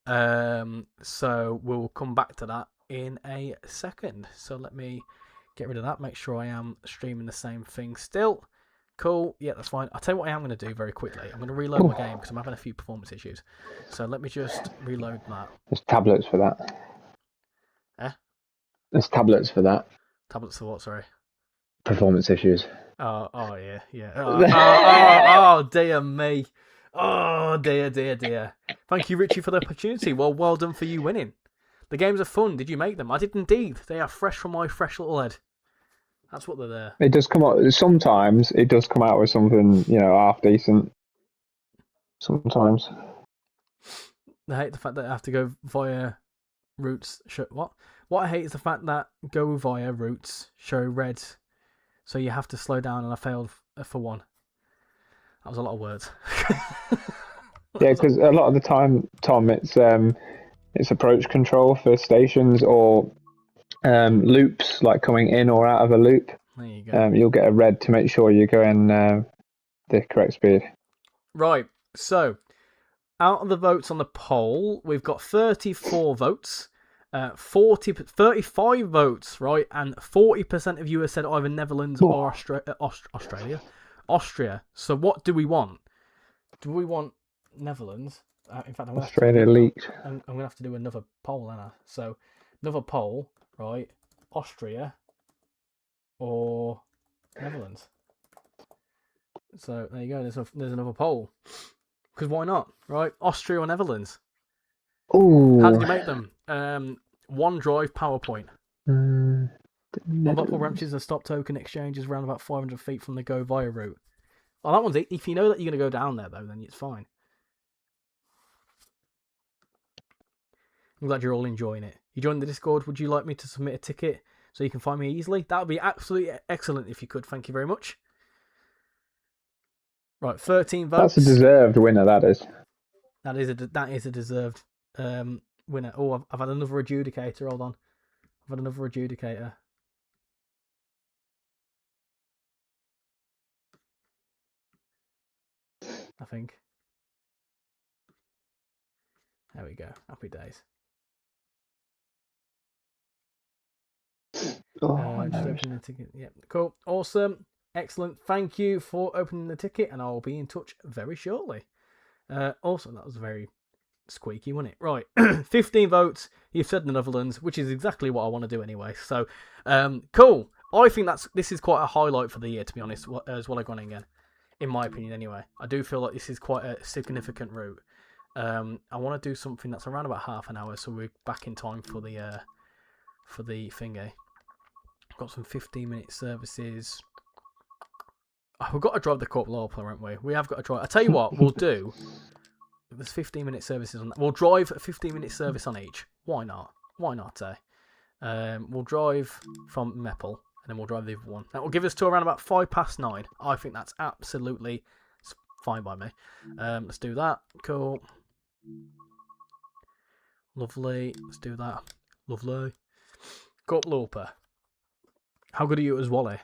So we'll come back to that in a second. So let me get rid of that. Make sure I am streaming the same thing still. Cool. Yeah, that's fine. I'll tell you what I am going to do very quickly. I'm going to reload my game because I'm having a few performance issues. So let me just reload that. There's tablets for that. Eh? There's tablets for that. Tablets for what, sorry? Performance issues. Oh yeah. Oh, dear me. Oh, dear. Thank you, Richie, for the opportunity. Well done for you winning. The games are fun. Did you make them? I did indeed. They are fresh from my fresh little head. That's what they're there. It does come out. Sometimes it does come out with something, half decent. Sometimes. I hate the fact that I have to go via routes. What I hate is the fact that go via routes show red, so you have to slow down, and I failed for one. That was a lot of words. Yeah, because a lot of the time, Tom, it's approach control for stations or loops, like coming in or out of a loop. There you go. You'll get a red to make sure you're going the correct speed. Right, so out of the votes on the poll, we've got 34 votes, 35 votes, right, and 40% of you have said either Netherlands or Austria. So what do we want? Do we want Netherlands? In fact, Australia leaked. I'm going to have to do another poll, Anna. So another poll, right? Austria or Netherlands. So there you go. There's another poll. Because why not, right? Austria or Netherlands? Ooh. How did you make them? OneDrive PowerPoint. Multiple branches of stop token exchanges around about 500 feet from the go via route. Oh, that one's it. If you know that you're going to go down there, though, then it's fine. I'm glad you're all enjoying it. You joined the Discord. Would you like me to submit a ticket so you can find me easily? That would be absolutely excellent if you could. Thank you very much. Right, 13 votes. That's a deserved winner, that is. That is a deserved winner. Oh, I've had another adjudicator. Hold on. I've had another adjudicator. I think. There we go. Happy days. Just opening the ticket. Yeah, cool. Awesome. Excellent. Thank you for opening the ticket, and I'll be in touch very shortly. Also, that was very squeaky, wasn't it? Right. 15 votes. You've said the Netherlands, which is exactly what I want to do anyway. So, cool. I think this is quite a highlight for the year, to be honest, as well as going again. In my opinion, anyway. I do feel like this is quite a significant route. I want to do something that's around about half an hour, so we're back in time for the thingy. Got some 15-minute services. Oh, we've got to drive the Corp Lawler, haven't we? We have got to drive. I tell you what, we'll do. There's 15-minute services on that. We'll drive a 15-minute service on each. Why not? Why not, eh? We'll drive from Meppel, and then we'll drive the other one. That will give us to around about 9:05. I think that's absolutely fine by me. Let's do that. Cool. Lovely. Let's do that. Lovely. Corp Lawler. How good are you as Wally?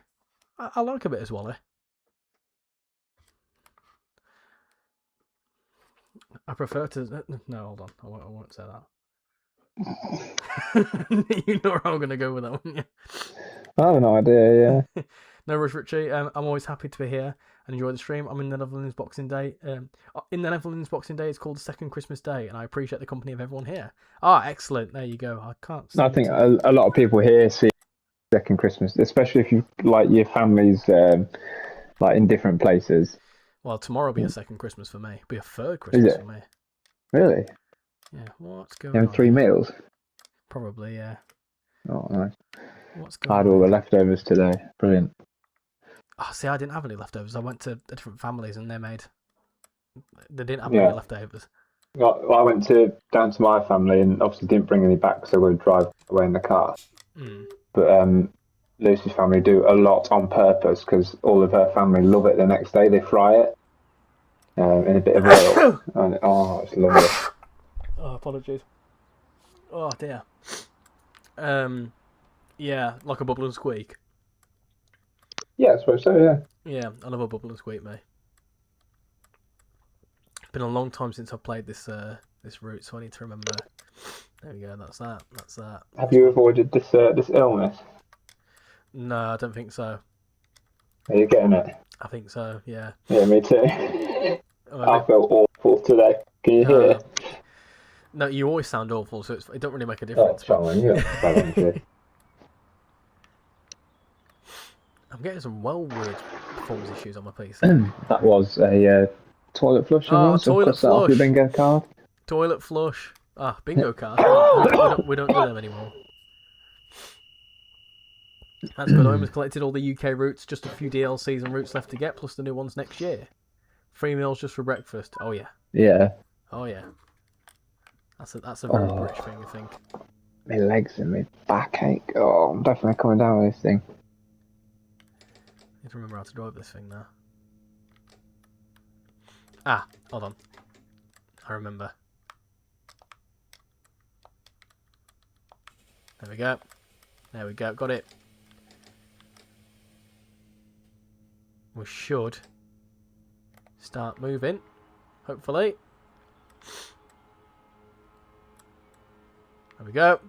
I like a bit as Wally. I prefer to... No, hold on. I won't say that. You know where I'm going to go with that, wouldn't you? I have no idea, yeah. No rush, Richie. I'm always happy to be here and enjoy the stream. I'm in the Netherlands Boxing Day. In the Netherlands Boxing Day, it's called the second Christmas Day, and I appreciate the company of everyone here. Ah, excellent. There you go. I can't... I think a lot of people here see second Christmas, especially if you like your family's like in different places. Well, tomorrow will be a second Christmas for me. It'll be a third Christmas for me. Really? Yeah. What's going You on? having 3 meals? Probably, yeah. Oh, nice. What's I going had on? all the leftovers today. Brilliant. Oh, see, I didn't have any leftovers. I went to different families and they didn't have any leftovers. Well, I went down to my family and obviously didn't bring any back because I would drive away in the car. But Lucy's family do a lot on purpose because all of her family love it the next day. They fry it in a bit of oil. And it's lovely. Oh, apologies. Oh, dear. Yeah, like a bubble and squeak. Yeah, I suppose so. Yeah. Yeah, I love a bubble and squeak, mate. It's been a long time since I've played this route, so I need to remember. There we go. That's that. That's that. Have you avoided this this illness? No, I don't think so. Are you getting it? I think so. Yeah. Yeah, me too. I felt awful today. Can you hear? No, you always sound awful, so it don't really make a Oh, difference. Charlie, you got bad energy. I'm getting some weird performance issues on my PC. That was a toilet flush. Oh, toilet Cross that off your flush. bingo card. Toilet flush. Ah, bingo card. we don't do them anymore. That's good. I almost collected all the UK routes. Just a few DLCs and routes left to get, plus the new ones next year. 3 meals just for breakfast. Oh yeah. Yeah. Oh yeah. That's a very British thing, I think. My legs and my back ache. Oh, I'm definitely coming down with this thing. I need to remember how to drive this thing now. Ah, hold on. I remember. There we go. There we go. Got it. We should start moving, hopefully. There we go.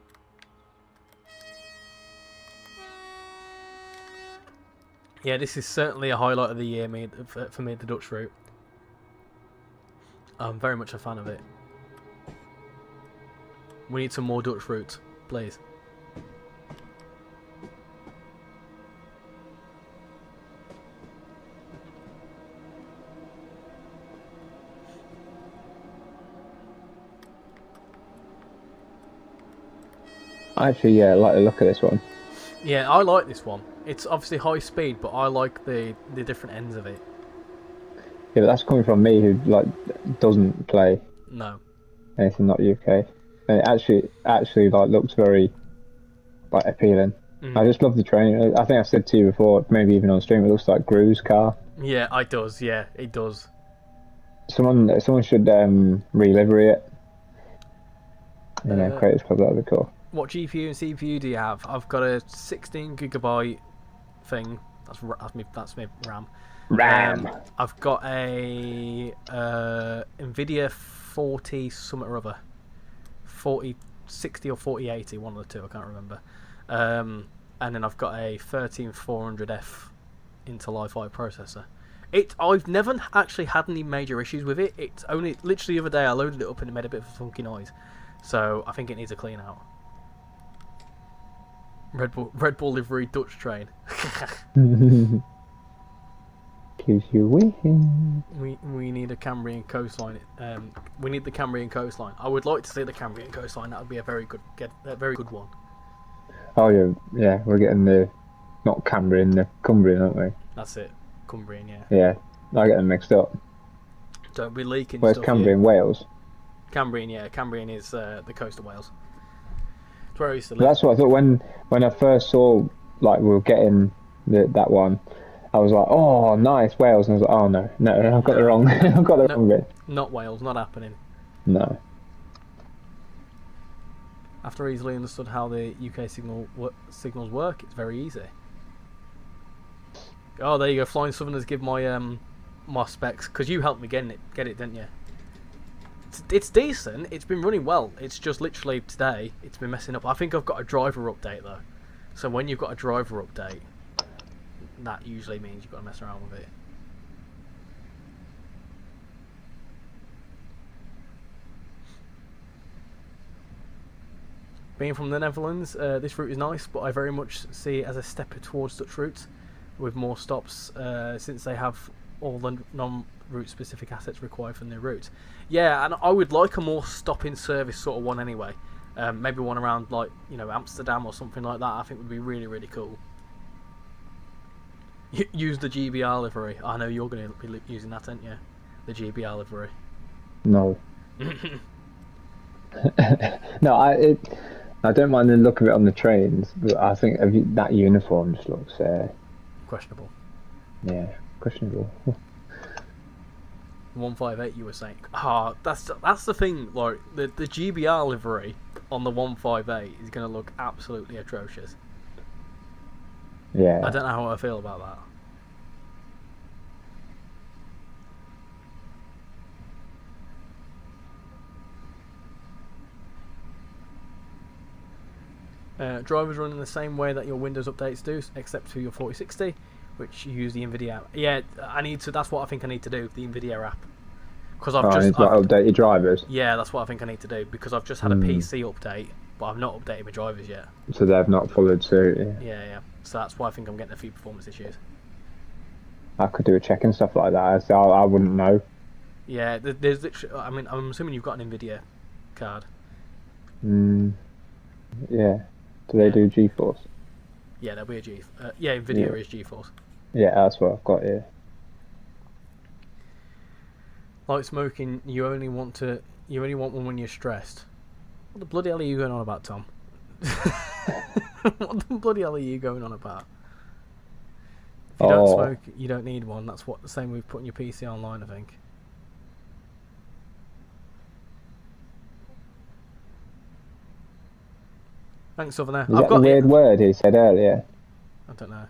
Yeah, this is certainly a highlight of the year for me, the Dutch route. I'm very much a fan of it. We need some more Dutch routes, please. I actually like the look of this one. Yeah, I like this one. It's obviously high speed, but I like the different ends of it. Yeah, but that's coming from me who doesn't play anything not UK. And it actually looks very appealing. I just love the train. I think I've said to you before, maybe even on stream, it looks like Gru's car. Yeah, it does. Yeah, it does. Someone should relivery it. Creators Club, that'd be cool. What GPU and CPU do you have? I've got a 16GB thing. That's me RAM. I've got a Nvidia 40 something or other. 4060 or 4080, one of the two, I can't remember. And then I've got a 13400F Intel i5 processor. I've never actually had any major issues with it. It's only literally the other day I loaded it up and it made a bit of a funky noise. So I think it needs a clean out. Red Bull livery Dutch train. Gives you win. We need a Cambrian coastline. We need the Cambrian coastline. I would like to see the Cambrian coastline. That would be a very good one. Oh yeah, we're getting the not Cambrian, the Cumbrian, aren't we? That's it, Cumbrian. Yeah. Yeah, I get them mixed up. Don't be leaking. Where's stuff Cambrian? here. Wales. Cambrian, yeah. Cambrian is the coast of Wales. It's where I used to live. That's what I thought when I first saw we were getting that one. I was like, oh, nice, Wales, and I was like, oh no, I've got the wrong, wrong bit. Not Wales, not happening. No. After I easily understood how the UK signals work, it's very easy. Oh, there you go. Flying Southerners give my my specs because you helped me get it, didn't you? It's decent. It's been running well. It's just literally today it's been messing up. I think I've got a driver update though. So when you've got a driver update, that usually means you've got to mess around with it. Being from the Netherlands, this route is nice, but I very much see it as a step towards Dutch routes with more stops since they have all the non-route specific assets required for their route. Yeah, and I would like a more stop-in service sort of one anyway. Maybe one around Amsterdam or something like that. I think would be really, really cool. Use the GBR livery. I know you're going to be using that, aren't you? The GBR livery. No. No, I don't mind the look of it on the trains, but I think that uniform just looks questionable. Yeah, questionable. 158, you were saying. That's the thing. Like the GBR livery on the 158 is going to look absolutely atrocious. Yeah. I don't know how I feel about that. Drivers run in the same way that your Windows updates do, except for your 4060, which you use the NVIDIA app. Yeah, I need to. That's what I think I need to do. The NVIDIA app, because I've I need just to update your drivers. yeah, that's what I think I need to do because I've just had a PC update, but I've not updated my drivers yet. So they've not followed suit. Yeah. So that's why I think I'm getting a few performance issues. I could do a check and stuff like that. So I wouldn't know. Yeah, there's literally. I mean, I'm assuming you've got an NVIDIA card. Yeah. Do they do GeForce? Yeah, there'll be a G. Yeah, NVIDIA is GeForce. Yeah, that's what I've got here. Like smoking, you only want one when you're stressed. What the bloody hell are you going on about, Tom? What the bloody hell are you going on about? If you don't smoke, you don't need one. That's what the same with putting your PC online, I think. Thanks, Southerner. Is that the weird word he said earlier? I don't know.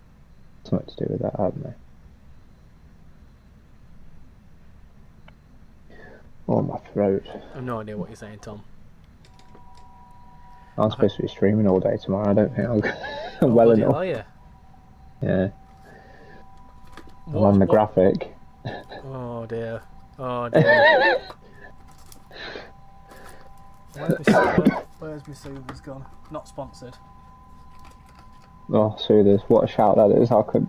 Something to do with that, haven't they? Oh, my throat. I have no idea what you're saying, Tom. I'm supposed to be streaming all day tomorrow. I don't think I'm Oh, well bloody enough. hell, are you? Yeah. I'm on the graphic. Oh dear. Oh dear. Where's my Suba's gone? Not sponsored. Oh, Soothers, what a shout that is. I could.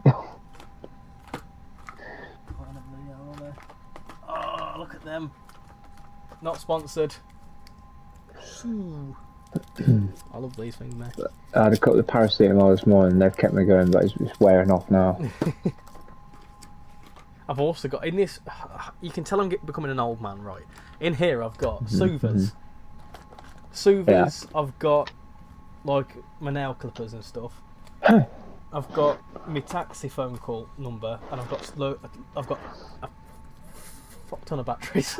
Oh, look at them. Not sponsored. I love these things, mate. I had a couple of paracetamol this morning. They've kept me going, but it's wearing off now. I've also got in this. You can tell I'm becoming an old man, right? In here, I've got soothers. Soothers. Yeah. I've got like my nail clippers and stuff. I've got my taxi phone call number, and I've got a fuck ton of batteries.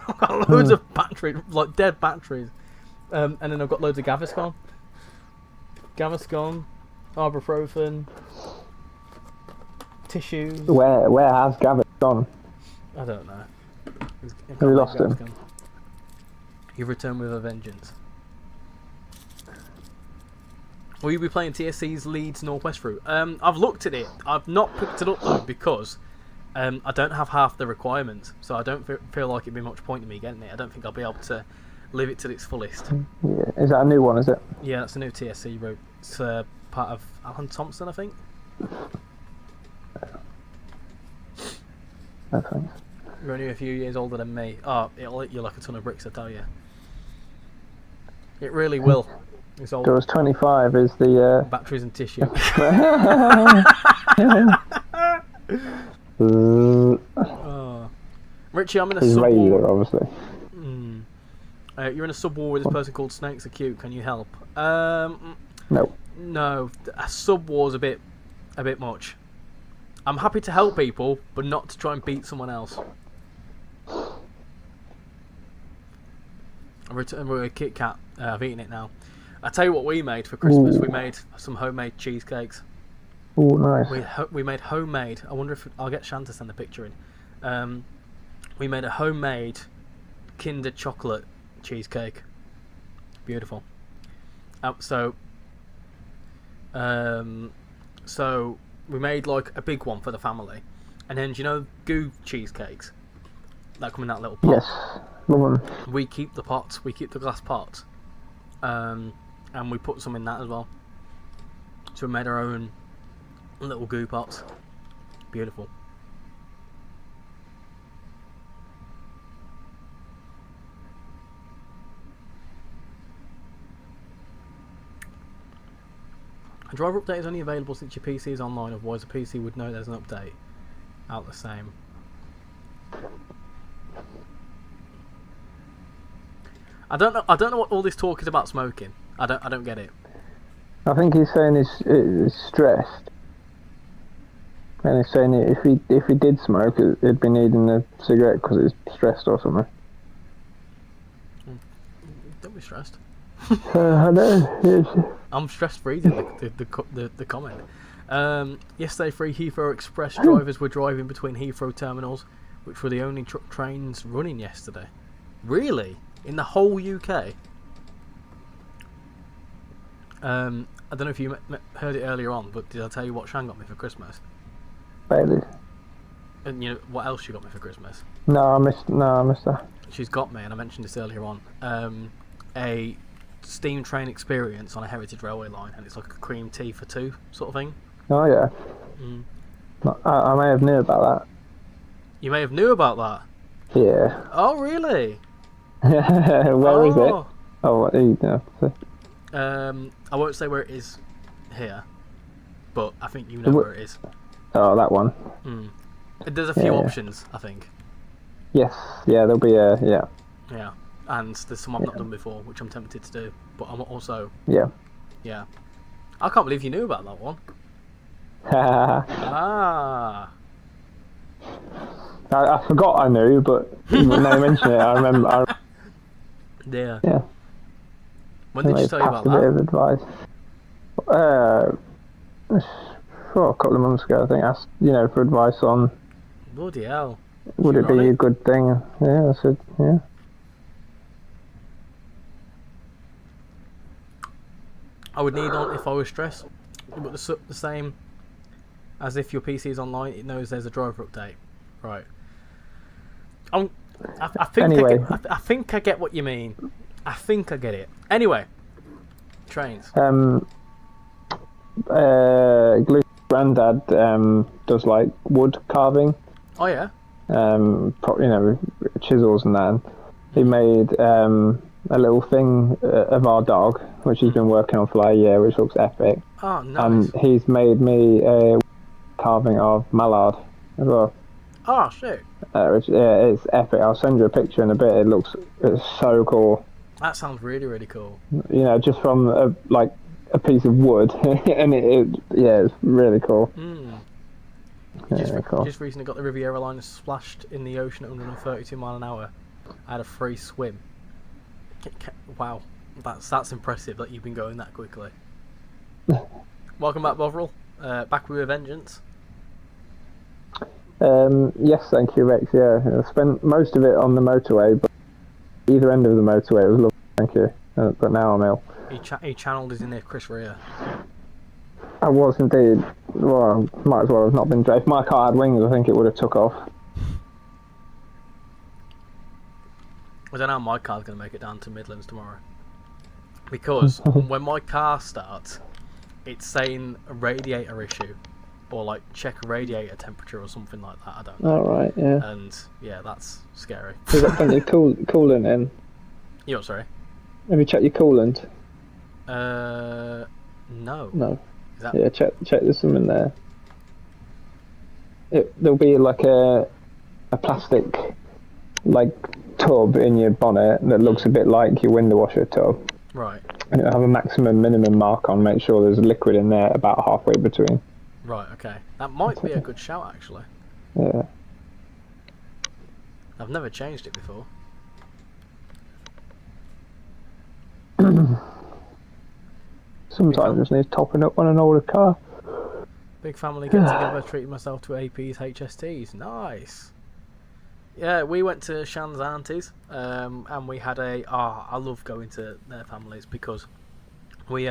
I've got loads of batteries, like dead batteries. And then I've got loads of Gaviscon, ibuprofen, tissues. Where has Gavis gone? I don't know. We lost him. You've returned with a vengeance. Will you be playing TSC's Leeds Northwest route? I've looked at it. I've not picked it up though because I don't have half the requirements, so I don't feel like it'd be much point in me getting it. I don't think I'll be able to live it to its fullest. Yeah. Is that a new one, is it? Yeah, that's a new TSC route. It's part of Alan Thompson, I think. No thanks. You're only a few years older than me. Oh, it'll eat you like a ton of bricks, I tell you. It really will. It's old. Doors 25 is the... Batteries and tissue. Oh. Richie, I'm in a He's sub regular, obviously. You're in a sub war with this person called Snakes Are Cute. Can you help? No. No. A sub war's a bit much. I'm happy to help people, but not to try and beat someone else. We're a Kit Kat. I've eaten it now. I tell you what we made for Christmas. Ooh. We made some homemade cheesecakes. Oh, nice. We made homemade. I wonder if I'll get Shan to send the picture in. We made a homemade Kinder chocolate cheesecake. Beautiful. So we made like a big one for the family, and then do you know goo cheesecakes that come in that little pot? Yes, love them. We keep the pots. We keep the glass pots, and we put some in that as well. So we made our own little goo pots. Beautiful. A driver update is only available since your PC is online, otherwise the PC would know there's an update out the same. I don't know what all this talk is about smoking. I don't get it. I think he's saying he's stressed. And he's saying if he did smoke, he'd be needing a cigarette because he's stressed or something. Don't be stressed. I know. Yes. I'm stressed reading the comment. Yesterday, 3 Heathrow Express drivers were driving between Heathrow terminals, which were the only trains running yesterday. Really? In the whole UK? I don't know if you heard it earlier on, but did I tell you what Shan got me for Christmas? Bailey. And you know what else she got me for Christmas? No, I missed that. She's got me, and I mentioned this earlier on, a steam train experience on a heritage railway line, and it's like a cream tea for two sort of thing. Oh yeah. Mm. I may have knew about You may have knew about that. that. Yeah. Oh really? Where is it? Oh, what do you know? I won't say where it is here, but I think you know where it is. Oh, that one. Mm. There's a few options, I think. Yes. Yeah, there'll be a yeah. Yeah, and there's some I've not done before, which I'm tempted to do, but I'm also Yeah. yeah. I can't believe you knew about that one. Ah. I forgot I knew, but when they mentioned it, I remember. Yeah. Yeah. When did she tell you about a bit that? of advice. For a couple of months ago, I think. Asked, for advice on Bloody hell. would it be a good thing. Yeah, I said, yeah. I would need on if I was stressed, but the same as if your PC is online, it knows there's a driver update. Right. I think Anyway. I think I get what you mean. I think I get it. Anyway, trains. Glue's granddad does like wood carving. Oh yeah. With chisels and that. And he made a little thing of our dog, which he's been working on for like a year, which looks epic. Oh nice. And he's made me a carving of mallard as well. Oh shit. Which it's epic. I'll send you a picture in a bit. It's so cool. That sounds really really cool. Just from a piece of wood, and it's really cool. Mm. Cool. Just recently got the Riviera line splashed in the ocean at 132 mile an hour. I had a free swim. Wow, that's impressive that you've been going that quickly. Welcome back, Bovril. Back with a vengeance. Yes, thank you, Rex. Yeah, I spent most of it on the motorway, but either end of the motorway it was lovely. Thank you. But now I'm ill. He channeled his inner Chris Rea. I was indeed. Well, might as well have not been. If my car had wings, I think it would have took off. I don't know how my car's going to make it down to Midlands tomorrow. Because when my car starts, it's saying a radiator issue. Or like check radiator temperature or something like that, I don't know. Alright, yeah. And yeah, that's scary. Is that plenty of coolant in? You what, sorry? Have you checked your coolant? No. No. Is that... Yeah, check there's some in there. There'll be like a plastic tub in your bonnet that looks a bit like your window washer tub. Right. And it'll have a maximum minimum mark on, make sure there's liquid in there about halfway between. Right, okay. That might be a good shout, actually. Yeah. I've never changed it before. Sometimes just needs topping up on an older car. Big family get together, treating myself to APs, HSTs. Nice. Yeah, we went to Shan's auntie's, and we had I love going to their families because we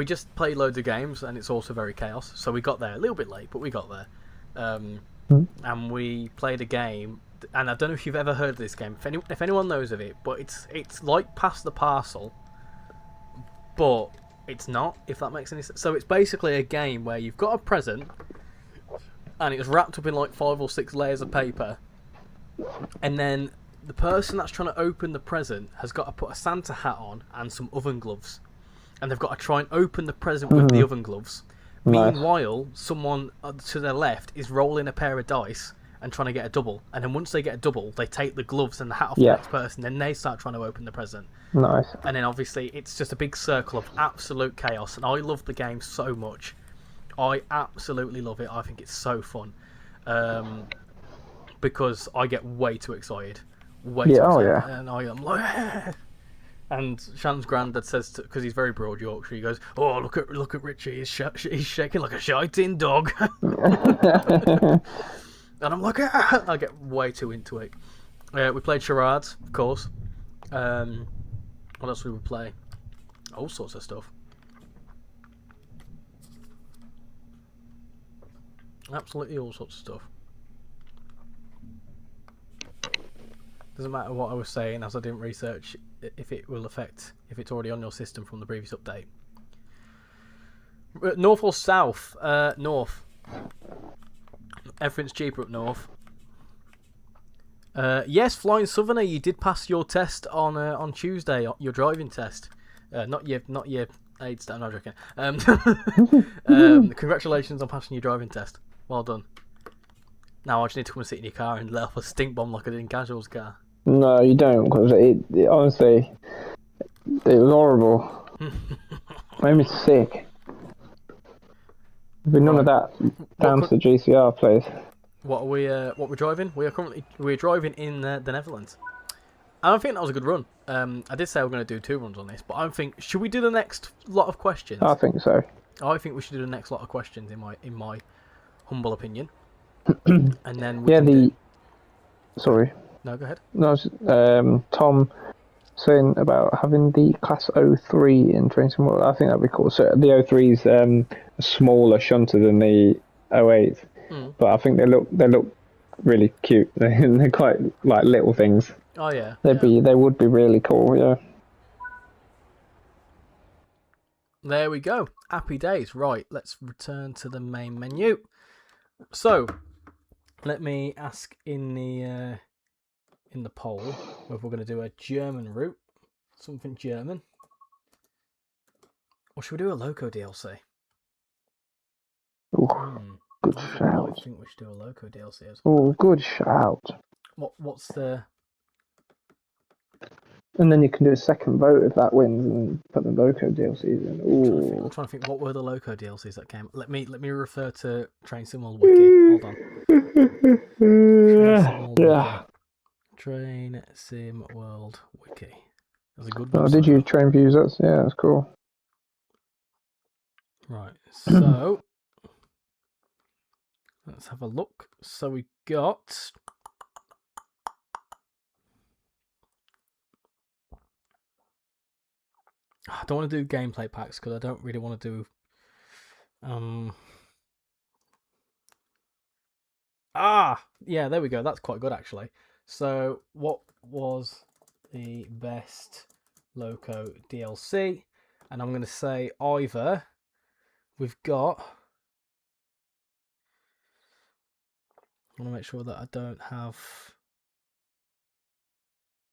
just played loads of games, and it's also very chaos. So we got there a little bit late, but we got there. And we played a game, and I don't know if you've ever heard of this game. If anyone knows of it, but it's like Pass the Parcel, but it's not. If that makes any sense. So it's basically a game where you've got a present, and it's wrapped up in like 5 or 6 layers of paper, and then the person that's trying to open the present has got to put a Santa hat on and some oven gloves. And they've got to try and open the present with the oven gloves. Nice. Meanwhile, someone to their left is rolling a pair of dice and trying to get a double. And then once they get a double, they take the gloves and the hat off the next person. Then they start trying to open the present. Nice. And then obviously it's just a big circle of absolute chaos. And I love the game so much. I absolutely love it. I think it's so fun. Because I get way too excited. Way too excited. Yeah. And I am like... And Shan's granddad says, because he's very broad Yorkshire, he goes, "Oh, look at Richie, he's shaking like a shiting dog." And I'm like, ah! I get way too into it. We played charades, of course. What else did we play? All sorts of stuff. Absolutely all sorts of stuff. Doesn't matter what I was saying, as I didn't research if it will affect if it's already on your system from the previous update. North or south? North. Everything's cheaper up north. Yes, Flying Southerner, you did pass your test on Tuesday, your driving test. Not your AIDS. I'm not joking. Congratulations on passing your driving test. Well done. Now I just need to come and sit in your car and let off a stink bomb like I did in Casual's car. No, you don't, because it honestly, it was horrible. Made me sick. There'll be none of that down to the GCR place. What we're driving? We're driving in the Netherlands. I don't think that was a good run. I did say we're going to do 2 runs on this, but I think should we do the next lot of questions? I think so. I think we should do the next lot of questions in my humble opinion. And then we Sorry. No, go ahead. No, Tom saying about having the Class 03 in Train Sim World. I think that'd be cool. So the 03 is a smaller shunter than the 08, but I think they look really cute. They're quite like little things. Oh yeah. They would be really cool. Yeah. There we go. Happy days. Right, let's return to the main menu. So, let me ask in the poll whether we're going to do a German route, something German, or should we do a Loco DLC? Ooh, good shout. I think we should do a Loco DLC as well. Oh, good shout. What's the... And then you can do a second vote if that wins, and put the Loco DLCs in. I'm trying to think what were the Loco DLCs that came. Let me refer to Train Sim World Wiki. Hold on. Train Sim World Wiki. That's a good one. Oh, did you train views? That's cool. Right, so let's have a look. So we got I don't want to do gameplay packs because I don't really want to do yeah, there we go. That's quite good actually. So what was the best Loco DLC? And I'm going to say either we've got... I want to make sure that I don't have...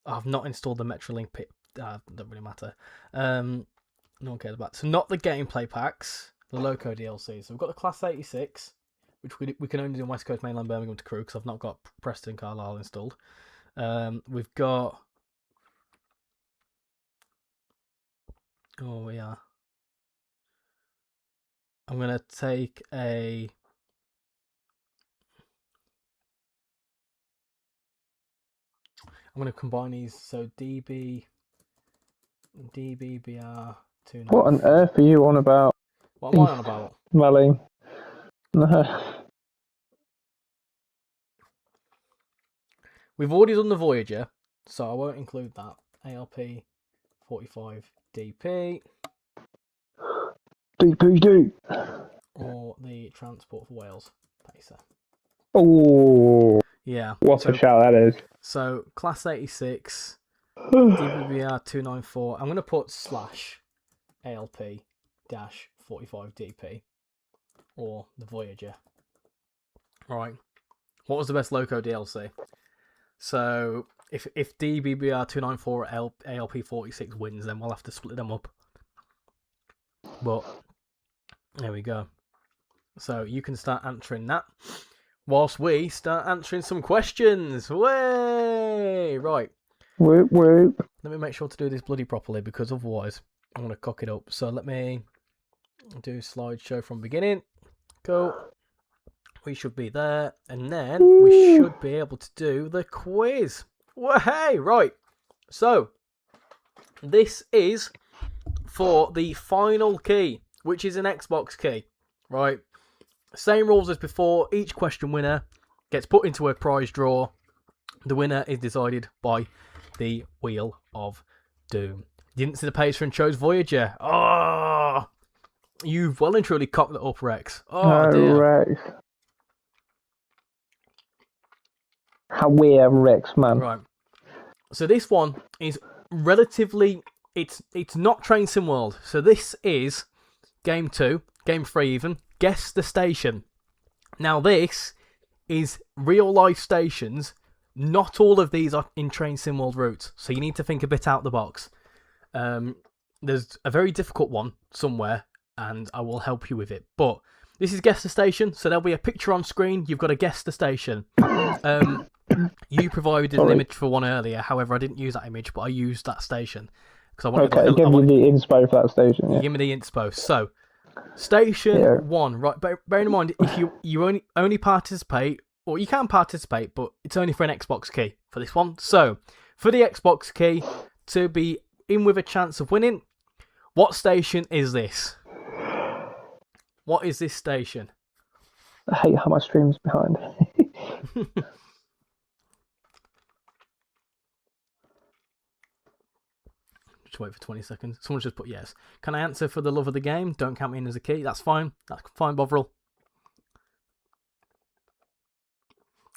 I've not installed the Metrolink pit. Doesn't really matter. No one cares about. So not the gameplay packs, the Loco DLC. So we've got the Class 86, which we can only do on West Coast Mainland Birmingham to Crew because I've not got Preston Carlisle installed. We've got... Oh, yeah. I'm going to take a... I'm going to combine these. So DBBR 294. What on earth are you on about? What am I on about? Melling. No. We've already done the Voyager, so I won't include that. ALP 45 DP. DPD. Or the Transport for Wales Pacer. Oh. Yeah. What a shout that is. So, Class 86, DBBR 294. I'm going to put / ALP dash 45 DP. Or the Voyager. Alright. What was the best Loco DLC? So, if DBBR 294 or ALP 46 wins, then we'll have to split them up. But, there we go. So, you can start answering that. Whilst we start answering some questions. Way! Right. Whoop, whoop. Let me make sure to do this bloody properly, because otherwise I'm going to cock it up. So let me do slideshow from beginning. Cool. We should be there. And then we should be able to do the quiz. Hey! Right. So, this is for the final key, which is an Xbox key. Right. Same rules as before. Each question winner gets put into a prize draw. The winner is decided by the Wheel of Doom. You didn't see the pacer and chose Voyager. Oh, you've well and truly cocked it up, Rex. Oh, No, dear. Rex. How weird, Rex, man. Right. So this one is relatively... It's not Train Sim World. So this is Game 2, Game 3 even. Guess the station. Now this is real-life stations. Not all of these are in Train Sim World routes. So you need to think a bit out the box. There's a very difficult one somewhere, and I will help you with it. But this is Guess the Station, so there'll be a picture on screen. You've got to guess the station. You provided an image for one earlier. However, I didn't use that image, but I used that station because I wanted. Okay, give me the inspo for that station. Yeah. Give me the inspo. So, station 1. Right, bear in mind if you only participate, or you can participate, but it's only for an Xbox key for this one. So, for the Xbox key to be in with a chance of winning, what station is this? What is this station? I hate how my stream's behind. Just wait for 20 seconds. Someone just put yes. Can I answer for the love of the game? Don't count me in as a key. That's fine. That's fine, Bovril.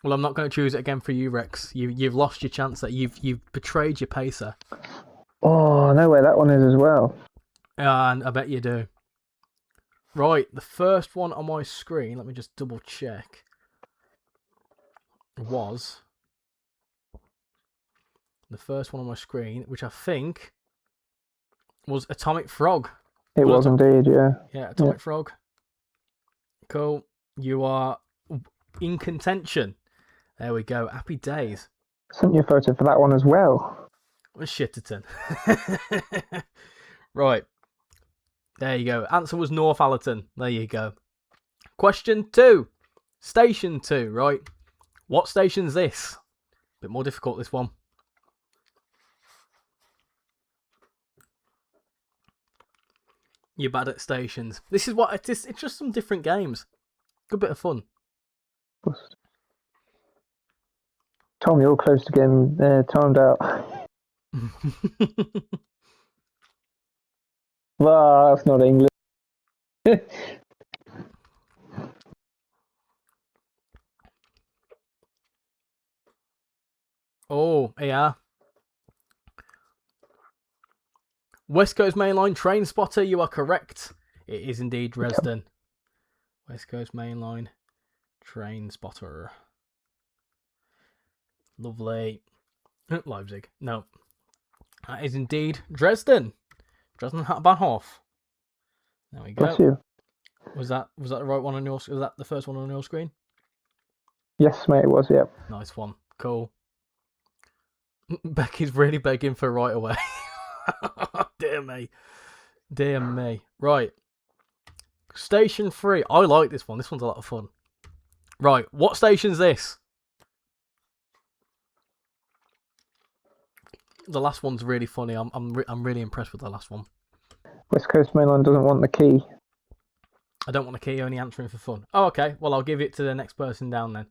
Well, I'm not going to choose it again for you, Rex. You've lost your chance. That you've betrayed your pacer. Oh, I know where that one is as well. And I bet you do. Right, the first one on my screen, let me just double check, was the first one on my screen, which I think was Atomic Frog. It was indeed, yeah. Yeah, Atomic Frog. Cool. You are in contention. There we go. Happy days. Sent you a photo for that one as well. Shitterton. Right. There you go. Answer was North Allerton. There you go. Question 2. Station 2, right? What station's this? Bit more difficult, this one. You're bad at stations. This is what it is. It's just some different games. Good bit of fun. Tom, you're close to getting timed out. Well, that's not English. Oh, yeah. West Coast Main Line Train Spotter, you are correct. It is indeed Dresden. West Coast Main Line Train Spotter. Lovely. Leipzig. No. That is indeed Dresden. Dresden Bahnhof. There we go. Bless you. Was that the right one on your? Was that the first one on your screen? Yes, mate, it was, yeah. Nice one. Cool. Becky's really begging for right away. Dear me. Dear me. Right. Station 3. I like this one. This one's a lot of fun. Right. What station's this? The last one's really funny. I'm really impressed with the last one. West Coast Main Line doesn't want the key. I don't want a key, only answering for fun. Oh, okay. Well, I'll give it to the next person down then.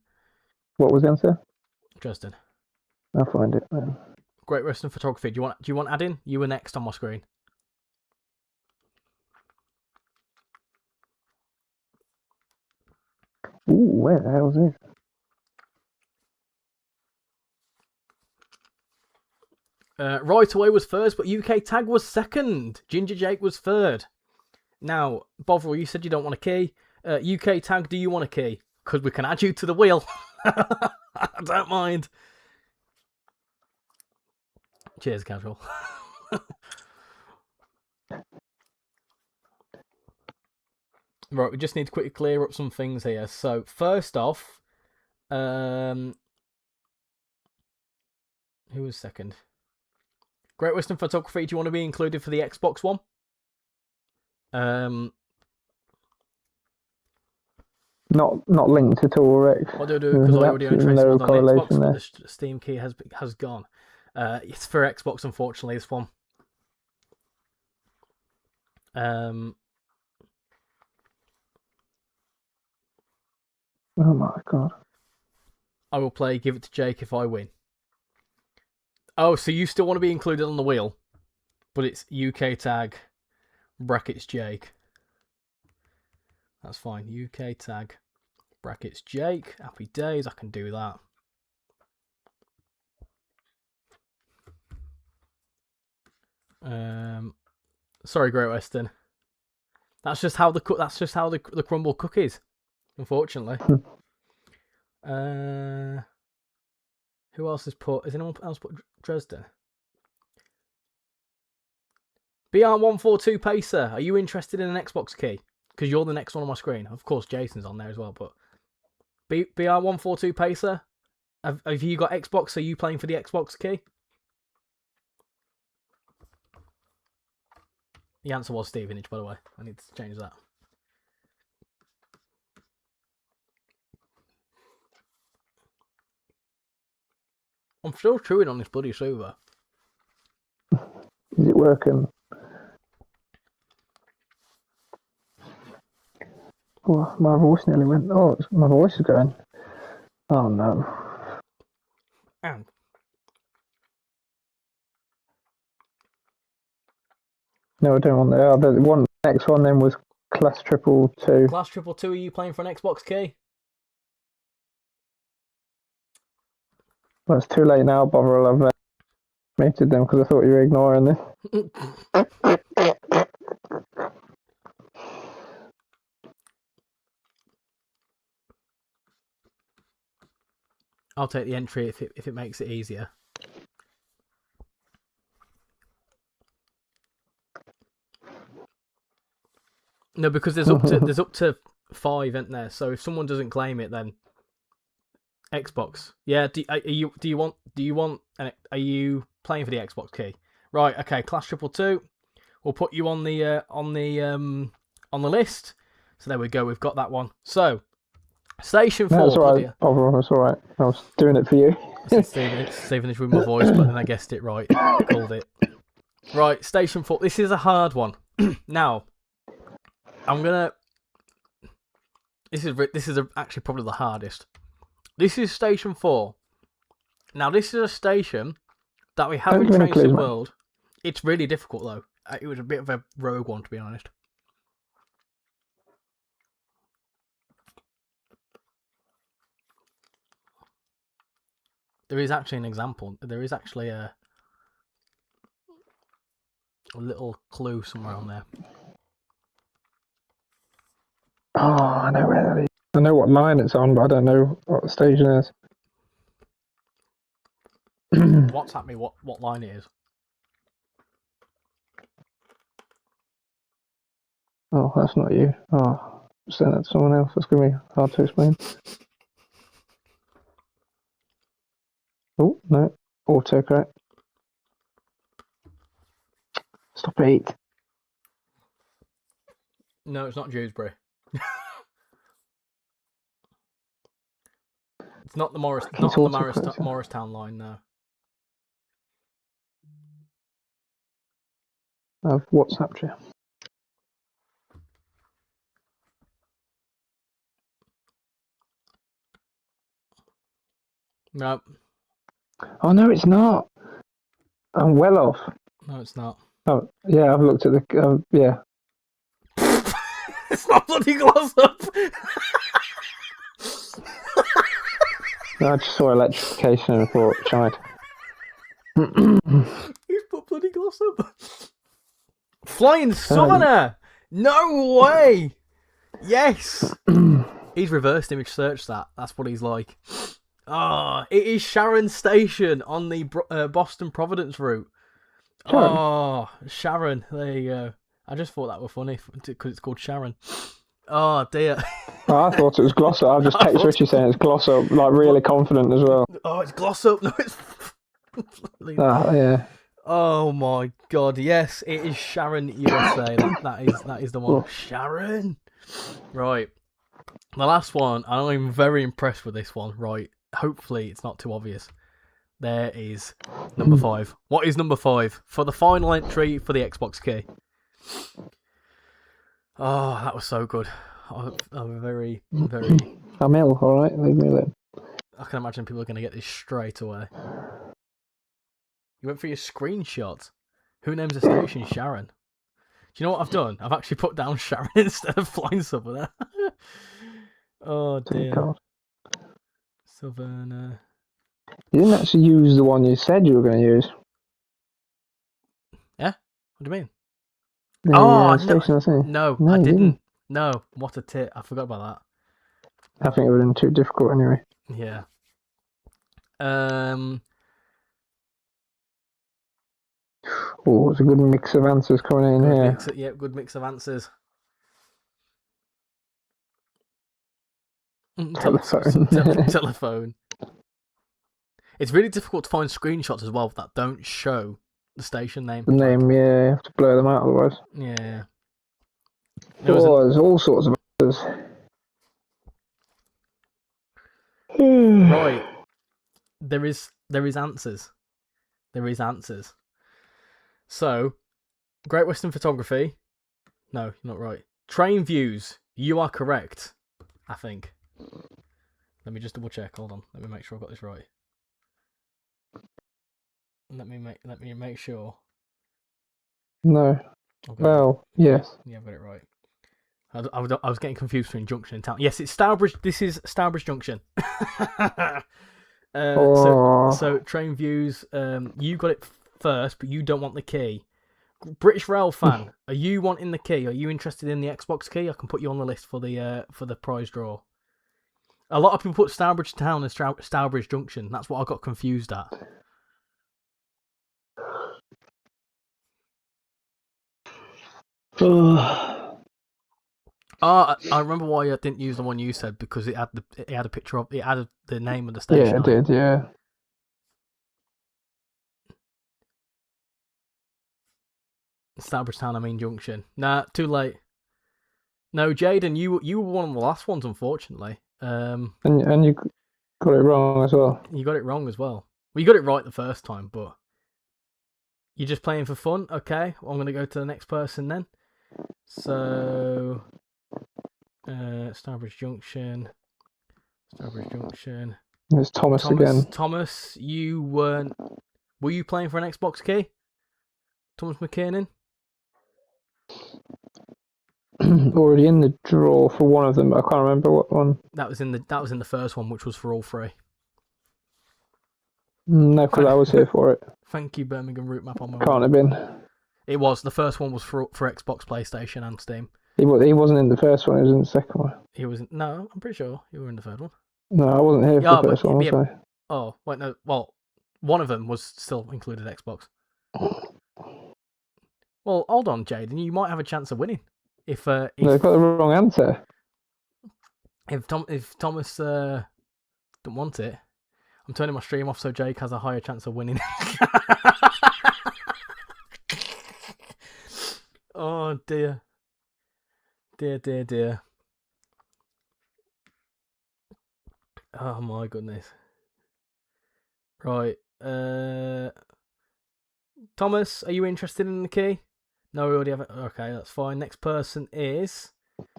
What was the answer? Justin. I'll find it then. Great Western Photography. Do you want add-in? You were next on my screen. Ooh, where the hell is this? Right Away was first, but UK Tag was second. Ginger Jake was third. Now, Bovril, you said you don't want a key. UK Tag, do you want a key? Because we can add you to the wheel. I don't mind. Cheers, casual. Right, we just need to quickly clear up some things here. So, first off, who was second? Great Western Photography, do you want to be included for the Xbox one? Not linked at all, Rick. What do I do? Because I already own Trace no on the Xbox, correlation but there. the Steam key has gone. It's for Xbox, unfortunately, this one. Oh my god. I will play Give It to Jake if I win. Oh, so you still want to be included on the wheel? but it's UK tag brackets Jake. That's fine. UK tag brackets Jake. Happy days. I can do that. Sorry, Great Western. That's just how the crumble cookies. Unfortunately. Who else has put? Has anyone else put Dresden? BR142 Pacer, are you interested in an Xbox key? Because you're the next one on my screen. Of course, Jason's on there as well, but BR142 Pacer, have you got Xbox? Are you playing for the Xbox key? The answer was Stevenage, by the way. I need to change that. I'm still chewing on this bloody server. Is it working? Oh, my voice nearly went. Oh, my voice is going. Oh no. And No, I don't want that. The next one then was Class 222. Class 222, are you playing for an Xbox key? Well, it's too late now, bother. I've muted them because I thought you were ignoring this. I'll take the entry if it makes it easier. No, because there's up to 5, isn't there? So if someone doesn't claim it, then Xbox. Yeah. Are you playing for the Xbox key? Right. Okay. Class 222. We'll put you on the list. So there we go. We've got that one. So Station 4. That's all right. That's all right. I was doing it for you. Saving this with my voice, but then I guessed it right. Called it. Right. Station 4. This is a hard one. Now, This is actually probably the hardest. This is Station 4. Now, this is a station that we have in Train Sim World. It's really difficult, though. It was a bit of a rogue one, to be honest. There is actually an example. There is actually a little clue somewhere on there. Oh, I know where that is. I know what line it's on, but I don't know what the station is. WhatsApp me what line it is. Oh, that's not you. Oh, send that to someone else. That's going to be hard to explain. Oh, no. Autocorrect. Stop it. No, it's not Dewsbury. It's not the Morristown line, no. I've WhatsApped you. No. Oh, no, it's not. I'm well off. No, it's not. Oh, yeah, I've looked at the... yeah. It's not bloody Gloss Up! No, I just saw electrification and thought, shite. He's put bloody Gloss Up. Flying Southerner! No way! Yes! He's reversed image searched that. That's what he's like. Ah, it is Sharon Station on the Boston Providence route. Sharon. Oh, Sharon. There you go. I just thought that were funny because it's called Sharon. Oh, dear. Oh, I thought it was Gloss Up. I've just texted Richie saying it's Gloss Up, like really confident as well. Oh, it's Gloss Up. No, it's... yeah. Oh, my God. Yes, it is Sharon USA. That is the one. Sharon. Right. The last one, and I'm very impressed with this one. Right. Hopefully it's not too obvious. There is number 5. What is number 5 for the final entry for the Xbox key? Oh, that was so good. I'm very, very... I'm ill, alright? Leave me alone. I can imagine people are going to get this straight away. You went for your screenshot. Who names a station Sharon? Do you know what I've done? I've actually put down Sharon instead of Flying Southerner. Oh dear. God. Southerner. You didn't actually use the one you said you were going to use. Yeah? What do you mean? The no, station, I think. no, No, I you didn't. No, what a tit. I forgot about I think it would have been too difficult anyway. that. Yeah. Oh, it's a good mix of answers coming in Good here. mix, good mix of answers. Telephone. Telephone. It's really difficult to find screenshots as well that don't show the station name. The name, yeah, you have to blur them out otherwise. Yeah. There's all sorts of answers. Right. There is answers. There is answers. So, Great Western Photography. No, you're not right. Train views. You are correct, I think. Let me just double check. Hold on. Let me make sure I've got this right. Let me make sure. No. Well, yes. Yeah, I've got it right. I was getting confused between Junction and Town. Yes, it's Stourbridge. This is Stourbridge Junction. So train views. You got it first, but you don't want the key. British Rail fan, are you wanting the key? Are you interested in the Xbox key? I can put you on the list for the prize draw. A lot of people put Stourbridge Town and Stourbridge Junction. That's what I got confused at. I remember why I didn't use the one you said, because it had a picture of it had the name of the station. Yeah, it did. Yeah. Stourbridge Town, I mean Junction. Nah, too late. No, Jaden, you were one of the last ones, unfortunately. And you got it wrong as well. You got it wrong as well. Well, you got it right the first time, but you're just playing for fun. Okay, well, I'm going to go to the next person then. So, Stourbridge Junction. It's Thomas again. Thomas, you weren't. Were you playing for an Xbox key? Thomas McKiernan? Already in the draw for one of them, but I can't remember what one. That was in the first one, which was for all three. No, because I was here for it. Thank you, Birmingham route map on my. Can't have been. It was. The first one was for Xbox, PlayStation, and Steam. He wasn't in the first one. He was in the second one. He was. No, I'm pretty sure you were in the third one. No, I wasn't here for the first one. Was I? Oh wait, no. Well, one of them was still included Xbox. Well, hold on, Jaden. You might have a chance of winning. If no, they've got the wrong answer. If Thomas don't want it, I'm turning my stream off so Jake has a higher chance of winning. Oh dear. Dear. Oh my goodness. Right. Thomas, are you interested in the key? No, we already have it. Okay, that's fine. Next person is...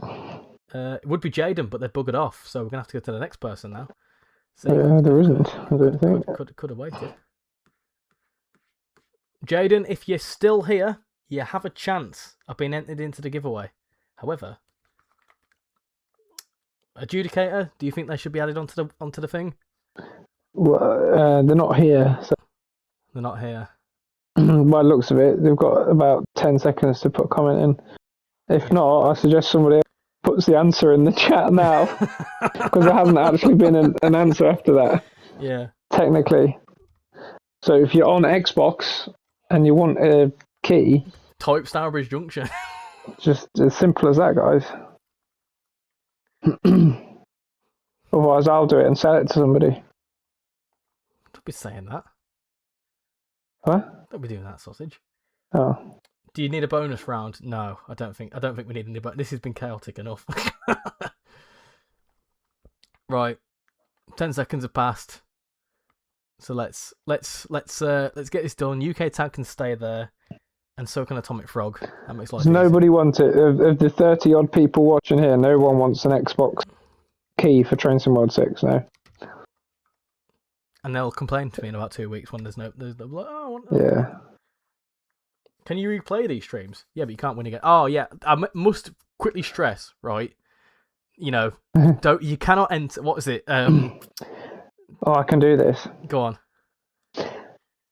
it would be Jaden, but they've buggered off, so we're going to have to go to the next person now. So there isn't, I don't think. Could have waited. Jaden, if you're still here, you have a chance of being entered into the giveaway. However, Adjudicator, do you think they should be added onto the thing? Well, they're not here. So. They're not here. By the looks of it, they've got about 10 seconds to put a comment in. If not, I suggest somebody puts the answer in the chat now, because there hasn't actually been an answer after that. Yeah. Technically. So if you're on Xbox and you want a key, type Stourbridge Junction. Just as simple as that, guys. Otherwise, I'll do it and sell it to somebody. Don't be saying that. What? Don't be doing that, sausage. Oh. Do you need a bonus round? No, I don't think we need any bonus. This has been chaotic enough. Right. 10 seconds have passed. So let's get this done. UK tag can stay there, and so can Atomic Frog. That makes life easy. Nobody wants it. Of the 30 odd people watching here, no one wants an Xbox key for Train Sim World 6, no. And they'll complain to me in about 2 weeks when there's no like, oh, yeah. Can you replay these streams? Yeah, but you can't win again. Oh yeah, must quickly stress, right? You know, you cannot enter. What is it? Oh, I can do this. Go on.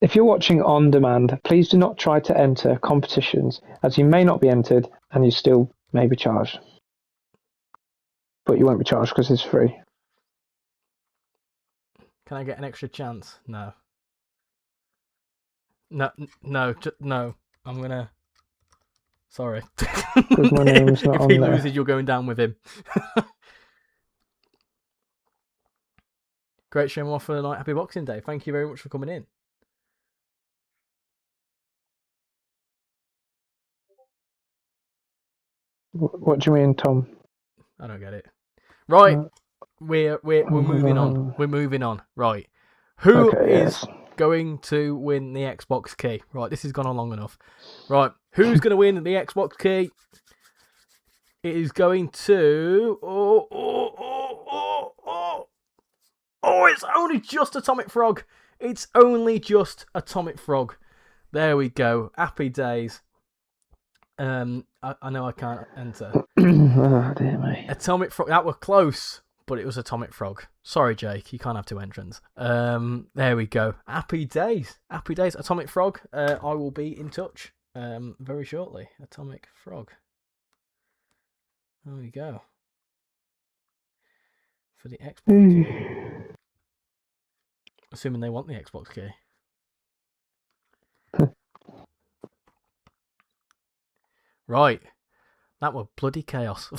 If you're watching on demand, please do not try to enter competitions, as you may not be entered and you still may be charged. But you won't be charged because it's free. Can I get an extra chance? No. No. No. I'm gonna. Sorry. Because my name's not if on he there. loses, you're going down with him. Great stream off for the night. Happy Boxing Day. Thank you very much for coming in. What do you mean, Tom? I don't get it. Right, Uh, we're moving on. We're moving on. Right, who is going to win the Xbox key? Right, this has gone on long enough. Right, who's going to win the Xbox key? It is going to. Oh! It's only just Atomic Frog. It's only just Atomic Frog. There we go. Happy days. I know I can't enter. Oh, dear me. Atomic Frog. That were close, but it was Atomic Frog. Sorry, Jake. You can't have two entrants. There we go. Happy days. Happy days. Atomic Frog. I will be in touch very shortly. Atomic Frog. There we go. For the Xbox key. Assuming they want the Xbox key. Right. That were bloody chaos.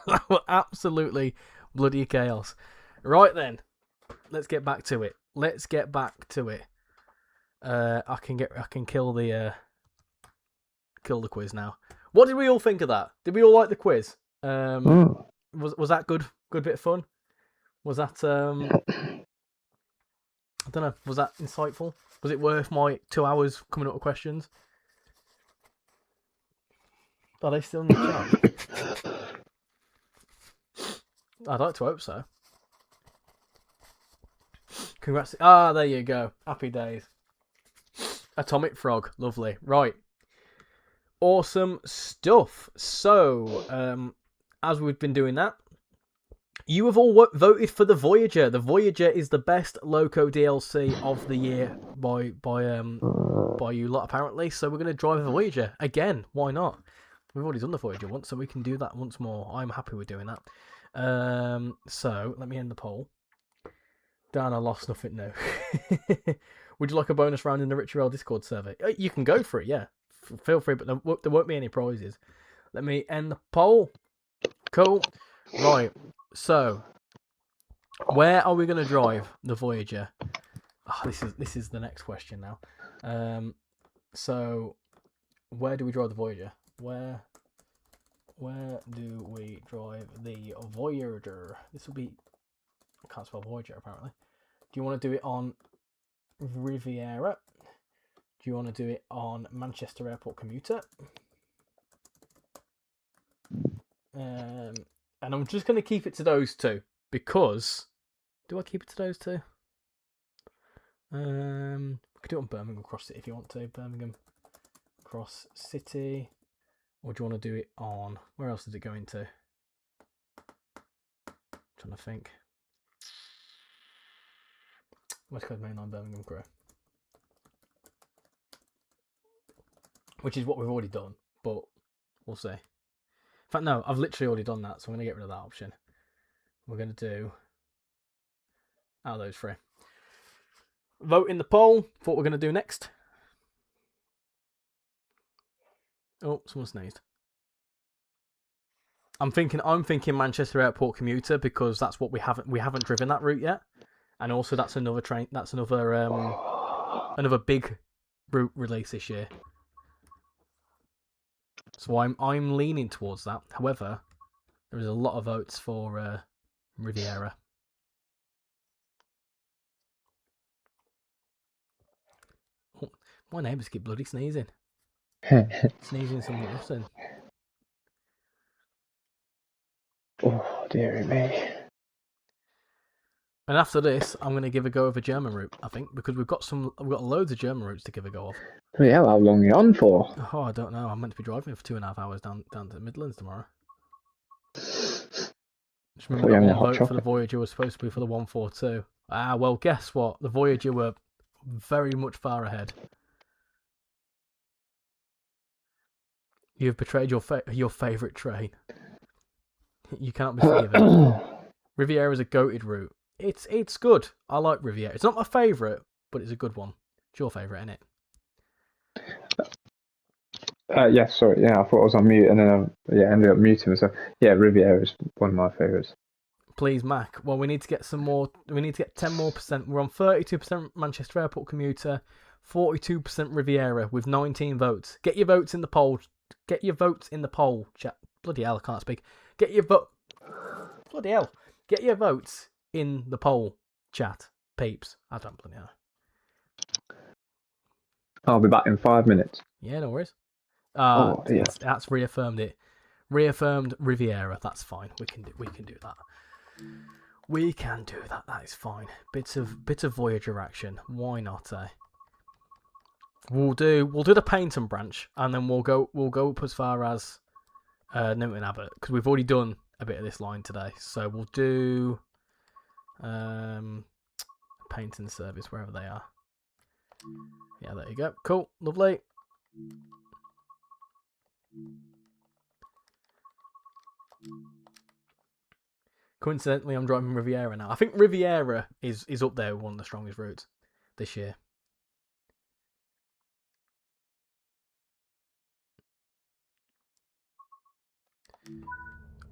That were absolutely bloody chaos. Right then. Let's get back to it. I can kill the quiz now. What did we all think of that? Did we all like the quiz? Was that good? Good bit of fun? Was that I don't know. Was that insightful? Was it worth my 2 hours coming up with questions? Are they still in the chat? I'd like to hope so. Congrats. Ah, there you go. Happy days. Atomic Frog. Lovely. Right. Awesome stuff. So, as we've been doing that, you have all voted for the Voyager. The Voyager is the best Loco DLC of the year by you lot, apparently. So we're going to drive the Voyager again. Why not? We've already done the Voyager once, so we can do that once more. I'm happy with doing that. So let me end the poll. Dan, I lost nothing new. Would you like a bonus round in the RichyRail Discord survey? You can go for it, yeah. Feel free, but there won't be any prizes. Let me end the poll. Cool. Right. So, where are we going to drive the Voyager? Oh, this is the next question now. So, where do we drive the Voyager? Where do we drive the Voyager? This will be... I can't spell Voyager, apparently. Do you want to do it on Riviera? Do you want to do it on Manchester Airport Commuter? And I'm just going to keep it to those two because... Do I keep it to those two? We could do it on Birmingham Cross City if you want to. Birmingham Cross City. Or do you want to do it on... Where else does it go into? I'm trying to think. West Coast Mainline Birmingham Crew. Which is what we've already done, but we'll see. In fact, no, I've literally already done that, so I'm going to get rid of that option. We're going to do out of those three. Vote in the poll for what we're going to do next. Oh, someone sneezed. I'm thinking Manchester Airport Commuter because that's what we haven't driven that route yet, and also that's another train. That's another big route release this year. So I'm leaning towards that. However, there is a lot of votes for Riviera. Oh, my neighbours keep bloody sneezing. Sneezing something often. Oh, dearie me. And after this, I'm going to give a go of a German route, I think, because we've got loads of German routes to give a go of. Yeah, how long are you on for? Oh, I don't know. I'm meant to be driving for 2.5 hours down to the Midlands tomorrow. Just remember that one vote for the Voyager was supposed to be for the 142. Ah, well, guess what? The Voyager were very much far ahead. You've betrayed your favourite train. You cannot be forgiven. Riviera is a goated route. It's good. I like Riviera. It's not my favourite, but it's a good one. It's your favourite, isn't it? Yes, sorry. Yeah, I thought I was on mute, and then ended up muting myself. Yeah, Riviera is one of my favourites. Please, Mac. Well, we need to get some more. We need to get 10 more percent. We're on 32% Manchester Airport commuter, 42% Riviera with 19 votes. Get your votes in the poll. Get your votes in the poll, chat. Bloody hell, I can't speak. Get your vote. Bloody hell. Get your votes in the poll, chat. Peeps. I don't bloody know. I'll be back in 5 minutes. Yeah, no worries. Yeah. That's reaffirmed it. Reaffirmed Riviera. That's fine. We can do that. We can do that. That is fine. Bits of Voyager action. Why not? We'll do the Paynton branch, and then we'll go up as far as Newton Abbott, because we've already done a bit of this line today. So we'll do Paynton service wherever they are. Yeah, there you go. Cool, lovely. Coincidentally, I'm driving Riviera now. I think Riviera is up there with one of the strongest routes this year.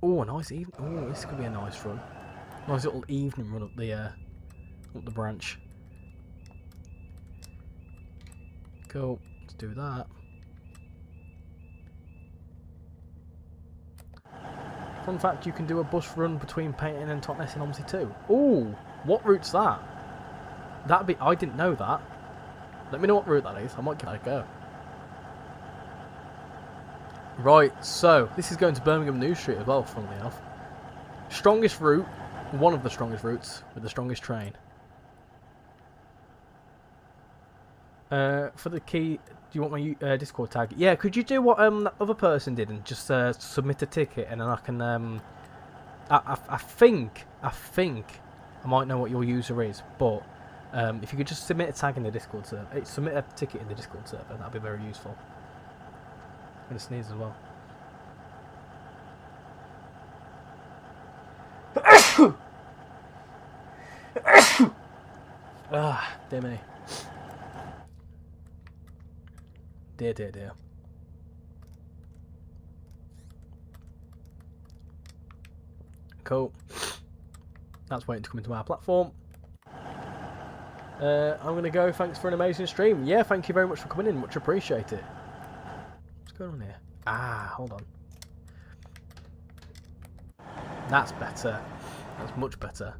Oh, a nice evening. Oh, this could be a nice run. Nice little evening run up the branch. Cool. Let's do that. Fun fact: you can do a bus run between Paynton and Totnes in Omsey too. Ooh, what route's that? I didn't know that. Let me know what route that is. I might give that a go. Right, so this is going to Birmingham New Street as well, funnily enough. Strongest route, one of the strongest routes with the strongest train. For the key, do you want my Discord tag? Yeah, could you do what that other person did and just submit a ticket, and then I can I think I might know what your user is, but if you could just submit a tag in the Discord server, submit a ticket in the Discord server, that'd be very useful. I'm gonna sneeze as well. Ah, dear me. Dear. Cool. That's waiting to come into our platform. I'm gonna go. Thanks for an amazing stream. Yeah, thank you very much for coming in. Much appreciate it. What's going on here? Ah, hold on. That's better. That's much better.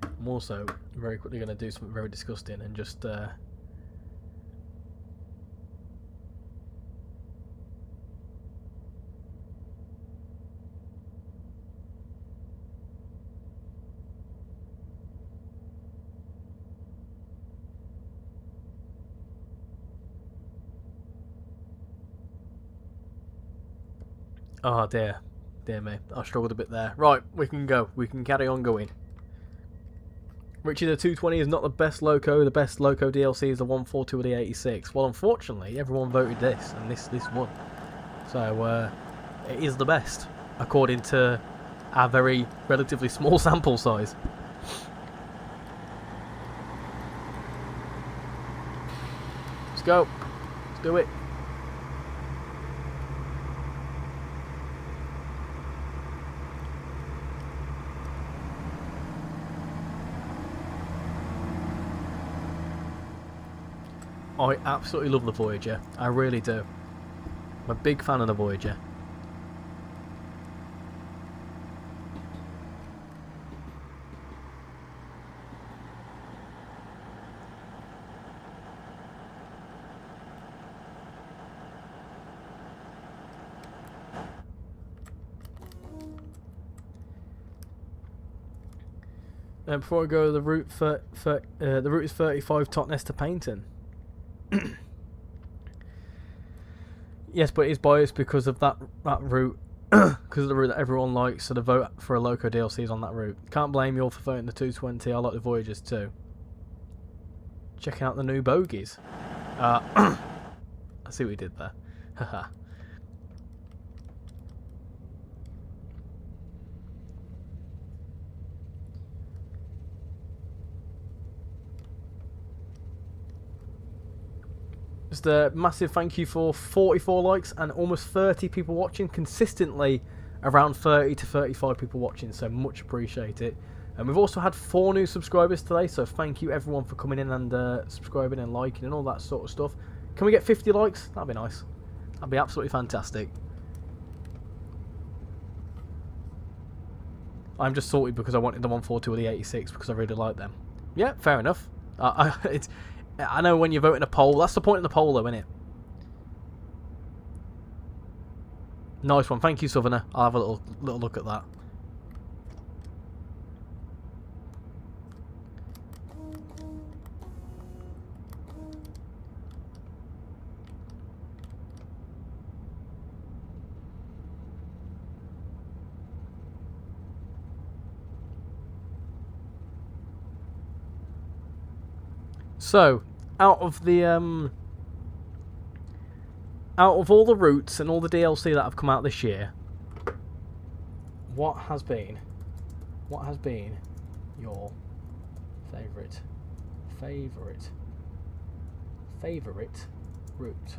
I'm also very quickly going to do something very disgusting and just oh dear me, I struggled a bit there. Right, we can go. We can carry on going. Richie, the 220 is not the best loco. The best loco DLC is the 142 or the 86. Well, unfortunately, everyone voted this, and this won. So it is the best, according to our very relatively small sample size. Let's go. Let's do it. I absolutely love the Voyager. I really do. I'm a big fan of the Voyager. Before I go, the route the route is 35 Totnes to Paynton. Yes, but it's biased because of that route, because of the route that everyone likes. So the vote for a Loco DLC is on that route. Can't blame you all for voting the 220. I like the Voyagers too. Checking out the new bogies. I see what we did there. Haha. Just a massive thank you for 44 likes and almost 30 people watching. Consistently around 30 to 35 people watching, so much appreciate it. And we've also had 4 new subscribers today, so thank you everyone for coming in and subscribing and liking and all that sort of stuff. Can we get 50 likes? That'd be nice. That'd be absolutely fantastic. I'm just salty because I wanted the 142 or the 86 because I really like them. Yeah, fair enough. I know when you vote in a poll, that's the point of the poll though, isn't it? Nice one, thank you Southerner. I'll have a little look at that. So, out of all the routes and all the DLC that have come out this year, what has been your favourite route?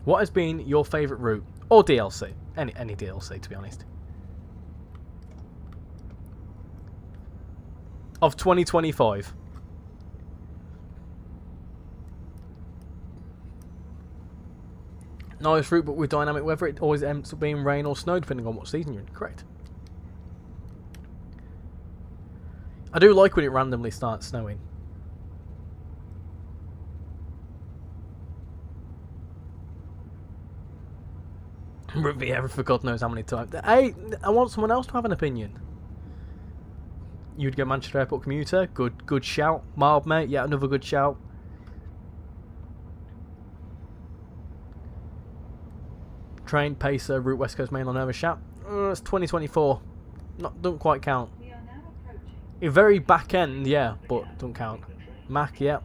What has been your favourite route or DLC? Any DLC, to be honest. Of 2025. Nice route, but with dynamic weather, it always ends up being rain or snow, depending on what season you're in. Correct. I do like when it randomly starts snowing. Riviera for God knows how many times. Hey, I want someone else to have an opinion. You'd go Manchester Airport commuter. Good shout. Mild mate, yeah, another good shout. Train, Pacer, Route West Coast Main on Nova Shat. It's 2024. Don't quite count. We are now approaching. A very back end, yeah, but don't count. Mac, yeah.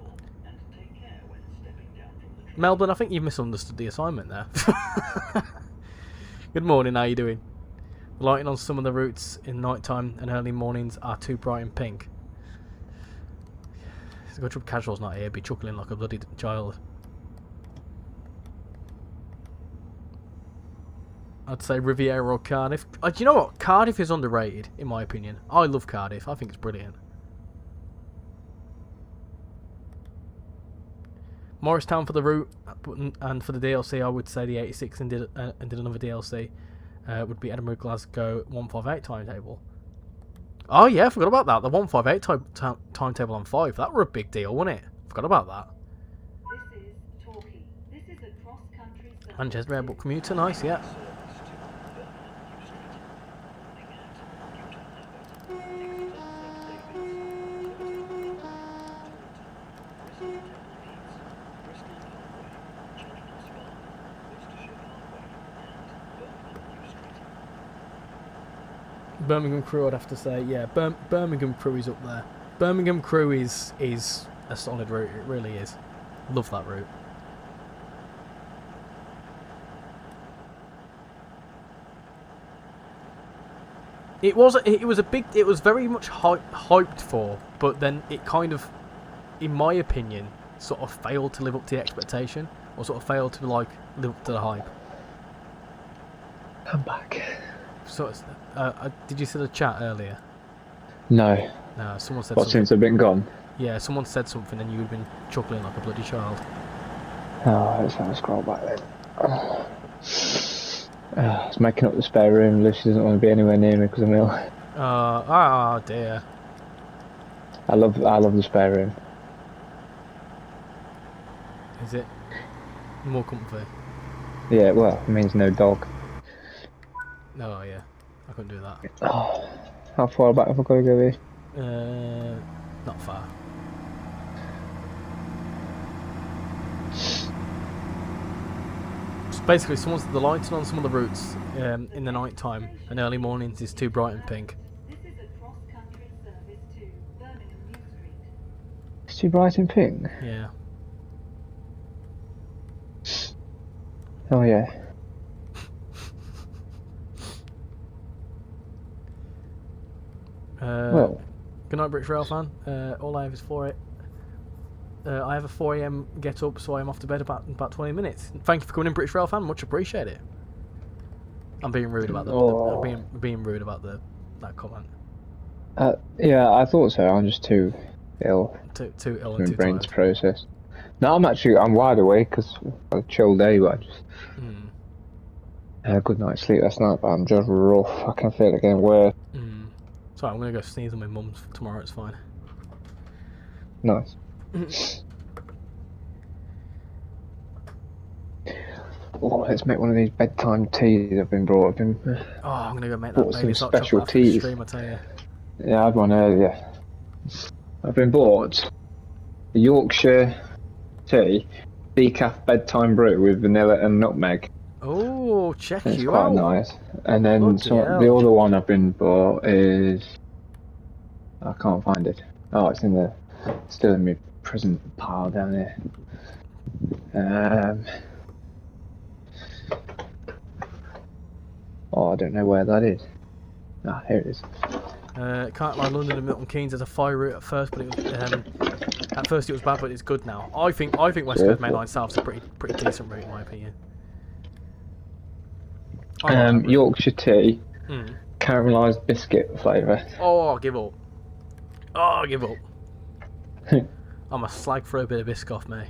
Melbourne, I think you've misunderstood the assignment there. Good morning, how you doing? The lighting on some of the routes in night time and early mornings are too bright and pink. Good job Casual's not here, be chuckling like a bloody child. I'd say Riviera or Cardiff. Do you know what? Cardiff is underrated, in my opinion. I love Cardiff. I think it's brilliant. Morristown for the route, and for the DLC, I would say the 86 and did another DLC. Would be Edinburgh, Glasgow 158 timetable. Oh yeah, I forgot about that. The 158 timetable on 5. That were a big deal, wasn't it? Forgot about that. This is Torquay. This is a cross-country service. Manchester Airport commuter, nice, yeah. Birmingham Crew, I'd have to say, yeah. Birmingham Crew is up there. Birmingham Crew is a solid route. It really is. Love that route. It was very much hyped for, but then it kind of, in my opinion, sort of failed to live up to the expectation, or sort of failed to live up to the hype. I'm back. So, did you see the chat earlier? No. No, someone said What, something. since I've been gone? Yeah, someone said something and you'd been chuckling like a bloody child. Oh, let's have a scroll back then. It's making up the spare room. Lucy doesn't want to be anywhere near me because I'm ill. Oh dear. I love the spare room. Is it more comfy? Yeah, well, it means no dog. Oh yeah, I couldn't do that. Oh, How far back have I got to go here? Not far. So basically, the lighting on some of the routes in the night time and early mornings is too bright and pink. This is a cross-country service to Birmingham New Street. It's too bright and pink. Yeah. Oh yeah. Well, good night, RichyRail fan. All I have is I have a 4 a.m. get up, so I'm off to bed about 20 minutes. Thank you for coming in, RichyRail fan. Much appreciated. I'm being rude about being rude about that comment. yeah, I thought so. I'm just too ill. Too ill My and too brain tired. to process. No, I'm wide awake because a chill day, but I just had a good night's sleep last night. But I'm just rough. I can feel it getting worse. Sorry, I'm gonna go sneeze on my mum's tomorrow. It's fine. Nice. Oh, let's make one of these bedtime teas I've been brought. I'm gonna go make that bought baby some hot special chocolate after the teas. stream, I tell you. Yeah, I had one earlier. I've been bought a Yorkshire tea, decaf bedtime brew with vanilla and nutmeg. Oh, check It's you quite out. nice. And then Bloody hell. the other one I've been bought is... I can't find it. Oh, it's still in my present pile down here. Oh, I don't know where that is. Ah, here it is. Can't lie, London and Milton Keynes has a fire route at first, but it was at first it was bad, but it's good now. I think West Coast Main Line South's a pretty decent route in my opinion. Yorkshire tea, caramelised biscuit flavour. Oh, give up. I'm a slag for a bit of Biscoff, mate.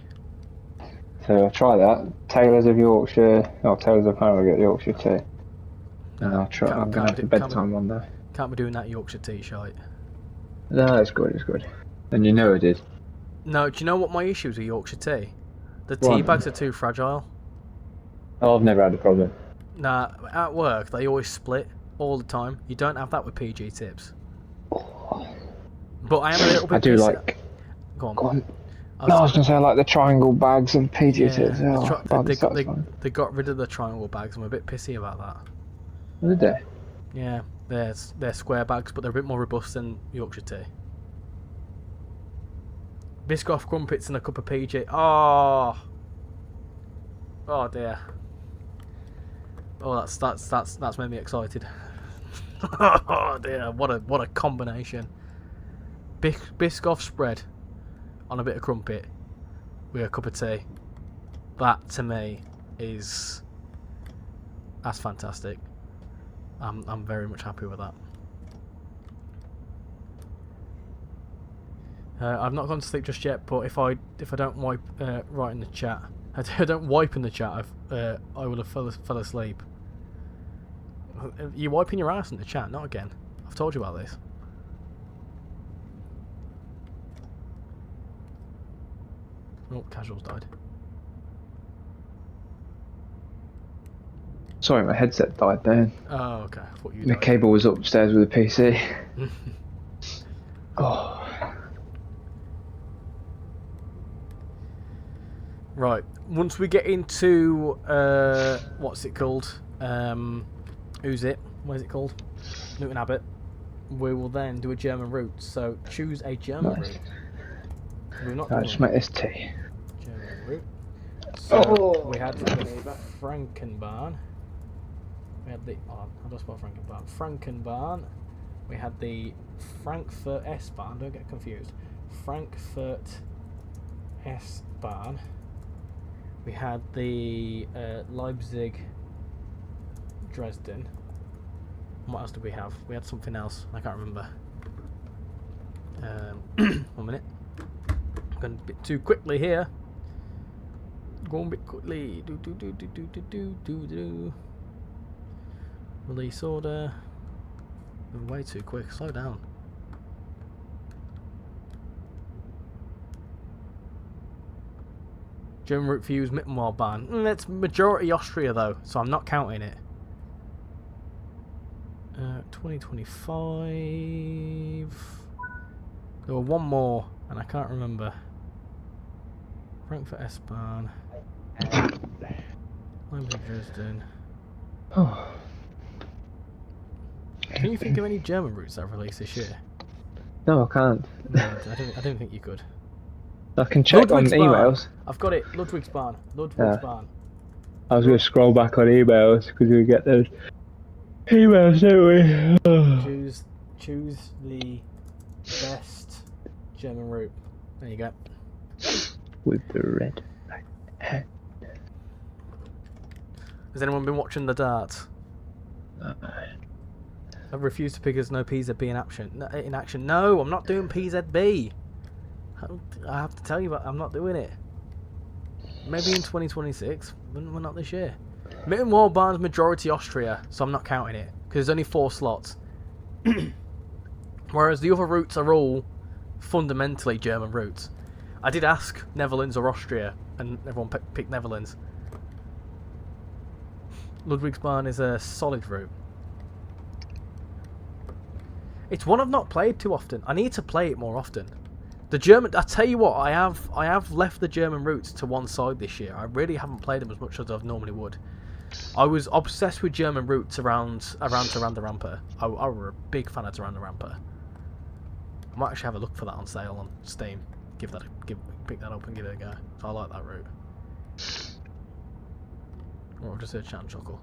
So I'll try that. Taylors of Yorkshire. Oh, Taylors of Harrogate Yorkshire tea. And I'll try. I'm gonna have the bedtime one though. Can't be doing that Yorkshire tea shite. No, it's good. It's good. And you know it is. No, do you know what my issue is with Yorkshire tea? The What? tea bags are too fragile. Oh, I've never had a problem. Nah, at work they always split all the time. You don't have that with PG tips. But I am a little bit. I do pissed- like. Go on. Go on. No, I was gonna say I like the triangle bags of PG tips. They got rid of the triangle bags. I'm a bit pissy about that. Did they? Yeah, they're square bags, but they're a bit more robust than Yorkshire tea. Biscoff crumpets and a cup of PG. Oh dear. Oh, that's made me excited. Oh dear, what a combination. Biscoff spread on a bit of crumpet with a cup of tea. That to me that's fantastic. I'm very much happy with that. I've not gone to sleep just yet, but if I don't wipe right in the chat, I don't wipe in the chat, I will have fell asleep. You're wiping your ass in the chat, not again. I've told you about this. Oh, casuals died. Sorry, my headset died then. Oh, okay. I thought you The died. cable was upstairs with the PC. Oh. Right. Once we get into what's it called? Who's it? What is it called? Newton Abbott. We will then do a German route. So choose a German Nice. route. We're not I'll doing just make this tea. German route. So we had Frankenbahn. We had the how do I spell Frankenbahn? Frankenbahn. We had the Frankfurt S-Bahn. Don't get confused. Frankfurt S-Bahn. We had the Leipzig Dresden. What else did we have? We had something else. I can't remember. 1 minute. I'm going a bit too quickly here. Going a bit quickly. Do. Release order. Way too quick. Slow down. German route views Mittenwald-Bahn. It's majority Austria though, so I'm not counting it. 2025. There were one more, and I can't remember. Frankfurt S-Bahn. Leipzig Dresden. Oh. Can you think of any German routes that have released this year? No, I can't. No, I didn't think you could. I can check on Ludwigsbahn. emails. I've got it. Ludwigsbahn. Ludwigsbahn. I was going to scroll back on emails because we get those emails, don't we? Choose the best German route. There you go. With the red. Has anyone been watching the darts? I've refused to pick as no PZB in action. No, I'm not doing PZB. I have to tell you, but I'm not doing it. Maybe in 2026, but we're not this year. Mittenwaldbahn's majority Austria, so I'm not counting it because there's only 4 slots. Whereas the other routes are all fundamentally German routes. I did ask Netherlands or Austria, and everyone picked Netherlands. Ludwigsbahn is a solid route. It's one I've not played too often. I need to play it more often. The German, I tell you what, I have left the German routes to one side this year. I really haven't played them as much as I normally would. I was obsessed with German routes around Rampe. I were a big fan of Rampe. I might actually have a look for that on sale on Steam. Pick that up and give it a go. So I like that route. Or I'll just hear chat and chuckle.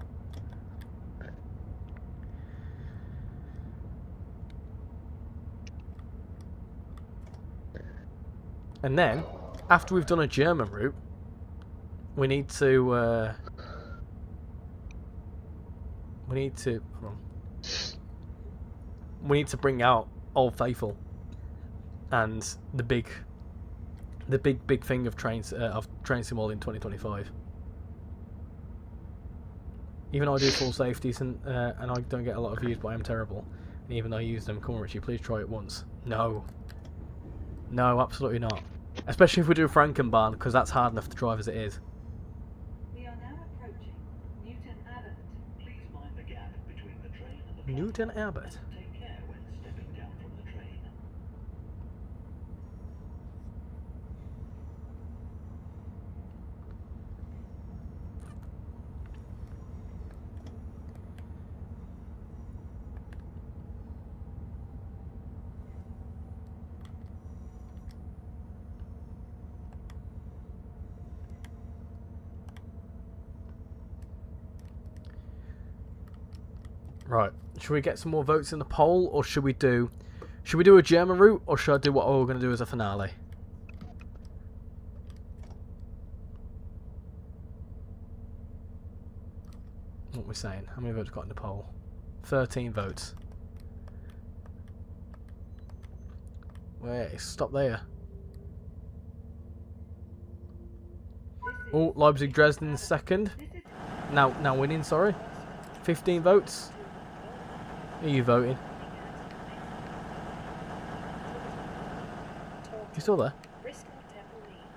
And then, after we've done a German route, we need to bring out Old Faithful and the big thing of train sim all in 2025. Even though I do full safeties and I don't get a lot of views, but I am terrible. And even though I use them, come on Richie, please try it once. No, absolutely not. Especially if we do Frankenbahn, because that's hard enough to drive as it is. We are now approaching Newton Abbot. Please mind the gap between the train and the Newton platform. Abbot. Take care when stepping down from the train. Right, should we get some more votes in the poll, or should we do a German route, or should I do what we're going to do as a finale? What we're saying? How many votes got in the poll? 13 votes. Wait, stop there. Oh, Leipzig Dresden second. Now winning, sorry. 15 votes. Are you voting? You still there?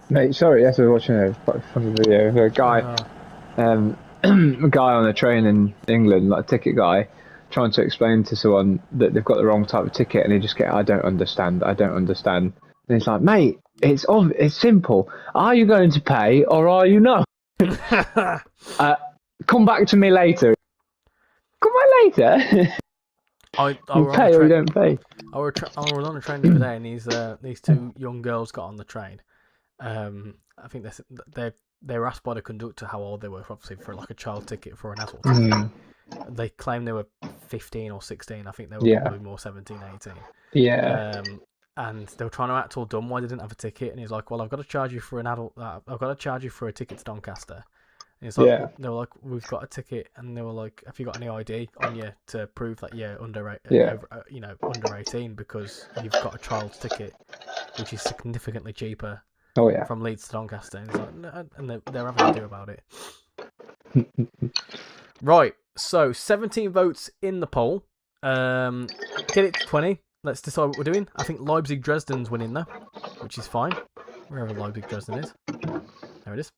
Mate, sorry, yes, I was watching a quite funny video of a guy, a guy on a train in England, like a ticket guy, trying to explain to someone that they've got the wrong type of ticket, and he just I don't understand. And he's like, mate, it's simple. Are you going to pay or are you not? Come back to me later. Come back later. You pay or you don't pay. I was on a train the other day, and these two young girls got on the train. I think they were asked by the conductor how old they were, obviously for like a child ticket for an adult ticket. They claimed they were 15 or 16. I think they were probably more 17, 18. Yeah. And they were trying to act all dumb why they didn't have a ticket, and he's like, "Well, I've got to charge you for an adult. I've got to charge you for a ticket to Doncaster." And it's like, they were like, "We've got a ticket," and they were like, "Have you got any ID on you to prove that you're under 18 because you've got a child's ticket, which is significantly cheaper." Oh yeah. From Leeds to Doncaster, and, like, no, and they're having to do about it. Right, so 17 votes in the poll. Get it to 20. Let's decide what we're doing. I think Leipzig Dresden's winning though, which is fine. Wherever Leipzig Dresden is. There it is.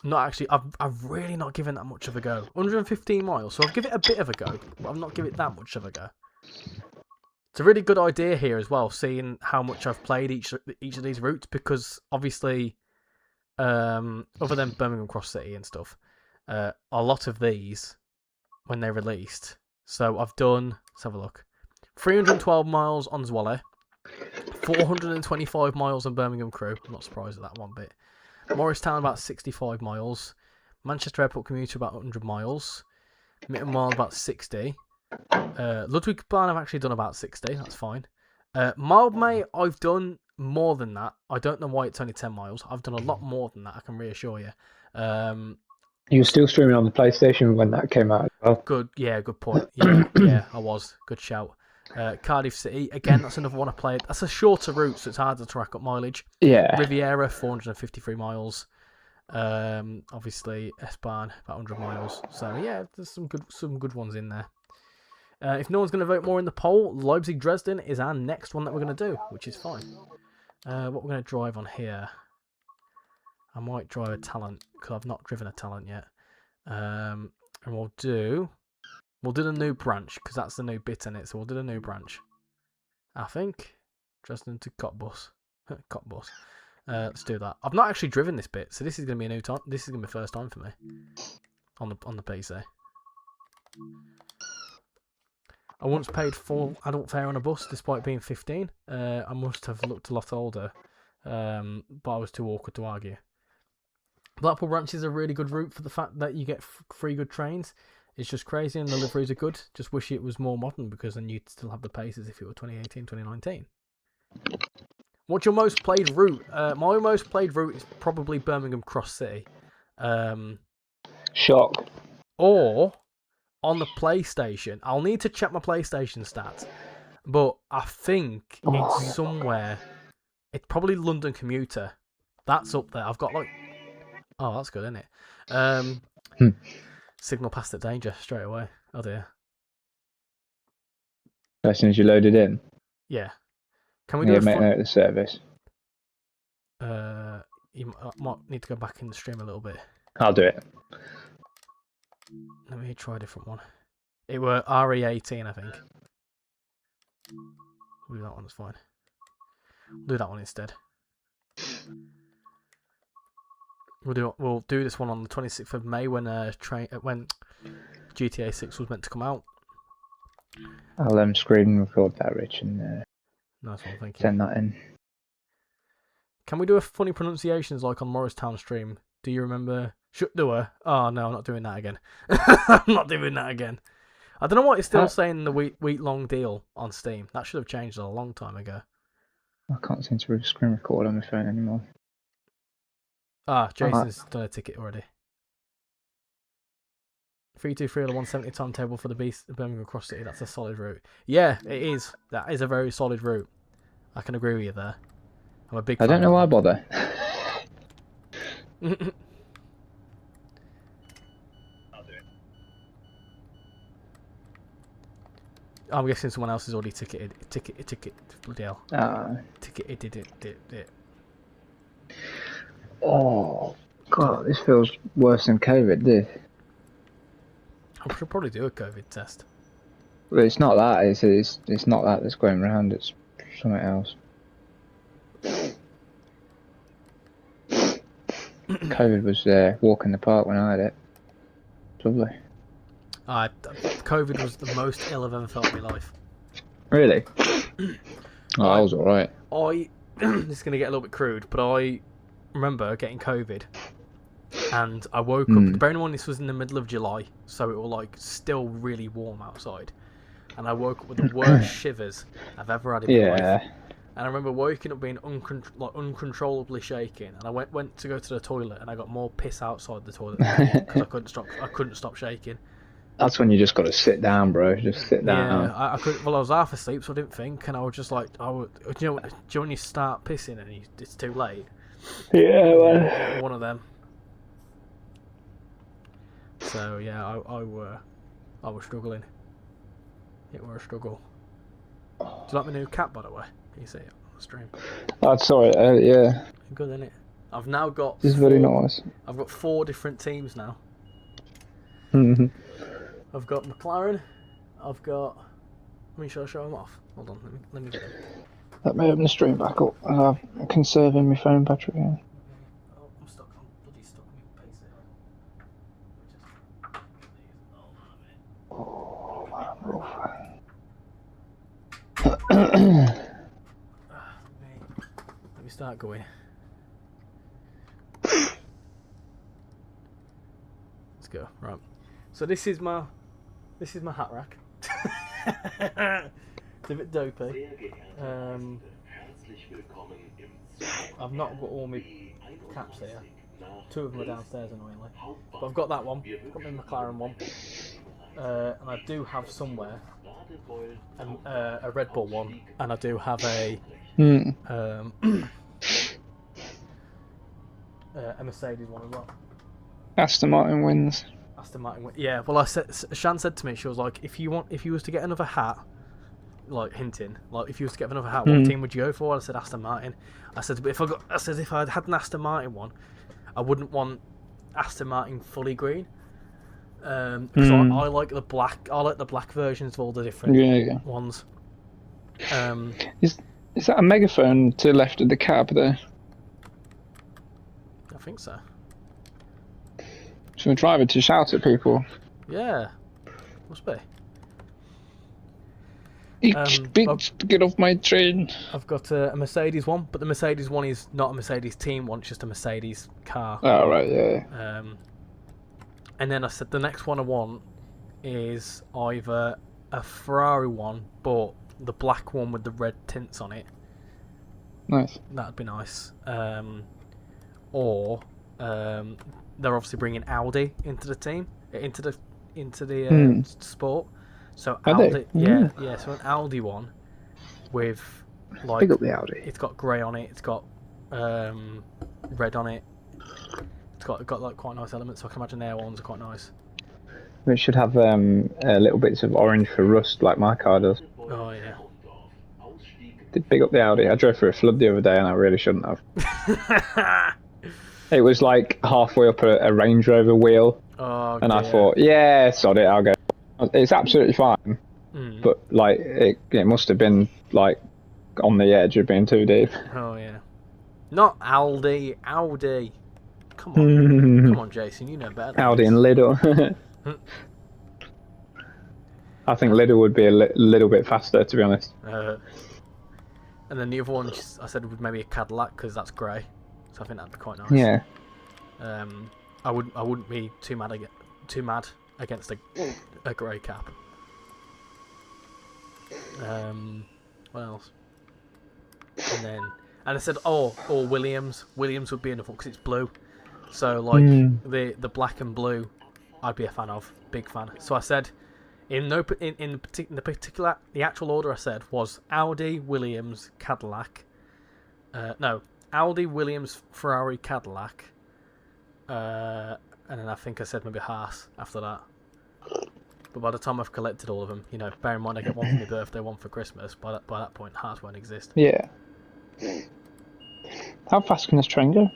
Not actually. I've really not given that much of a go. 115 miles, so I've given it a bit of a go, but I've not given it that much of a go. It's a really good idea here as well, seeing how much I've played each of these routes, because obviously, other than Birmingham Cross City and stuff, a lot of these when they're released. So I've done. Let's have a look. 312 miles on Zwolle, 425 miles on Birmingham Crew. I'm not surprised at that one bit. Morristown about 65 miles. Manchester Airport Commuter about 100 miles. Mitten Mile about 60. Ludwigsbahn I've actually done about 60. That's fine. Mildmay I've done more than that. I don't know why it's only 10 miles. I've done a lot more than that, I can reassure you. You were still streaming on the PlayStation when that came out as well. Good point. Yeah, I was. Good shout. Cardiff City, again, that's another one I played. That's a shorter route, so it's harder to rack up mileage. Yeah. Riviera, 453 miles. Obviously, S-Bahn, about 100 miles. So, yeah, there's some good ones in there. If no one's going to vote more in the poll, Leipzig-Dresden is our next one that we're going to do, which is fine. What we're going to drive on here. I might drive a Talent, because I've not driven a Talent yet. And we'll do the new branch, because that's the new bit in it. So we'll do the new branch. I think. Dresden to Cottbus. Cottbus. Let's do that. I've not actually driven this bit, so this is going to be a new time. This is going to be the first time for me on the PC. I once paid full adult fare on a bus, despite being 15. I must have looked a lot older, but I was too awkward to argue. Blackpool Branch is a really good route for the fact that you get free good trains. It's just crazy and the liveries are good. Just wish it was more modern, because then you'd still have the paces if it were 2018, 2019. What's your most played route? My most played route is probably Birmingham Cross City. Shock. Or on the PlayStation. I'll need to check my PlayStation stats. But I think it's somewhere. It's probably London Commuter. That's up there. I've got like... Oh, that's good, isn't it? Signal passed at danger straight away. Oh dear. As soon as you load it in. Yeah. Can we do a make note of the service. You might need to go back in the stream a little bit. I'll do it. Let me try a different one. It were RE18, I think. We'll do that one, that's fine. We'll do that one instead. We'll do this one on the 26th of May when when GTA 6 was meant to come out. I'll screen record that, Rich, and Nice one, thank you. send that in. Can we do a funny pronunciations like on Morristown stream? Do you remember Shutdoer? Oh no, I'm not doing that again. I'm not doing that again. I don't know what it's still saying the week-long deal on Steam. That should have changed a long time ago. I can't seem to screen record on my phone anymore. Jason's done a ticket already. 323 on the 170 timetable for the Birmingham Cross City. That's a solid route. Yeah, it is. That is a very solid route. I can agree with you there. I'm a big. I don't know why I bother. I'm guessing someone else has already ticketed. Bloody hell. Ticketed it. Oh, God, this feels worse than COVID, dude. I should probably do a COVID test. Well, it's not that. It's not that that's going around. It's something else. COVID was walk in the park when I had it. Lovely. COVID was the most ill I've ever felt in my life. Really? I was alright. This is going to get a little bit crude, but I remember getting COVID and I woke up. Bearing in mind this was in the middle of July, so it was like still really warm outside, and I woke up with the worst shivers I've ever had in my life. And I remember waking up being uncontrollably shaking, and I went to go to the toilet, and I got more piss outside the toilet because I couldn't stop shaking. That's when you just got to sit down, bro. Just sit down. Yeah, I couldn't. Well, I was half asleep, so I didn't think, and I was just like, do you know when you start pissing and it's too late? Yeah, well. One of them. So yeah, I was struggling. It was a struggle. Do you like my new cap, by the way? Can you see it on the stream? I saw it. Yeah. Good, isn't it? I've now got. This is very nice. I've got 4 different teams now. Mm-hmm. I've got McLaren. I've got. Shall I show them off? Hold on. Let me get them. Let me open the stream back up. I'm conserving my phone battery again. Oh, I'm stuck. I'm bloody stuck on my PC. Oh, Let me start going. Let's go. Right. So this is my hat rack. It's a bit dopey. I've not got all my caps here. 2 of them are downstairs, annoyingly. But I've got that one. I've got my McLaren one. And I do have somewhere a Red Bull one, and I do have a Mercedes one as well. Aston Martin wins. Aston Martin, yeah. Well, Shan said to me, she was like, if you was to get another hat, like hinting, like if you was to get another hat, what team would you go for? I said Aston Martin. I said, but if I had an Aston Martin one, I wouldn't want Aston Martin fully green. Because I like the black. I like the black versions of all the different ones. Is that a megaphone to the left of the cab there? I think so. So a driver to shout at people. Yeah, must be. Get off my train. I've got a Mercedes one, but the Mercedes one is not a Mercedes team one; it's just a Mercedes car. Oh right, yeah. And then I said the next one I want is either a Ferrari one, but the black one with the red tints on it. Nice. That'd be nice. Or they're obviously bringing Audi into the team, into the sport. So Audi, yeah. So an Audi one with like Pick up the Audi. It's got grey on it. It's got red on it. It's got like quite nice elements. So I can imagine their ones are quite nice. It should have little bits of orange for rust, like my car does. Oh yeah. Did pick up the Audi. I drove through a flood the other day, and I really shouldn't have. It was like halfway up a Range Rover wheel, and I thought, yeah, sod it, I'll go. It's absolutely fine, but like it must have been like on the edge of being too deep. Oh yeah. Not Aldi, Audi. Come on, come on, Jason, you know better. Audi and Lidl. I think Lidl would be a little bit faster, to be honest. And then the other one, I said, would maybe a Cadillac because that's grey, so I think that'd be quite nice. Yeah. I wouldn't be too mad against a grey cap. What else? And I said, or Williams. Williams would be enough because it's blue. So like the black and blue, I'd be a fan of, big fan. So I said, the actual order I said was Audi, Williams, Cadillac. Audi, Williams, Ferrari, Cadillac. And then I think I said maybe Haas after that. But by the time I've collected all of them, bear in mind I get one for my birthday, one for Christmas. By that point, Haas won't exist. Yeah. How fast can this train go?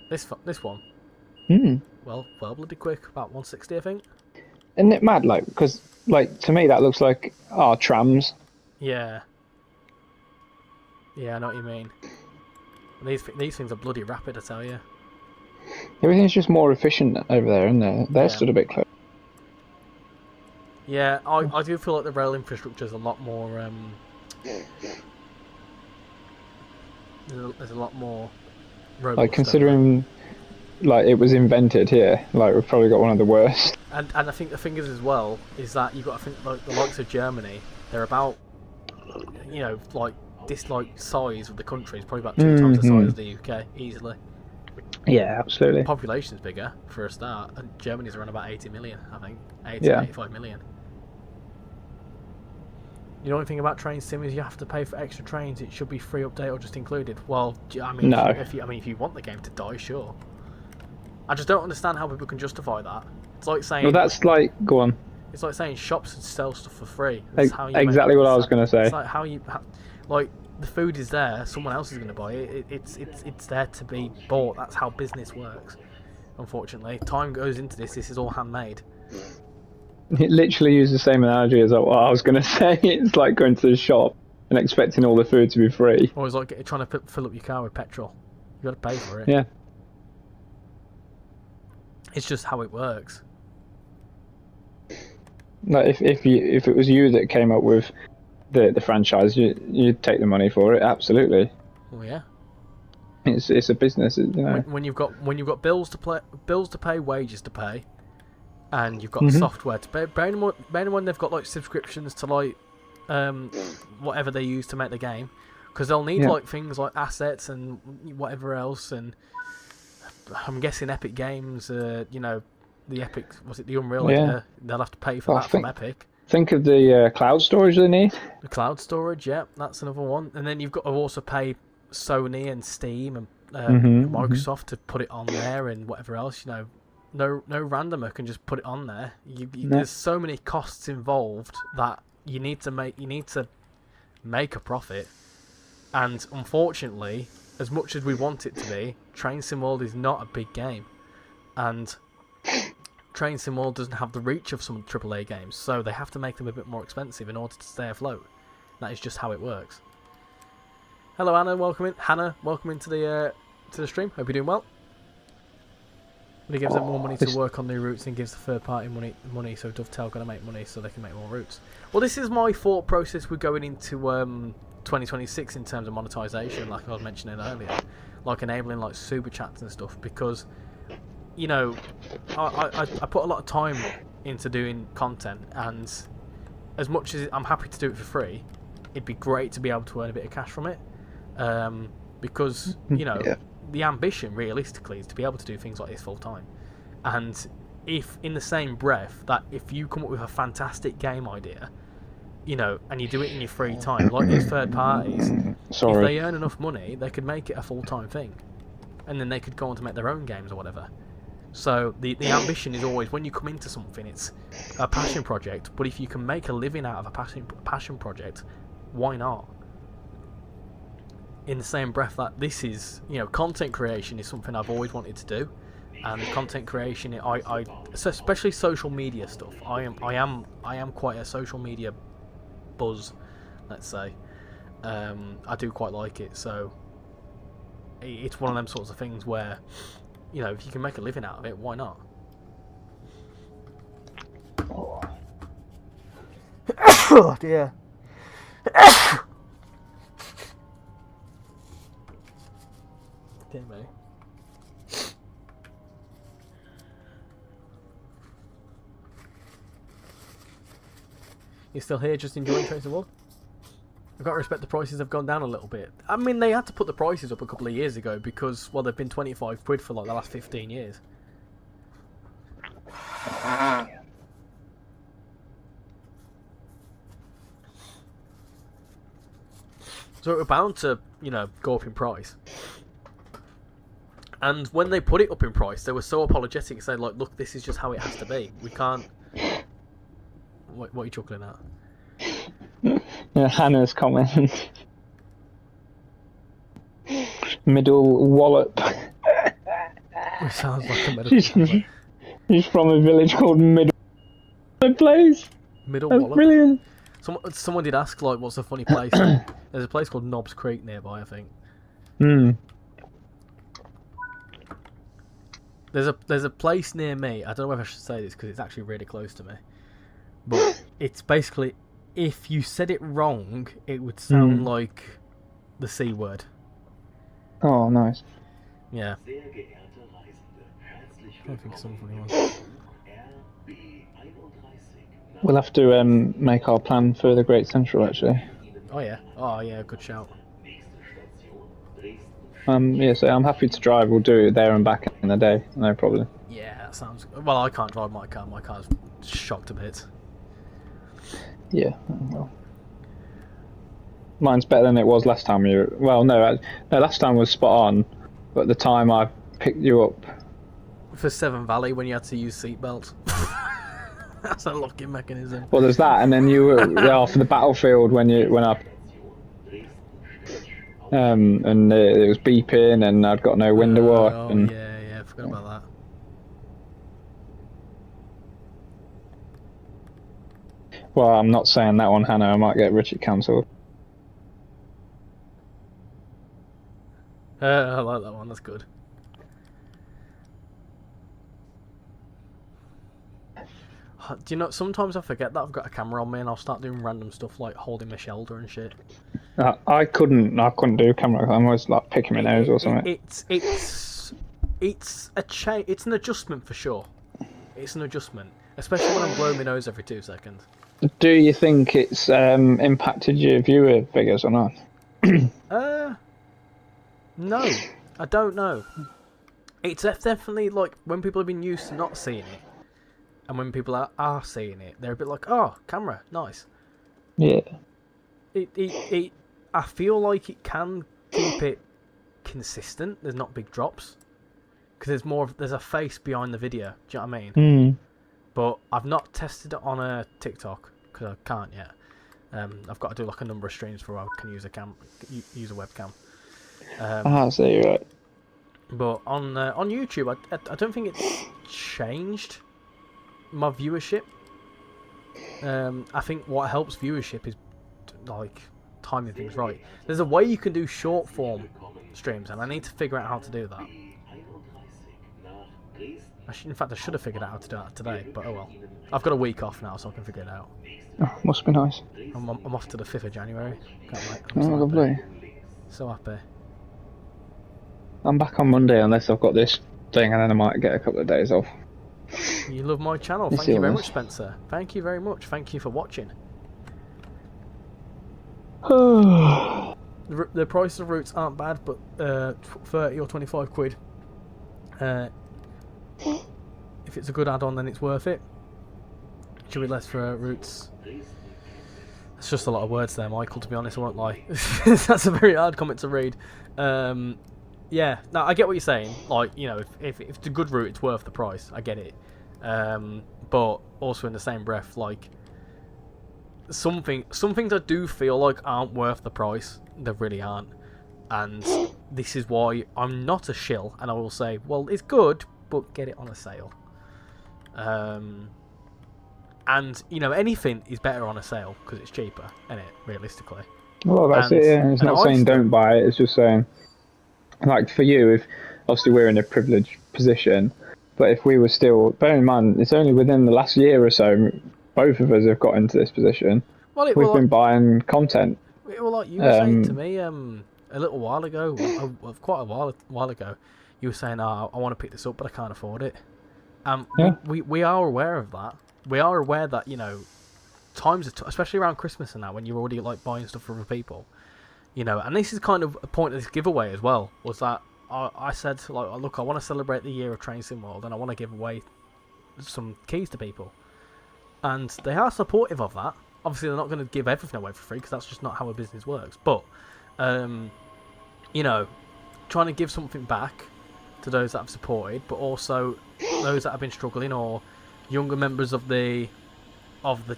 This one. Well, bloody quick. About 160, I think. Isn't it mad? Because to me that looks like trams. Yeah. Yeah, I know what you mean. These things are bloody rapid, I tell you. Everything's just more efficient over there, isn't it? They're stood a bit close. Yeah, I do feel like the rail infrastructure is a lot more. There's a lot more. Like considering, it was invented here. We've probably got one of the worst. And I think the thing is as well is that you've got to think the likes of Germany. They're about, this size of the country is probably about 2 times the size of the UK easily. Yeah, absolutely. The population's bigger for a start, and Germany's around about 80 million, I think. 85 million. You know anything about train sim is you have to pay for extra trains. It should be free update or just included. Well, I mean, no. If you want the game to die, sure. I just don't understand how people can justify that. It's like saying. Well, that's go on. It's like saying shops sell stuff for free. Exactly what I was going to say. It's like how the food is there, someone else is going to buy it. It's there to be bought. That's how business works. Unfortunately, time goes into this. This is all handmade. It literally used the same analogy as what I was going to say. It's like going to the shop and expecting all the food to be free. Or it's like trying to fill up your car with petrol. You got to pay for it. Yeah. It's just how it works. Like if it was you that came up with the franchise, you'd take the money for it. Absolutely. Well, yeah. It's a business, you know. When you've got bills to pay, wages to pay, and you've got software to pay. Bear in mind they've got like subscriptions to like whatever they use to make the game, because they'll need like things like assets and whatever else. And I'm guessing Epic Games, you know, the Epic, was it the Unreal? Yeah. They'll have to pay for that from Epic. Think of the cloud storage they need. The cloud storage, yeah, that's another one. And then you've got to also pay Sony and Steam and Microsoft to put it on there, and whatever else. You know, no randomer can just put it on there. There's so many costs involved that you need to make a profit. And unfortunately, as much as we want it to be, Train Sim World is not a big game, and Train Sim World doesn't have the reach of some AAA games, so they have to make them a bit more expensive in order to stay afloat. That is just how it works. Hello, Anna. Welcome in. Hannah, welcome into the stream. Hope you're doing well. But it gives them more money to work on new routes and gives the third party money. So Dovetail got to make money so they can make more routes. Well, this is my thought process. We're going into 2026 in terms of monetization, like I was mentioning earlier, like enabling like super chats and stuff. Because, you know, I put a lot of time into doing content, and as much as I'm happy to do it for free, it'd be great to be able to earn a bit of cash from it. Because, you know, the ambition realistically is to be able to do things like this full time. And if in the same breath that if you come up with a fantastic game idea, you know, and you do it in your free time, like these third parties, if they earn enough money, they could make it a full-time thing, and then they could go on to make their own games or whatever. So the ambition is always, when you come into something, it's a passion project, but if you can make a living out of a passion project, why not? In the same breath that this is, you know, content creation is something I've always wanted to do, and content creation, so especially social media stuff. I am quite a social media buzz, let's say. I do quite like it, so it's one of them sorts of things where, you know, if you can make a living out of it, why not? Oh dear. Dear me. You still here, just enjoying Train Sim World? I've got to respect the prices have gone down a little bit. I mean, they had to put the prices up a couple of years ago because, well, they've been 25 quid for like the last 15 years. So it were bound to, you know, go up in price. And when they put it up in price, they were so apologetic, saying like, "Look, this is just how it has to be. We can't." What are you chuckling at? Yeah, Hannah's comment. Middle wallop. It sounds like a medical. She's from a village called Middle Place. Middle That's Wallop. Brilliant. Someone did ask like, "What's a funny place?" There's a place called Knobs Creek nearby, I think. There's a place near me. I don't know whether I should say this because it's actually really close to me. But it's basically, if you said it wrong, it would sound like the C word. Oh, nice. Yeah. Sehr geehrte Reisende, herzlich I think it's some funny willkommen. ones. RB31 We'll have to make our plan for the Great Central, actually. Oh yeah, good shout. Nächste Station, Dresden. Yeah, so I'm happy to drive. We'll do it there and back in a day. No problem. Yeah, that sounds. Well, I can't drive my car. My car's shocked a bit. Yeah. Well, mine's better than it was last time. Well, no, last time was spot on, but the time I picked you up For Seven Valley, when you had to use seatbelts. That's a locking mechanism. Well, there's that, and then you were for the battlefield when I and it was beeping, and I'd got no window off. Oh And yeah, I forgot about that. well, I'm not saying that one, Hannah. I might get Richard cancelled. I like that one. That's good. Do you know? Sometimes I forget that I've got a camera on me, and I'll start doing random stuff like holding my shoulder and shit. I couldn't do camera. I'm always like picking my nose or something. It's an adjustment for sure. It's an adjustment, especially when I'm blowing my nose every 2 seconds. Do you think it's impacted your viewer figures or not? No, I don't know. It's definitely like when people have been used to not seeing it, and when people are seeing it, they're a bit like, "Oh, camera, nice." Yeah. I feel like it can keep it consistent. There's not big drops because there's a face behind the video. Do you know what I mean? But I've not tested it on a TikTok because I can't yet. I've got to do like a number of streams before I can use a webcam. So you're right. But on YouTube, I don't think it's changed my viewership. I think what helps viewership is like timing things right. There's a way you can do short form streams, and I need to figure out how to do that. In fact, I should have figured out how to do that today, but oh well. I've got a week off now, so I can figure it out. Oh, must be nice. I'm off to the 5th of January. Can't wait. Oh, lovely. So happy. I'm back on Monday unless I've got this thing, and then I might get a couple of days off. You love my channel. Thank you very much, Spencer. Thank you very much. Thank you for watching. The prices of routes aren't bad, but 30 or 25 quid. If it's a good add-on, then it's worth it. Should be less for routes. It's just a lot of words there, Michael, to be honest, I won't lie. That's a very hard comment to read. Yeah, no, I get what you're saying. Like, you know, if it's a good route, it's worth the price. I get it. But also in the same breath, like, some things I do feel like aren't worth the price. They really aren't. And this is why I'm not a shill, and I will say, well, it's good, but get it on a sale. And, you know, anything is better on a sale because it's cheaper, isn't it, realistically? Well, that's it, yeah. It's not saying don't buy it, it's just saying, like, for you, if obviously we're in a privileged position, but if we were still, bear in mind, it's only within the last year or so, both of us have got into this position. Well, we've been buying content. Well, like you were saying to me a little while ago, quite a while ago, you were saying, oh, I want to pick this up, but I can't afford it. Yeah. We are aware of that. We are aware that, you know, times, especially around Christmas and that, when you're already like buying stuff for other people, you know, and this is kind of a point of this giveaway as well, was that I said, like, look, I want to celebrate the year of Train Sim World, and I want to give away some keys to people. And they are supportive of that. Obviously, they're not going to give everything away for free, because that's just not how a business works. But, you know, trying to give something back to those that have supported, but also those that have been struggling, or younger members of the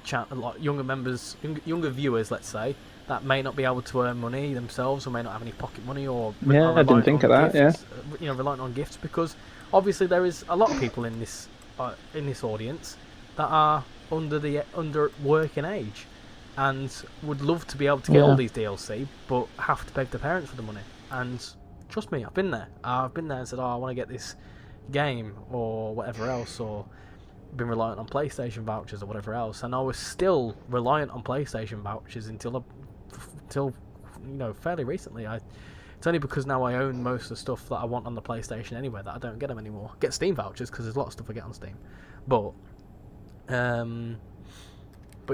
channel, like younger viewers, let's say, that may not be able to earn money themselves, or may not have any pocket money, or yeah, I didn't think of that. Gifts, you know, reliant on gifts, because obviously there is a lot of people in this audience that are under working age, and would love to be able to get all these DLC, but have to beg their parents for the money. And trust me, I've been there. And said, oh, I want to get this game or whatever else, or been reliant on PlayStation vouchers or whatever else, and I was still reliant on PlayStation vouchers until you know, fairly recently. It's only because now I own most of the stuff that I want on the PlayStation anyway that I don't get them anymore. I get Steam vouchers because there's a lot of stuff I get on Steam, but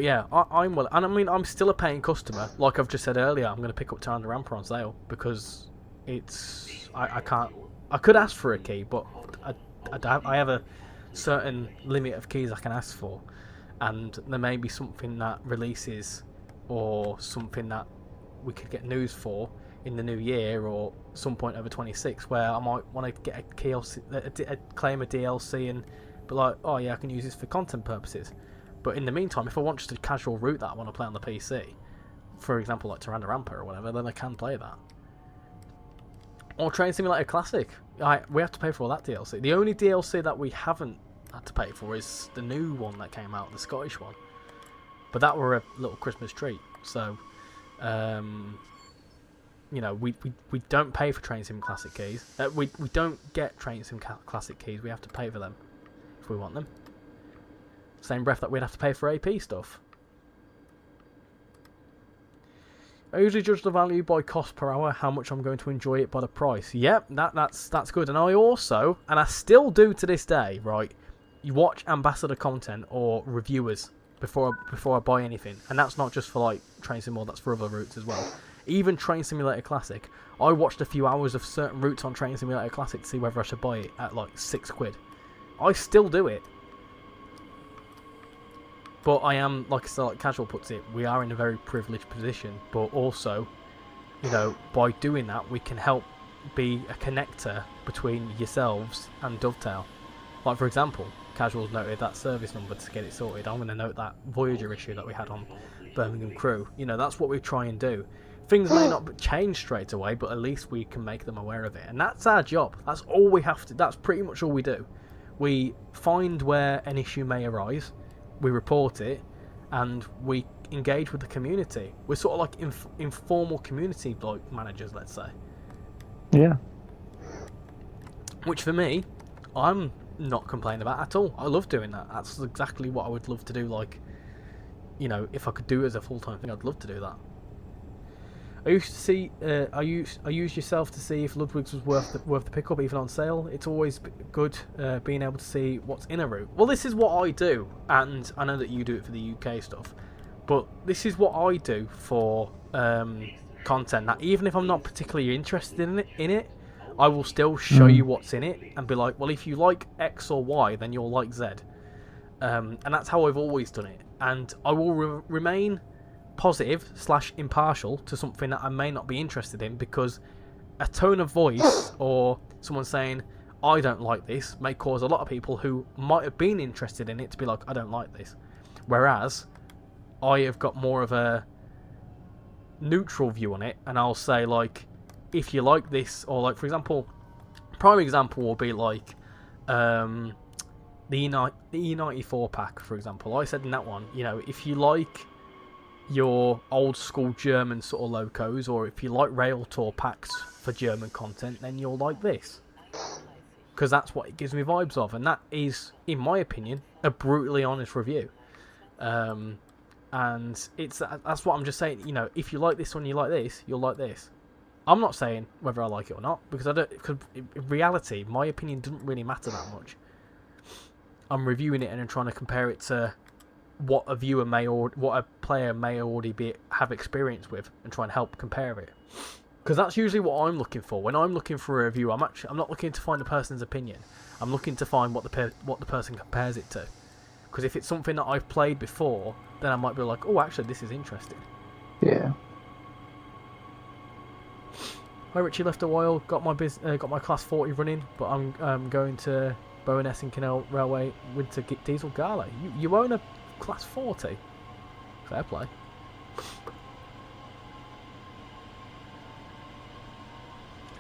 yeah, I'm well, and I mean, I'm still a paying customer. Like I've just said earlier, I'm going to pick up Tyranno Ramper on sale because it's I could ask for a key, but I have a certain limit of keys I can ask for, and there may be something that releases, or something that we could get news for in the new year, or some point over 26, where I might want to get claim a DLC and be like, oh yeah, I can use this for content purposes. But in the meantime, if I want just a casual route that I want to play on the PC, for example like Tyranno Ramper or whatever, then I can play that. Or Train Simulator Classic. We have to pay for all that DLC. The only DLC that we haven't had to pay for is the new one that came out, the Scottish one. But that were a little Christmas treat. So, you know, we don't pay for Train Sim Classic keys. We don't get Train Sim Classic keys. We have to pay for them if we want them. Same breath that we'd have to pay for AP stuff. I usually judge the value by cost per hour, how much I'm going to enjoy it by the price. Yep, that's good. And I also, and I still do to this day, right, you watch ambassador content or reviewers before I buy anything. And that's not just for like Train Sim, that's for other routes as well. Even Train Simulator Classic, I watched a few hours of certain routes on Train Simulator Classic to see whether I should buy it at like £6. I still do it. But I am, like Casual puts it, we are in a very privileged position. But also, you know, by doing that, we can help be a connector between yourselves and Dovetail. Like, for example, Casual's noted that service number to get it sorted. I'm going to note that Voyager issue that we had on Birmingham Crew. You know, that's what we try and do. Things may not change straight away, but at least we can make them aware of it. And that's our job. That's all we have to. That's pretty much all we do. We find where an issue may arise. We report it, and we engage with the community. We're sort of like informal community managers, let's say. Yeah. Which for me, I'm not complaining about at all. I love doing that. That's exactly what I would love to do. Like, you know, if I could do it as a full-time thing, I'd love to do that. I used to see. I used yourself to see if Ludwig's was worth the pickup, even on sale. It's always good being able to see what's in a route. Well, this is what I do, and I know that you do it for the UK stuff, but this is what I do for content. That even if I'm not particularly interested in it, I will still show you what's in it and be like, well, if you like X or Y, then you'll like Z, and that's how I've always done it. And I will remain positive / impartial to something that I may not be interested in, because a tone of voice or someone saying I don't like this may cause a lot of people who might have been interested in it to be like, I don't like this, whereas I have got more of a neutral view on it, and I'll say, like, if you like this, or like, for example, prime example will be like the E94 pack, for example. I said in that one, you know, if you like your old school German sort of locos, or if you like rail tour packs for German content, then you'll like this, because that's what it gives me vibes of, and that is, in my opinion, a brutally honest review. And that's what I'm just saying. You know, if you like this one, you like this, you'll like this. I'm not saying whether I like it or not, because because in reality, my opinion doesn't really matter that much. I'm reviewing it and I'm trying to compare it to what a viewer may, or what a player may already have experience with, and try and help compare it. Because that's usually what I'm looking for. When I'm looking for a review, I'm not looking to find a person's opinion. I'm looking to find what the person compares it to. Because if it's something that I've played before, then I might be like, oh, actually, this is interesting. Yeah. Hi, Richie. Left a while. Got my class 40 running, but I'm going to Bowness and Canal Railway Winter Diesel Gala. You own a class 40? Fair play.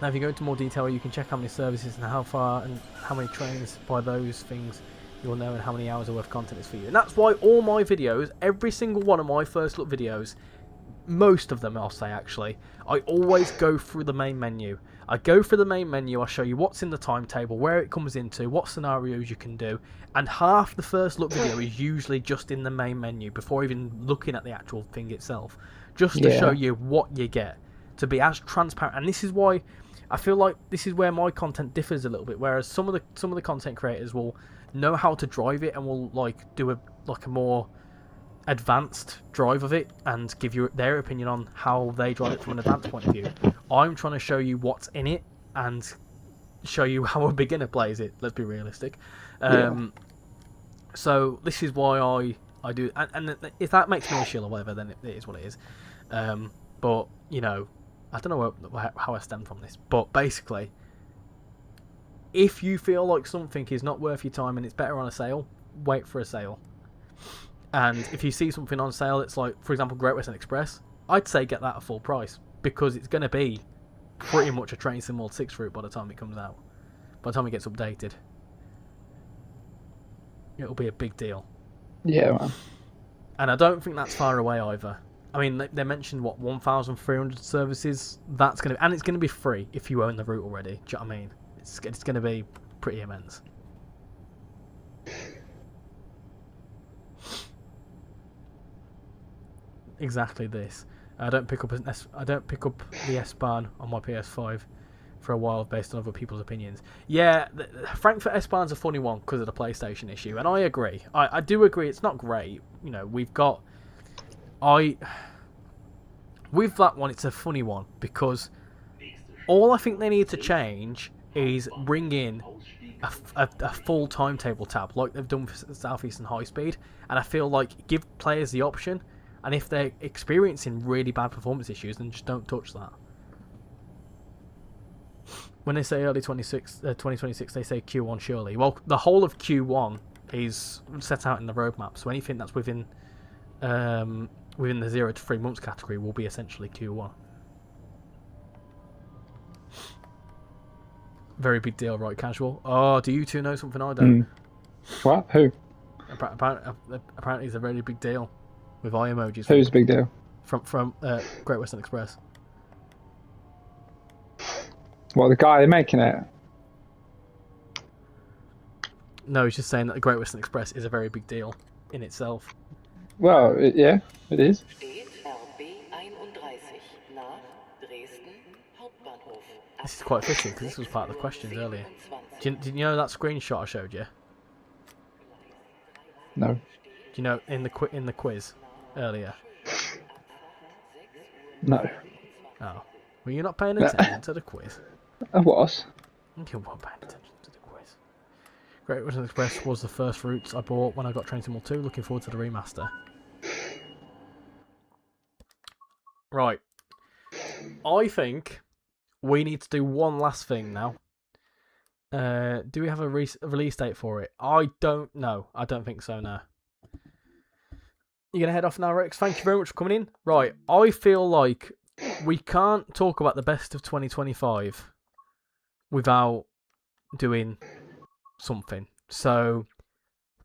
Now, if you go into more detail, you can check how many services and how far and how many trains. By those things, you'll know and how many hours of worth content is for you. And that's why all my videos, every single one of my first look videos, most of them I'll say actually, I always go through the main menu. I go through the main menu, I show you what's in the timetable, where it comes into, what scenarios you can do, and half the first look video is usually just in the main menu before even looking at the actual thing itself, just to show you what you get, to be as transparent. And this is why I feel like this is where my content differs a little bit, whereas some of the content creators will know how to drive it and will like do a more advanced drive of it and give you their opinion on how they drive it from an advanced point of view. I'm trying to show you what's in it and show you how a beginner plays it. Let's be realistic. So this is why I do, and if that makes me a shill or whatever, then it is what it is. But you know, I don't know how I stem from this, but basically, if you feel like something is not worth your time and it's better on a sale, wait for a sale. And if you see something on sale, it's like, for example, Great Western Express, I'd say get that at full price, because it's going to be pretty much a Train Sim World 6 route by the time it comes out. By the time it gets updated. It'll be a big deal. Yeah, man. And I don't think that's far away either. I mean, they mentioned, 1,300 services? That's going to... And it's going to be free if you own the route already. Do you know what I mean? It's going to be pretty immense. Exactly this. I don't pick up the S-Bahn on my PS5 for a while based on other people's opinions. Yeah, the Frankfurt S-Bahn's a funny one because of the PlayStation issue, and I agree. I do agree it's not great. You know, with that one, it's a funny one because all I think they need to change is bring in a full timetable tab like they've done for Southeastern High Speed, and I feel like give players the option, and if they're experiencing really bad performance issues, then just don't touch that. When they say early 2026, they say Q1 surely. Well, the whole of Q1 is set out in the roadmap, so anything that's within the 0 to 3 months category will be essentially Q1. Very big deal, right, Casual? Oh, do you two know something I don't? What? Who? Apparently it's a very big deal with eye emojis. Who's a big deal? From Great Western Express. What, the guy making it? No, he's just saying that the Great Western Express is a very big deal in itself. Well, yeah, it is. Steht RB 31 nach Dresden Hauptbahnhof. This is quite fitting because this was part of the questions earlier. Did you know that screenshot I showed you? No. Do you know in the quiz earlier? No. Oh, were you not paying attention to the quiz? I was. You weren't paying attention to the quiz. Great Western Express was the first routes I bought when I got Train Sim World 2. Looking forward to the remaster. Right. I think we need to do one last thing now. Do we have a release date for it? I don't know. I don't think so, no. You going to head off now, Rex? Thank you very much for coming in. Right. I feel like we can't talk about the best of 2025 without doing something. So,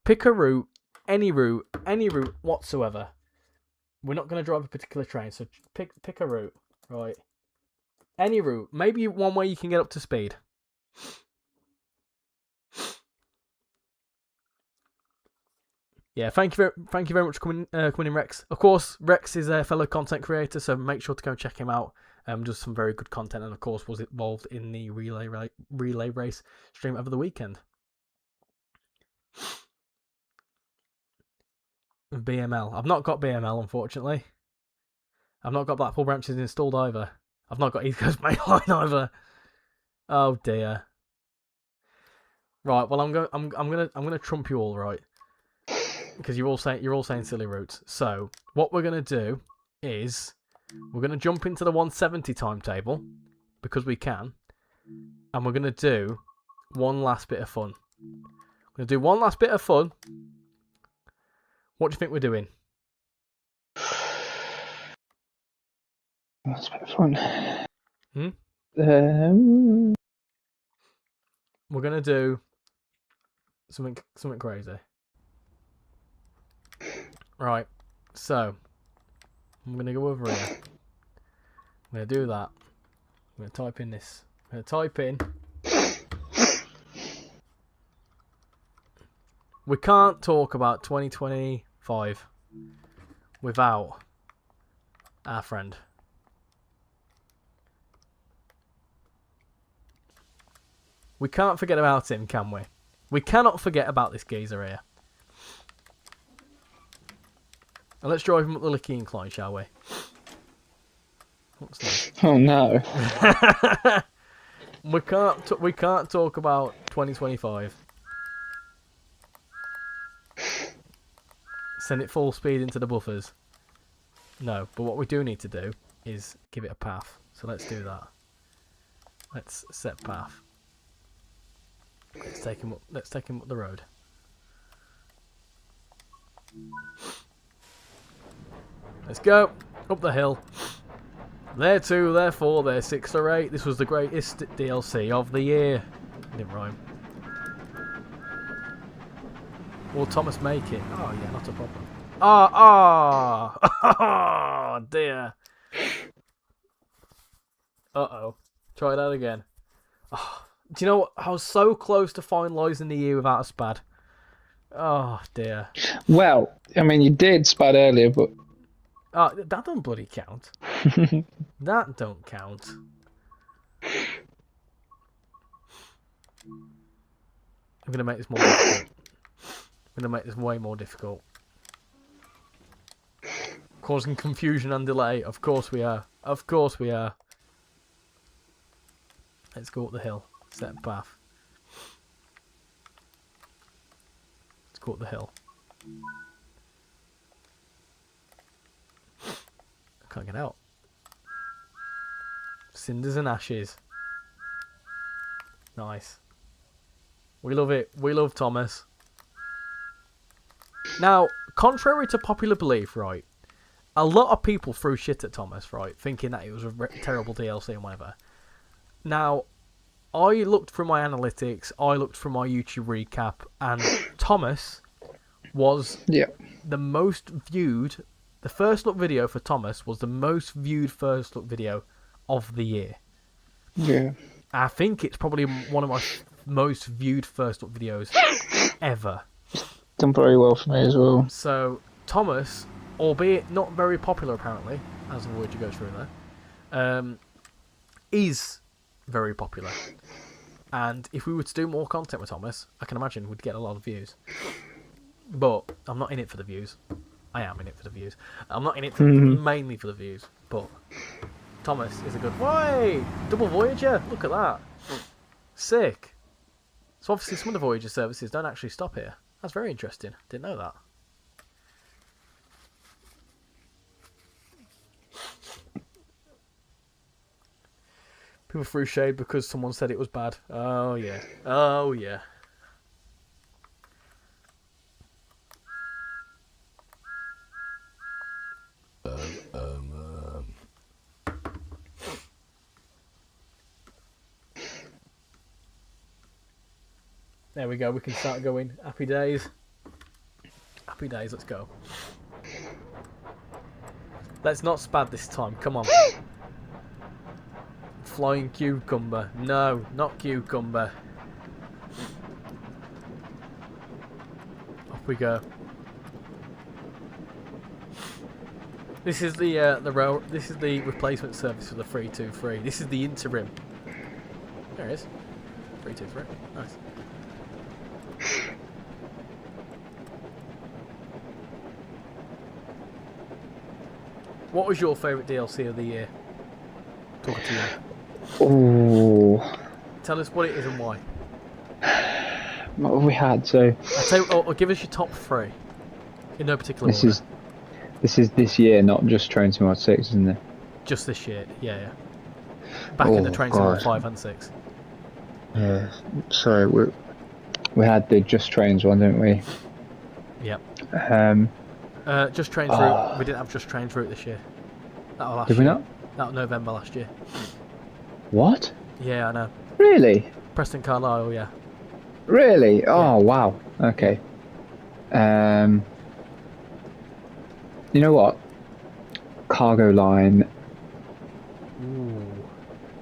pick a route, any route whatsoever. We're not going to drive a particular train, so pick a route, right? Any route, maybe one way you can get up to speed. Yeah, thank you very much for coming in, Rex. Of course, Rex is a fellow content creator, so make sure to go check him out. Does some very good content, and of course was involved in the relay race stream over the weekend. BML. I've not got BML, unfortunately. I've not got Blackpool branches installed either. I've not got East Coast Mainline either. Oh dear. Right. Well, I'm gonna trump you all, right? Because you're all saying silly routes. So what we're gonna do is we're gonna jump into the 170 timetable because we can, and we're gonna do one last bit of fun. We're gonna do one last bit of fun. What do you think we're doing? That's a bit of fun. We're gonna do something crazy. Right. So I'm gonna go over here. I'm gonna do that. I'm gonna type in this. I'm gonna type in. We can't talk about 2025 without our friend. We can't forget about him, can we? We cannot forget about this geezer here. And let's drive him up the Licky Incline, shall we? What's that? Oh no. We can't talk about 2025. Send it full speed into the buffers. No, but what we do need to do is give it a path. So let's do that. Let's set path. Let's take him up the road. Let's go up the hill. There 2, there 4, there 6 or 8. This was the greatest DLC of the year. Didn't rhyme. Will Thomas make it? Oh yeah, not a problem. Oh dear. Uh-oh. Try that again. Oh, do you know what? I was so close to finalising the year without a spad. Oh dear. Well, I mean, you did spad earlier, but That don't bloody count. That don't count. I'm gonna make this more difficult. I'm gonna make this way more difficult. Causing confusion and delay. Of course we are. Of course we are. Let's go up the hill. Set path. Let's go up the hill. I can't get out. Cinders and ashes. Nice. We love it. We love Thomas. Now, contrary to popular belief, right, a lot of people threw shit at Thomas, right, thinking that it was a terrible DLC and whatever. Now, I looked through my analytics, I looked through my YouTube recap, and Thomas was the most viewed. The first look video for Thomas was the most viewed first look video of the year. yeah. I think it's probably one of my most viewed first look videos ever. Done very well for me as well. So, Thomas, albeit not very popular apparently, as the word you go through there, is very popular. And if we were to do more content with Thomas, I can imagine we'd get a lot of views. But I'm not in it for the views. I am in it for the views. I'm not in it for mainly for the views, but Thomas is a good... Why? Double Voyager? Look at that. Sick. So obviously some of the Voyager services don't actually stop here. That's very interesting. Didn't know that. People threw shade because someone said it was bad. Oh yeah. Oh yeah. There we go, we can start going. Happy days. Happy days, let's go. Let's not spad this time, come on. Flying cucumber. No, not cucumber. Off we go. This is the rail. This is the replacement service for the 323. This is the interim. There it is. 323. Nice. What was your favourite DLC of the year? Talking to you. Oh, Tell us what it is and why. what have we had? So I'll tell you, or give us your top 3. In no particular order. This is this year, not just Train Sim 6, isn't it? Just this year, yeah. Back in the Train Sim 5 and 6. Yeah. So we had the Just Trains one, didn't we? Yep. Just Trains Oh. Route. We didn't have Just Trains Route this year. That was last Did year. we not? That was November last year. What? Yeah, I know. Really? Preston Carlisle, yeah. Really? Oh, wow. Okay. You know what? Cargo line. Ooh.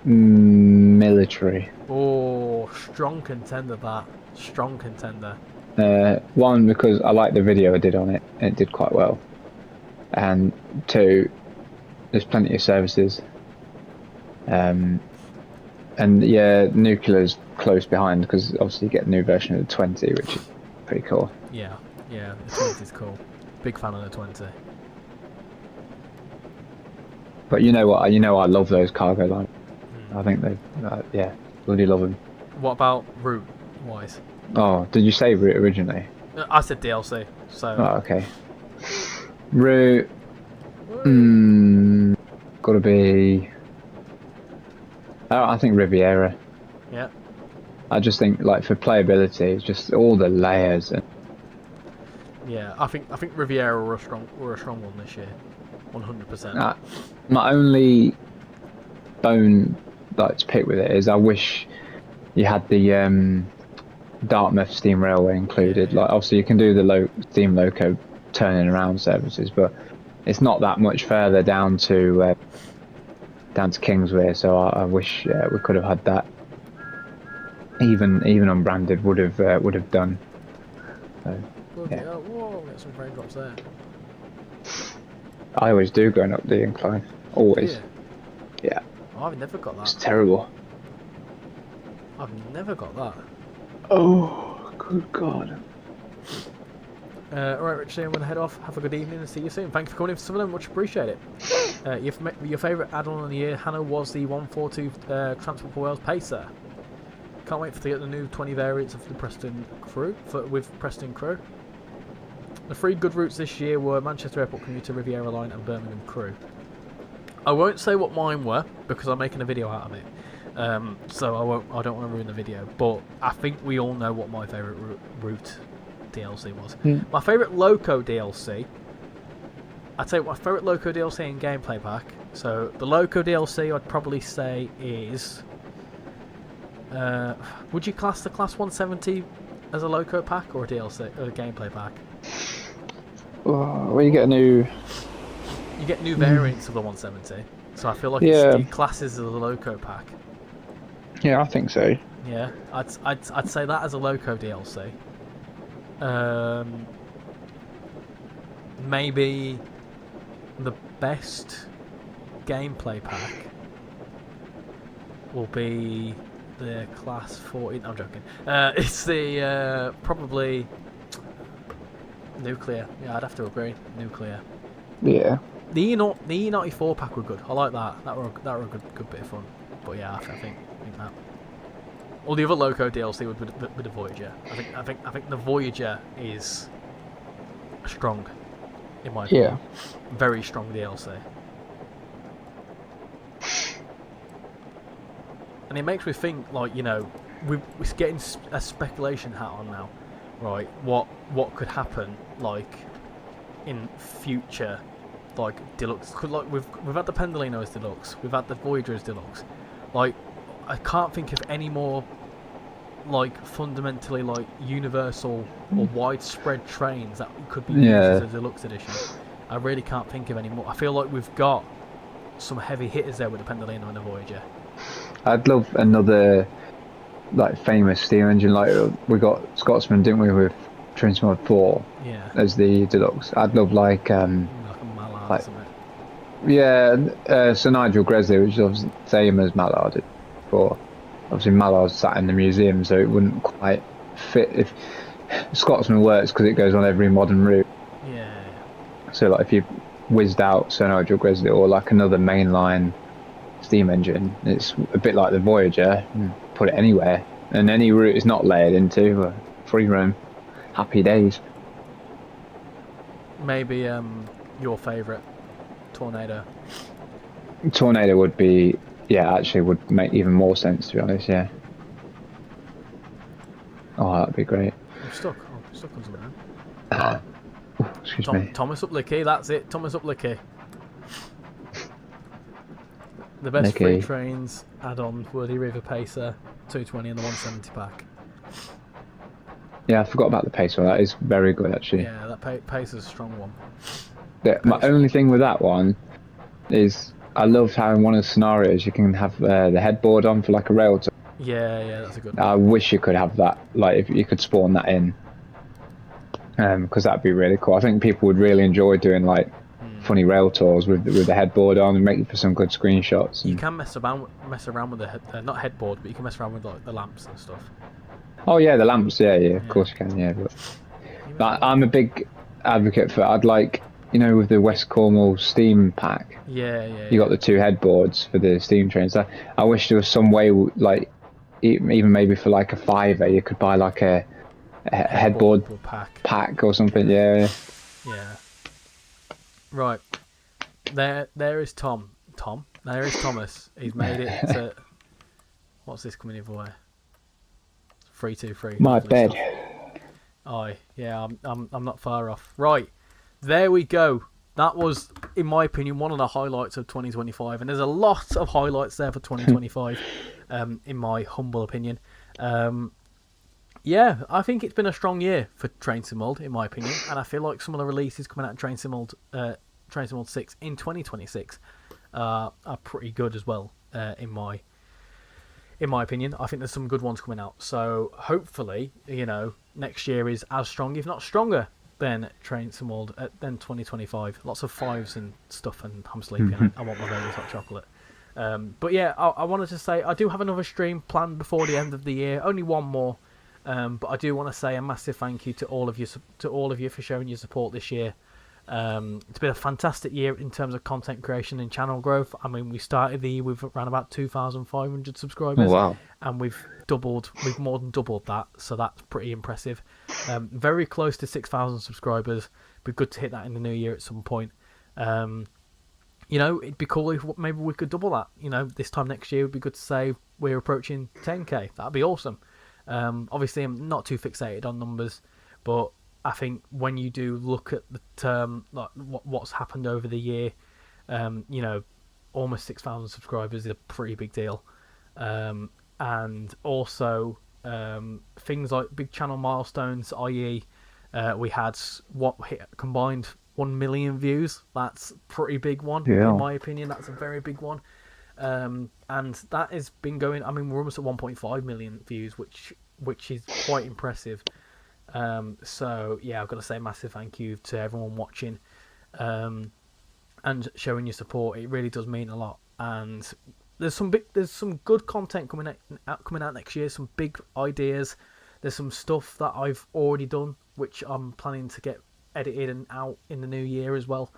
Military. Oh, strong contender that. Strong contender. One, because I liked the video I did on it. It did quite well. And 2, there's plenty of services. And yeah, Nuclear's close behind because obviously you get a new version of the 20, which is pretty cool. Yeah, the 20 is cool. Big fan of the 20. But you know what? I love those cargo lines. I think they, yeah, really love them. What about route wise? Oh, did you say Route originally? I said DLC, so. Oh, okay. Route. Gotta be. I think Riviera. Yeah. I just think, like, for playability, it's just all the layers. And Yeah, I think Riviera were a strong one this year, 100%. my only bone like to pick with it is I wish you had the Dartmouth Steam Railway included. Yeah. Like obviously you can do the steam loco turning around services, but it's not that much further down to Kingsway. So I wish we could have had that. Even unbranded would have done. So, Okay. Oh, whoa, get some frame drops there. I always do going up the incline. Always. Yeah. Oh, I've never got It's that. terrible. I've never got that. Oh, good God. Alright, Richie, I'm going to head off. Have a good evening and see you soon. Thank you for coming in for Sutherland, much appreciate it. Your favourite add-on of the year, Hannah, was the 142 Transport for Wales Pacer. Can't wait to get the new 20 variants of the Preston Crew with Preston Crew. The 3 good routes this year were Manchester Airport Commuter, Riviera Line and Birmingham Crew. I won't say what mine were because I'm making a video out of it. So I don't want to ruin the video, but I think we all know what my favourite route DLC was. My favourite Loco DLC, I'd say my favourite Loco DLC and gameplay pack. So the Loco DLC I'd probably say is, would you class the Class 170 as a Loco pack or a DLC or a gameplay pack? Well, you get new variants of the 170, so I feel like it's classes as a Loco pack. Yeah, I think so. Yeah, I'd say that as a Loco DLC. Maybe the best gameplay pack will be the Class 40. I'm joking. It's the probably Nuclear. Yeah, I'd have to agree. Nuclear. Yeah. The E94 pack were good. I like that. That were a good bit of fun. But yeah, I think that. All the other Loco DLC would be the Voyager. I think the Voyager is strong, in my opinion. Yeah. Very strong DLC. And it makes me think, like, you know, we're getting a speculation hat on now, right? What could happen, like, in future, like Deluxe? Like we've had the Pendolino as Deluxe, we've had the Voyager as Deluxe. Like, I can't think of any more, like, fundamentally, like, universal or widespread trains that could be used as a Deluxe Edition. I really can't think of any more. I feel like we've got some heavy hitters there with the Pendolino and the Voyager. I'd love another, like, famous steam engine. Like, we got Scotsman, didn't we, with Transmod 4 as the Deluxe. I'd love, like a Mallard or something. Yeah, Sir Nigel Gresley, which is obviously the same as Mallard. But obviously Mallard's sat in the museum, so it wouldn't quite fit if Scotsman works because it goes on every modern route. Yeah. So, like, if you whizzed out Sir Nigel Gresley or like another mainline steam engine, it's a bit like the Voyager. Put it anywhere, and any route is not layered into, free roam. Happy days. Maybe your favourite Tornado. Tornado would be, actually would make even more sense, to be honest. Yeah. Oh, that'd be great. I'm stuck on something. Excuse me. Thomas Uplicky, that's it. Thomas Uplicky. The best Nicky. free trains add-on were the River Pacer 220 and the 170 pack. Yeah, I forgot about the Pacer. That is very good, actually. Yeah, that Pacer's a strong one. My only thing with that one is I love how in one of the scenarios you can have the headboard on for like a rail tour. Yeah, that's a good one. I wish you could have that, like if you could spawn that in, because that'd be really cool. I think people would really enjoy doing like funny rail tours with the headboard on and make for some good screenshots. You can mess around with the not headboard, but you can mess around with like the lamps and stuff. Oh yeah, the lamps. Yeah, of course you can. Yeah, but I'm a big advocate for. I'd like, you know, with the West Cornwall steam pack. Yeah. You got the 2 headboards for the steam trains. I wish there was some way, like, even maybe for like a £5, you could buy like a headboard pack or something. Yeah. Right. There is Tom. There is Thomas. He's made it to. What's this coming in for? 323. My bed. Oh yeah, I'm not far off. Right. There we go. that was, in my opinion, one of the highlights of 2025. And there's a lot of highlights there for 2025, in my humble opinion. Yeah, I think it's been a strong year for Train Sim World, in my opinion. And I feel like some of the releases coming out of Train Sim World 6 in 2026 are pretty good as well, in my opinion. I think there's some good ones coming out. So hopefully, next year is as strong, if not stronger, than Train Sim World than 2025. Lots of fives and stuff, and I'm sleepy. And I want my Vegas hot chocolate. But yeah, I wanted to say I do have another stream planned before the end of the year. Only one more. But I do want to say a massive thank you to all of you for showing your support this year. It's been a fantastic year in terms of content creation and channel growth. I mean, we started the year with around about 2,500 subscribers. Oh, wow. And we've more than doubled that, so that's pretty impressive. Very close to 6,000 subscribers. Be good to hit that in the new year at some point. It'd be cool if maybe we could double that. This time next year, it'd be good to say we're approaching 10k. That'd be awesome. Obviously, I'm not too fixated on numbers, but I think when you do look at the term, like what's happened over the year, almost 6,000 subscribers is a pretty big deal. And also things like big channel milestones, i.e., we had combined 1 million views. That's a pretty big one, in my opinion. That's a very big one. And that has been going. I mean, we're almost at 1.5 million views, which is quite impressive. So yeah, I've got to say a massive thank you to everyone watching, and showing your support. It really does mean a lot. And there's some good content coming out next year. Some big ideas. There's some stuff that I've already done, which I'm planning to get edited and out in the new year as well.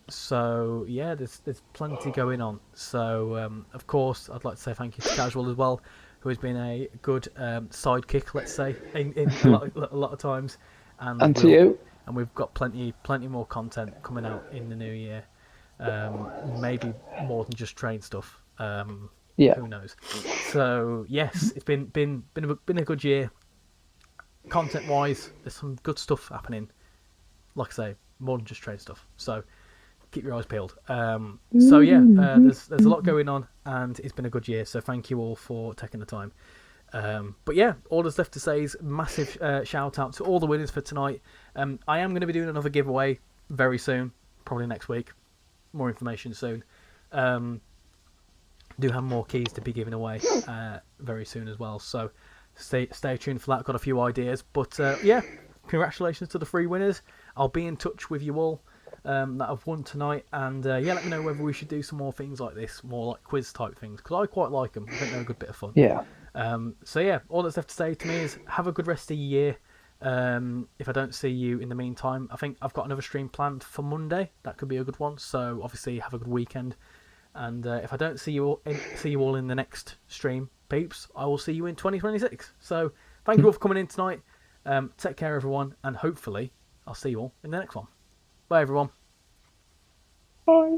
So yeah, there's plenty going on. So of course, I'd like to say thank you to Casual as well, who has been a good sidekick, let's say, in a lot of times. And to you. And we've got plenty more content coming out in the new year. Maybe more than just train stuff. Who knows? So yes, it's been a good year. Content wise, there's some good stuff happening. Like I say, more than just trade stuff. So keep your eyes peeled. So yeah, there's a lot going on, and it's been a good year. So thank you all for taking the time. But yeah, all that's left to say is massive shout out to all the winners for tonight. I am going to be doing another giveaway very soon, probably next week. More information soon. Do have more keys to be giving away very soon as well. So stay tuned for that. Got a few ideas, but yeah, congratulations to the 3 winners. I'll be in touch with you all that have won tonight, and yeah, let me know whether we should do some more things like this, more like quiz type things, because I quite like them. I think they're a good bit of fun. Yeah. So yeah, all that's left to say to me is have a good rest of the year. If I don't see you in the meantime, I think I've got another stream planned for Monday. That could be a good one. So obviously have a good weekend. And if I don't see you all in the next stream, peeps, I will see you in 2026. So thank you all for coming in tonight. Take care, everyone, and hopefully I'll see you all in the next one. Bye, everyone. Bye.